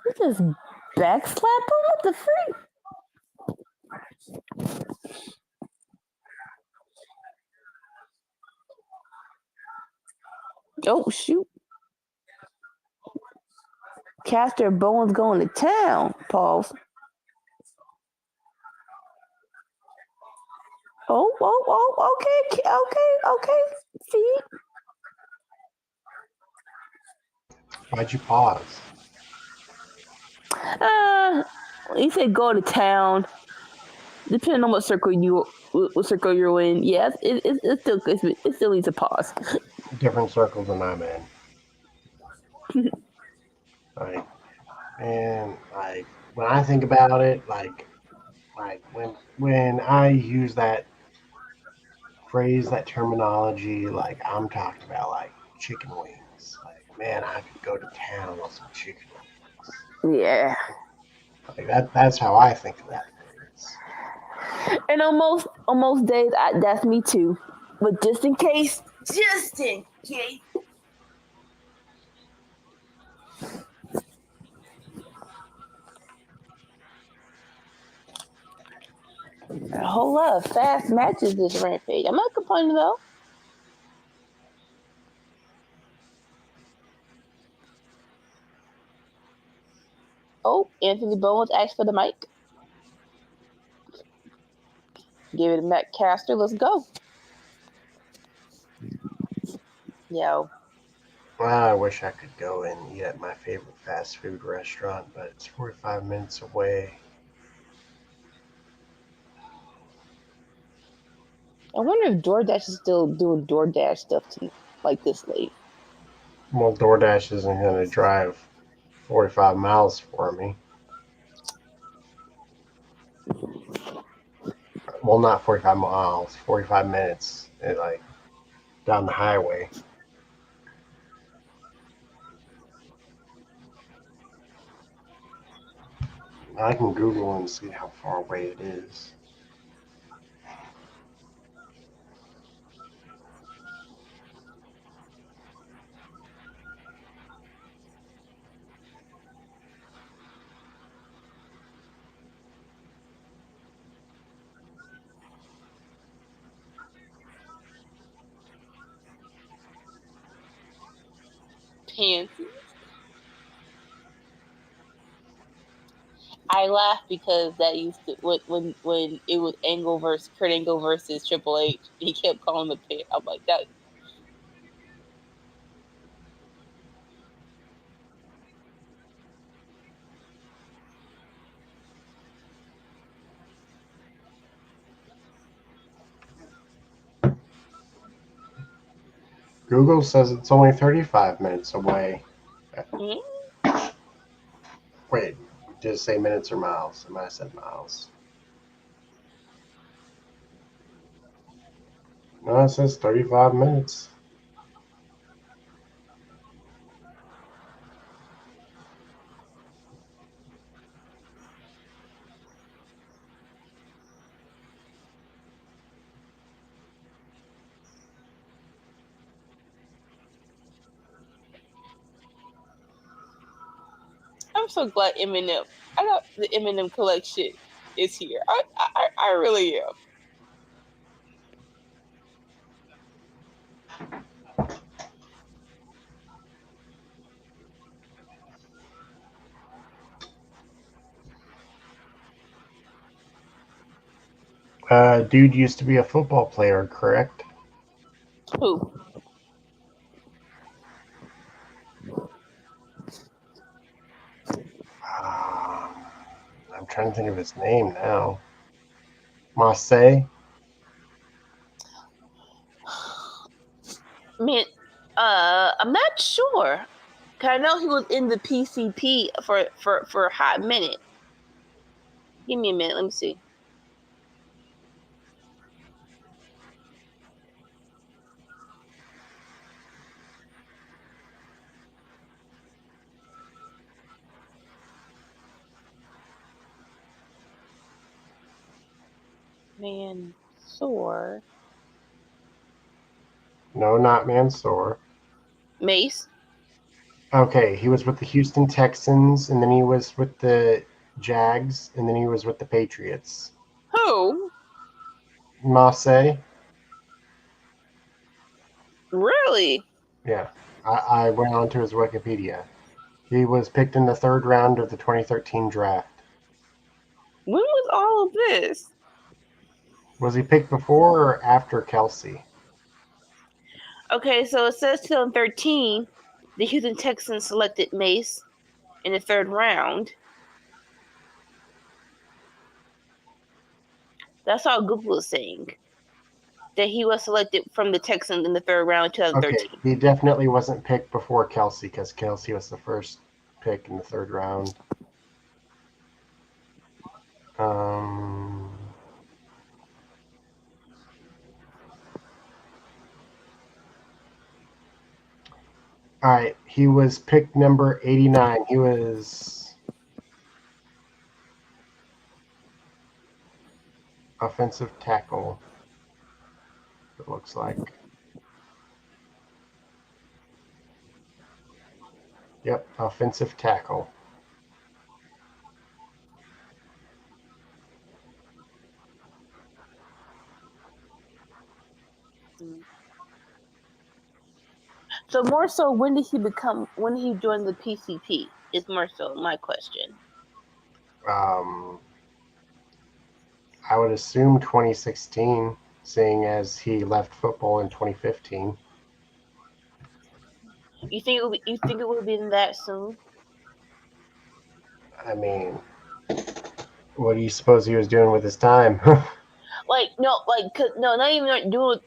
You just backslap him? What the freak? Oh, shoot. Caster Bowen's going to town. Pause. Okay. See? Why'd you pause? He said go to town. Depending on what circle you're in, yes, it still needs a pause. Different circles than I'm in. Like, and like when I think about it, like when I use that phrase, that terminology, like I'm talking about like chicken wings. Like, man, I could go to town on some chicken wings. Yeah. Like that's how I think of that phrase. And almost days, that's me too. But just in case. A whole lot of fast matches this Rampage. I'm not complaining though. Oh, Anthony Bowens asked for the mic. Give it to Matt Caster. Let's go. Yo. Well, I wish I could go and eat at my favorite fast food restaurant, but it's 45 minutes away. I wonder if DoorDash is still doing DoorDash stuff like this late. Well, DoorDash isn't going to drive 45 miles for me. Well, not 45 miles, 45 minutes, like down the highway. I can Google and see how far away it is. panties. I laugh because that used to when it was Angle versus Kurt Angle versus Triple H. He kept calling the pit. I'm like that. Google says it's only 35 minutes away. Mm-hmm. Wait, did it say minutes or miles? I might have said miles. No, it says 35 minutes. I'm so glad Eminem. I got the Eminem collection is here. I really am. Dude used to be a football player, correct? Who? I'm trying to think of his name now. Marseille? Man, I'm not sure. Cause I know he was in the PCP for a hot minute. Give me a minute. Let me see. Mansoor. No, not Mansoor. Mace. Okay, he was with the Houston Texans, and then he was with the Jags, and then he was with the Patriots. Who? Marseille? Really? Yeah. I went on to his Wikipedia. He was picked in the 3rd round of the 2013 draft. When was all of this? Was he picked before or after Kelsey? Okay, so it says 2013, the Houston Texans selected Mace in the 3rd round. That's all Google is saying. That he was selected from the Texans in the 3rd round in 2013. Okay, he definitely wasn't picked before Kelsey because Kelsey was the first pick in the 3rd round. All right, he was picked number 89. He was offensive tackle, it looks like. Yep, offensive tackle. So more so, when did he join the PCP? Is more so my question. I would assume 2016, seeing as he left football in 2015. You think it would have been that soon? I mean, what do you suppose he was doing with his time? Like no, not even like doing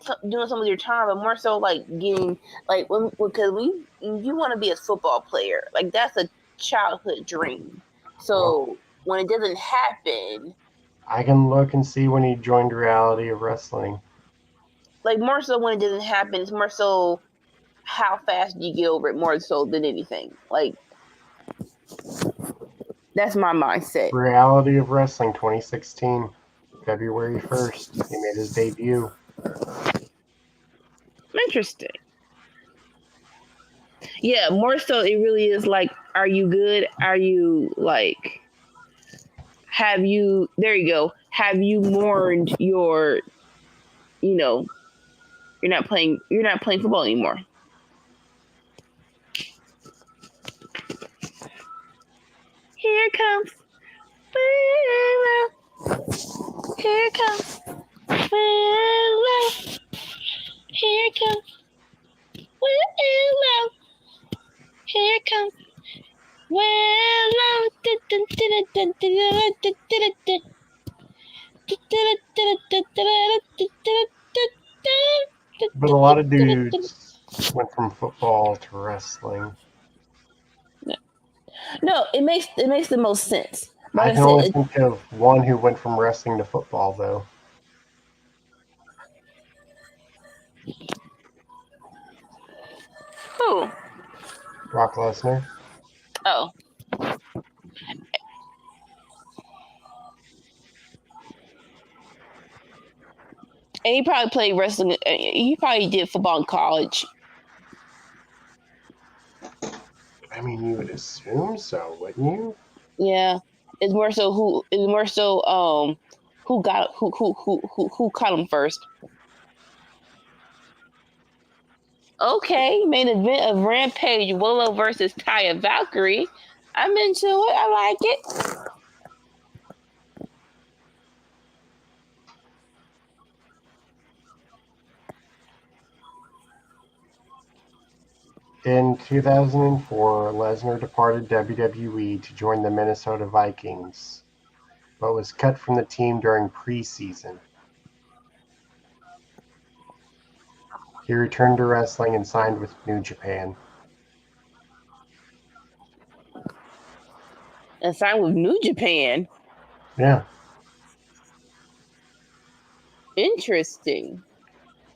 some of your time, but more so like getting like because you want to be a football player, like that's a childhood dream. So when it doesn't happen, I can look and see when he joined Reality of Wrestling. like more so when it doesn't happen, it's more so how fast do you get over it more so than anything. Like that's my mindset. Reality of Wrestling 2016, February 1st. He made his debut. Interesting. Yeah, more so it really is like, are you good? Are you like, have you, there you go, have you mourned your, you know, you're not playing football anymore. Here comes Willow. Here comes Willow. Here comes Willow. Here comes Willow. But a lot of dudes went from football to wrestling. No, it makes the most sense. Like I can only think of one who went from wrestling to football, though. Who? Brock Lesnar. Oh. And he probably played wrestling. He probably did football in college. I mean, you would assume so, wouldn't you? Yeah, it's more so who who caught him first. Okay, main event of Rampage, Willow versus Taya Valkyrie. I'm into it. I like it. In 2004, Lesnar departed WWE to join the Minnesota Vikings, but was cut from the team during preseason. He returned to wrestling and signed with New Japan. And signed with New Japan. Yeah. Interesting.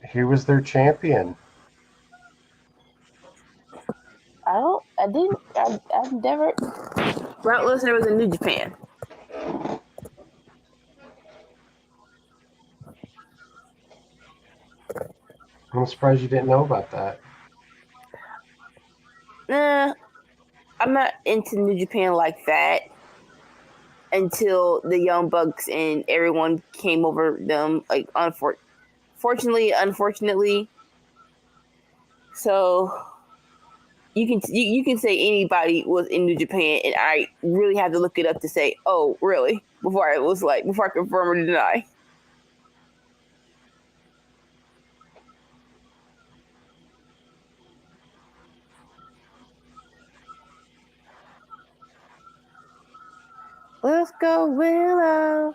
He was their champion. I've never. Brock Lesnar was in New Japan. I'm surprised you didn't know about that. Nah, I'm not into New Japan like that until the Young Bucks and everyone came over them. Like, unfortunately. So you can say anybody was in New Japan, and I really had to look it up to say, oh, really? Before I confirm or deny. Let's go, Willow.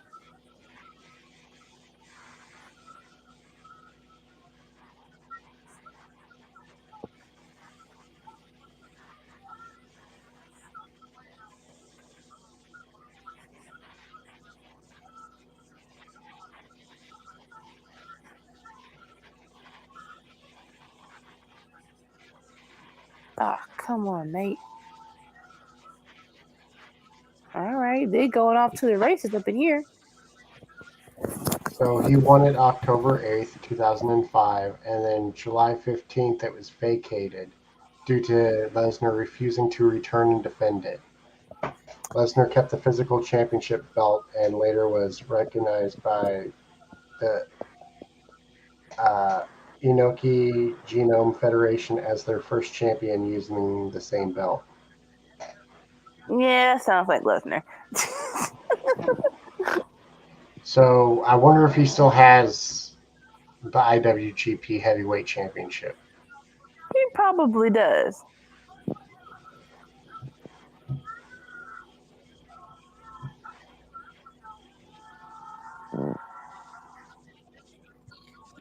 Ah, come on, mate. All right, they're going off to the races up in here. So he won it October 8th, 2005, and then July 15th it was vacated due to Lesnar refusing to return and defend it. Lesnar kept the physical championship belt and later was recognized by the Inoki Genome Federation as their first champion using the same belt. Yeah, that sounds like Lesnar. So I wonder if he still has the IWGP Heavyweight Championship. He probably does.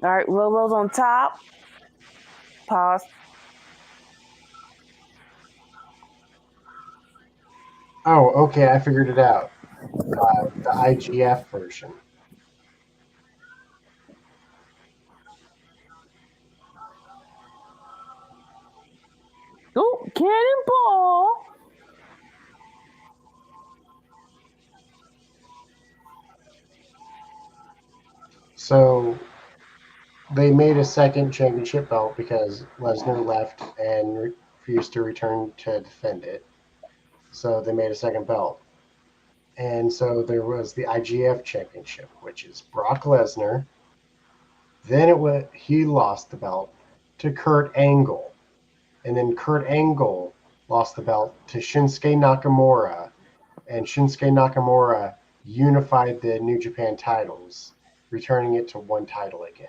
All right, Willow's on top. Pause. Oh, okay, I figured it out. The IGF version. Oh, cannonball. So they made a second championship belt because Lesnar left and refused to return to defend it. So they made a second belt. And so there was the IGF championship, which is Brock Lesnar. Then he lost the belt to Kurt Angle. And then Kurt Angle lost the belt to Shinsuke Nakamura. and Shinsuke Nakamura unified the New Japan titles, returning it to one title again.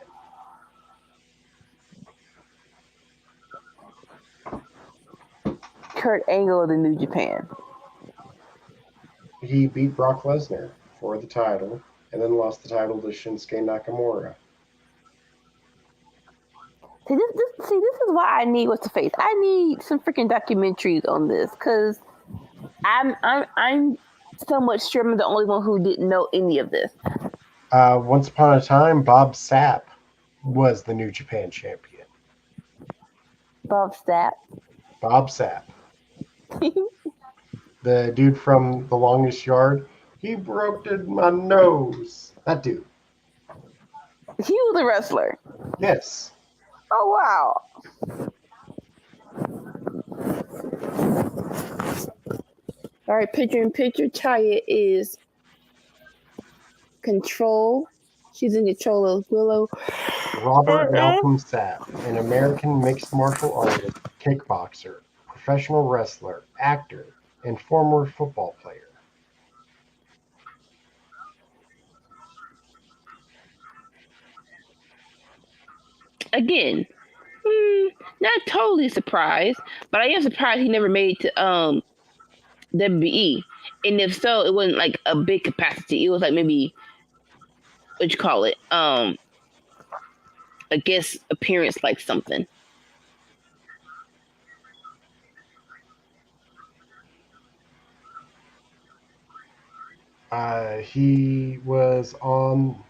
Kurt Angle of the New Japan. He beat Brock Lesnar for the title and then lost the title to Shinsuke Nakamura. See, this is why I need what's the face. I need some freaking documentaries on this because I'm somewhat sure I'm the only one who didn't know any of this. Once upon a time, Bob Sapp was the New Japan champion. Bob Sapp. Bob Sapp. The dude from The Longest Yard. He broke my nose. That dude. He was a wrestler. Yes. Oh, wow. All right, picture-in-picture. Taya is control. She's in control of Willow. Robert Malcolm Sapp, an American mixed martial artist, kickboxer, professional wrestler, actor, and former football player. Again, not totally surprised, but I am surprised he never made it to WBE. And if so, it wasn't like a big capacity. It was like maybe what you call it, a guest appearance, like something. He was on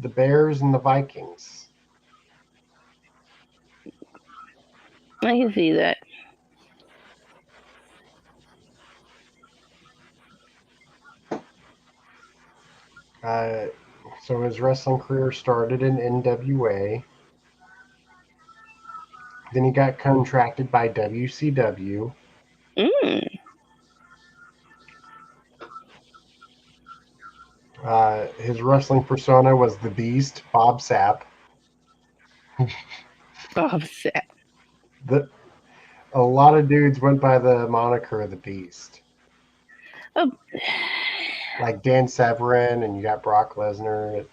the Bears and the Vikings. I can see that. So his wrestling career started in NWA. Then he got contracted by WCW. His wrestling persona was the Beast, Bob Sapp. Bob Sapp. A lot of dudes went by the moniker the Beast. Oh. Like Dan Severn, and you got Brock Lesnar.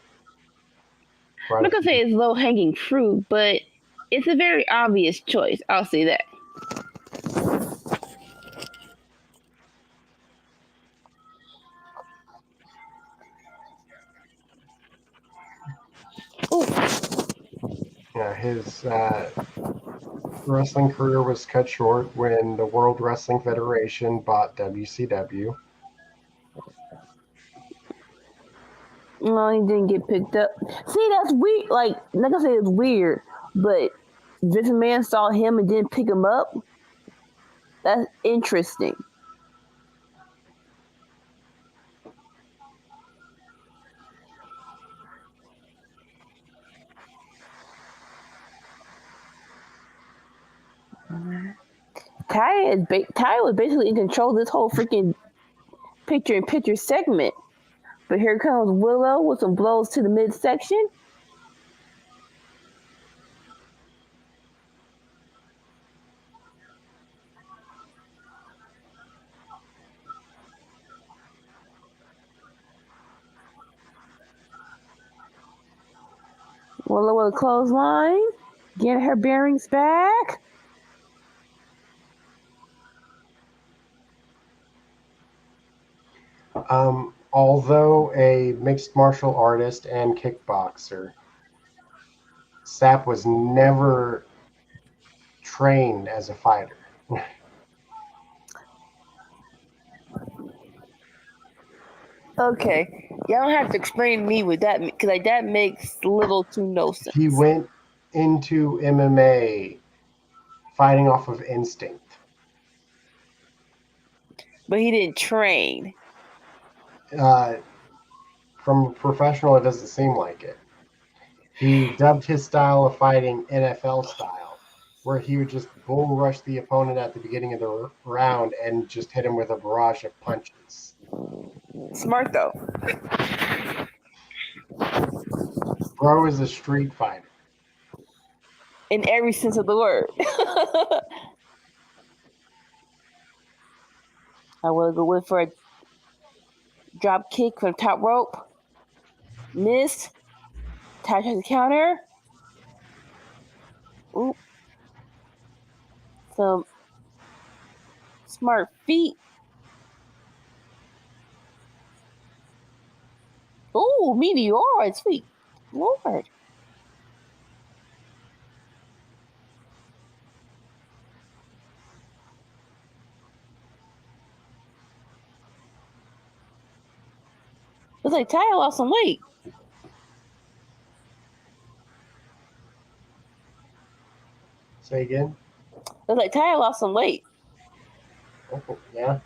I'm not gonna say it's low hanging fruit, but it's a very obvious choice. I'll say that. Yeah, his wrestling career was cut short when the World Wrestling Federation bought WCW. No, he didn't get picked up. See, that's weird. Like I say, it's weird, but this man saw him and didn't pick him up. That's interesting. Ty was basically in control of this whole freaking picture-in-picture segment. But here comes Willow with some blows to the midsection. Willow with a clothesline. Getting her bearings back. Although a mixed martial artist and kickboxer, Sapp was never trained as a fighter. Okay, y'all don't have to explain to me what that means, because like, that makes little to no sense. He went into MMA fighting off of instinct. But he didn't train. From a professional, it doesn't seem like it. He dubbed his style of fighting NFL style, where he would just bull rush the opponent at the beginning of the round and just hit him with a barrage of punches. Smart though. Bro is a street fighter. In every sense of the word. I will go with for Drop kick from top rope. Missed. Ty tries to counter. Ooh. Some smart feet. Ooh, meteor. Sweet Lord. Looks like Ty lost some weight. Say again? Looks like Ty lost some weight. Oh, yeah.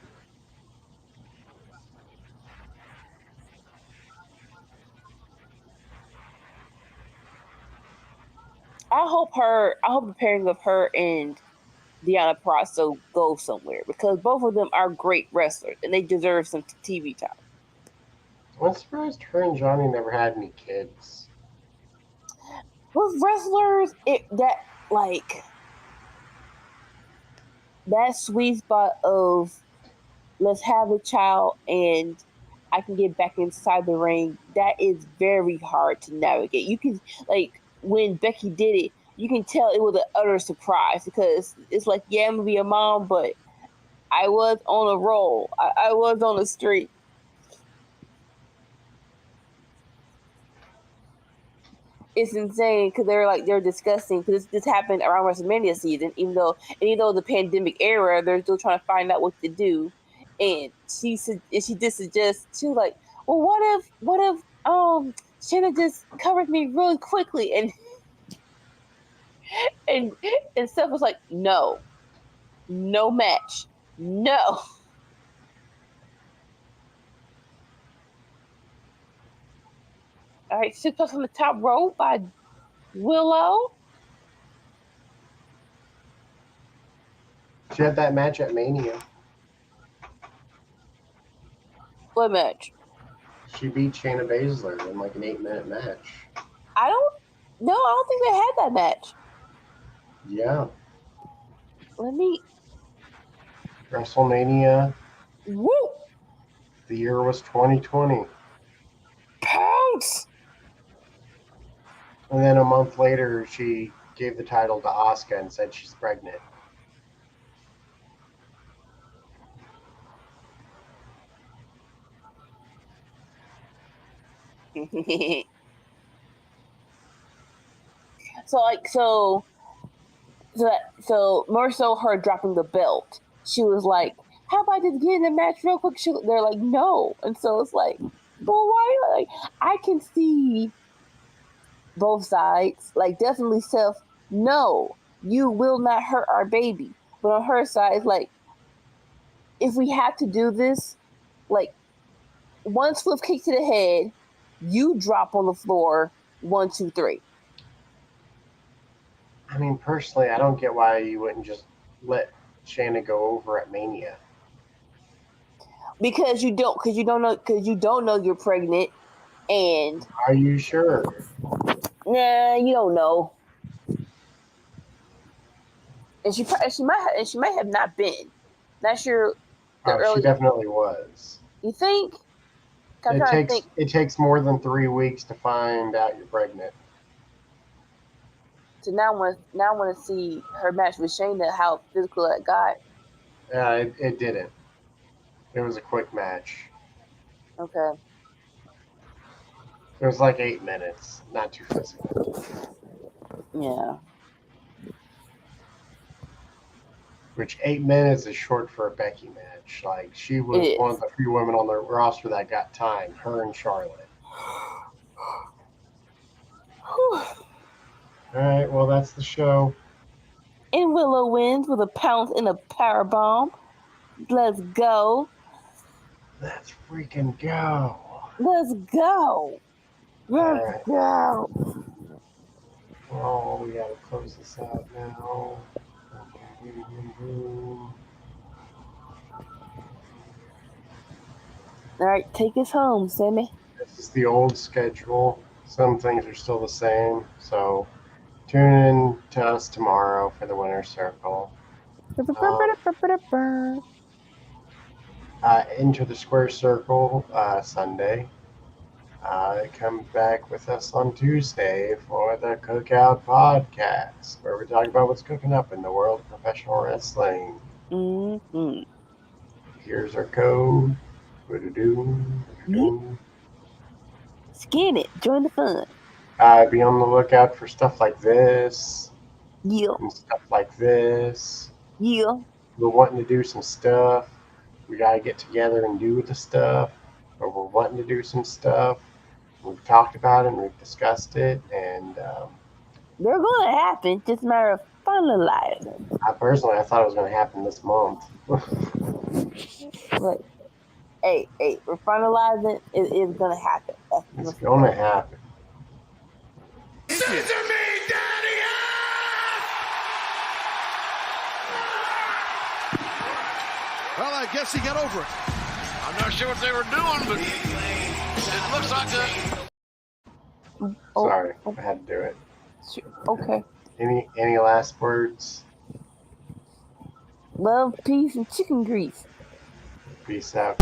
I hope the pairing of her and Deanna Prasto go somewhere because both of them are great wrestlers and they deserve some TV time. I'm surprised her and Johnny never had any kids. With wrestlers, that sweet spot of let's have a child and I can get back inside the ring, that is very hard to navigate. You can, like, when Becky did it, you can tell it was an utter surprise because it's like, yeah, I'm gonna be a mom, but I was on a roll. I was on a streak. It's insane because they're discussing because this happened around WrestleMania season. Even though the pandemic era, they're still trying to find out what to do. And she just suggests too, like, well, what if Shanna just covered me really quickly and and Steph was like, no match, no. All right, 6 on the top rope by Willow. She had that match at Mania. What match? She beat Shayna Baszler in like an 8-minute match. I don't think they had that match. Yeah. Let me. WrestleMania. Woo! The year was 2020. Pounce! And then a month later, she gave the title to Asuka and said she's pregnant. So more so her dropping the belt. She was like, "How about just getting the match real quick?" They're like, "No," and so it's like, "But why?" Like, I can see both sides. Like, definitely Seth. No, you will not hurt our baby. But on her side, it's like, if we have to do this, like, one swift kick to the head, you drop on the floor. 1, 2, 3. I mean, personally, I don't get why you wouldn't just let Shayna go over at Mania. Because you don't know you're pregnant, and Are you sure? nah, you don't know. And she might have not been. Not sure. The Oh, she early. definitely was. You think? I'm It trying to think. takes more than 3 weeks to find out you're pregnant. So now I want to see her match with Shayna. How physical it got. It didn't. It was a quick match. Okay. It was like 8 minutes, not too physical. Yeah. Which 8 minutes is short for a Becky match. Like, she was one of the few women on the roster that got time. Her and Charlotte. All right, well, that's the show. And Willow wins with a pounce and a power bomb. Let's go. Let's freaking go. Let's go. Let's go. Oh, we gotta close this out now. All right, take us home, Sammy. This is the old schedule. Some things are still the same. So tune in to us tomorrow for the winner's circle. Into the Square Circle Sunday. Come back with us on Tuesday for the Cookout Podcast, where we talk about what's cooking up in the world of professional wrestling. Mm-hmm. Here's our code. Skin it. Join the fun. Be on the lookout for stuff like this Yeah. and stuff like this. Yeah. We're wanting to do some stuff. We got to get together and do the stuff. But we're wanting to do some stuff. We've talked about it and we've discussed it. And They're going to happen. Just a matter of finalizing. I thought it was going to happen this month. But, hey, we're finalizing. It is going to happen. It's going to happen. Listen to me, Daddy! Well, I guess he got over it. I'm not sure what they were doing, but it looks like a... Sorry, I had to do it. Okay. Any last words? Love, peace, and chicken grease. Peace out.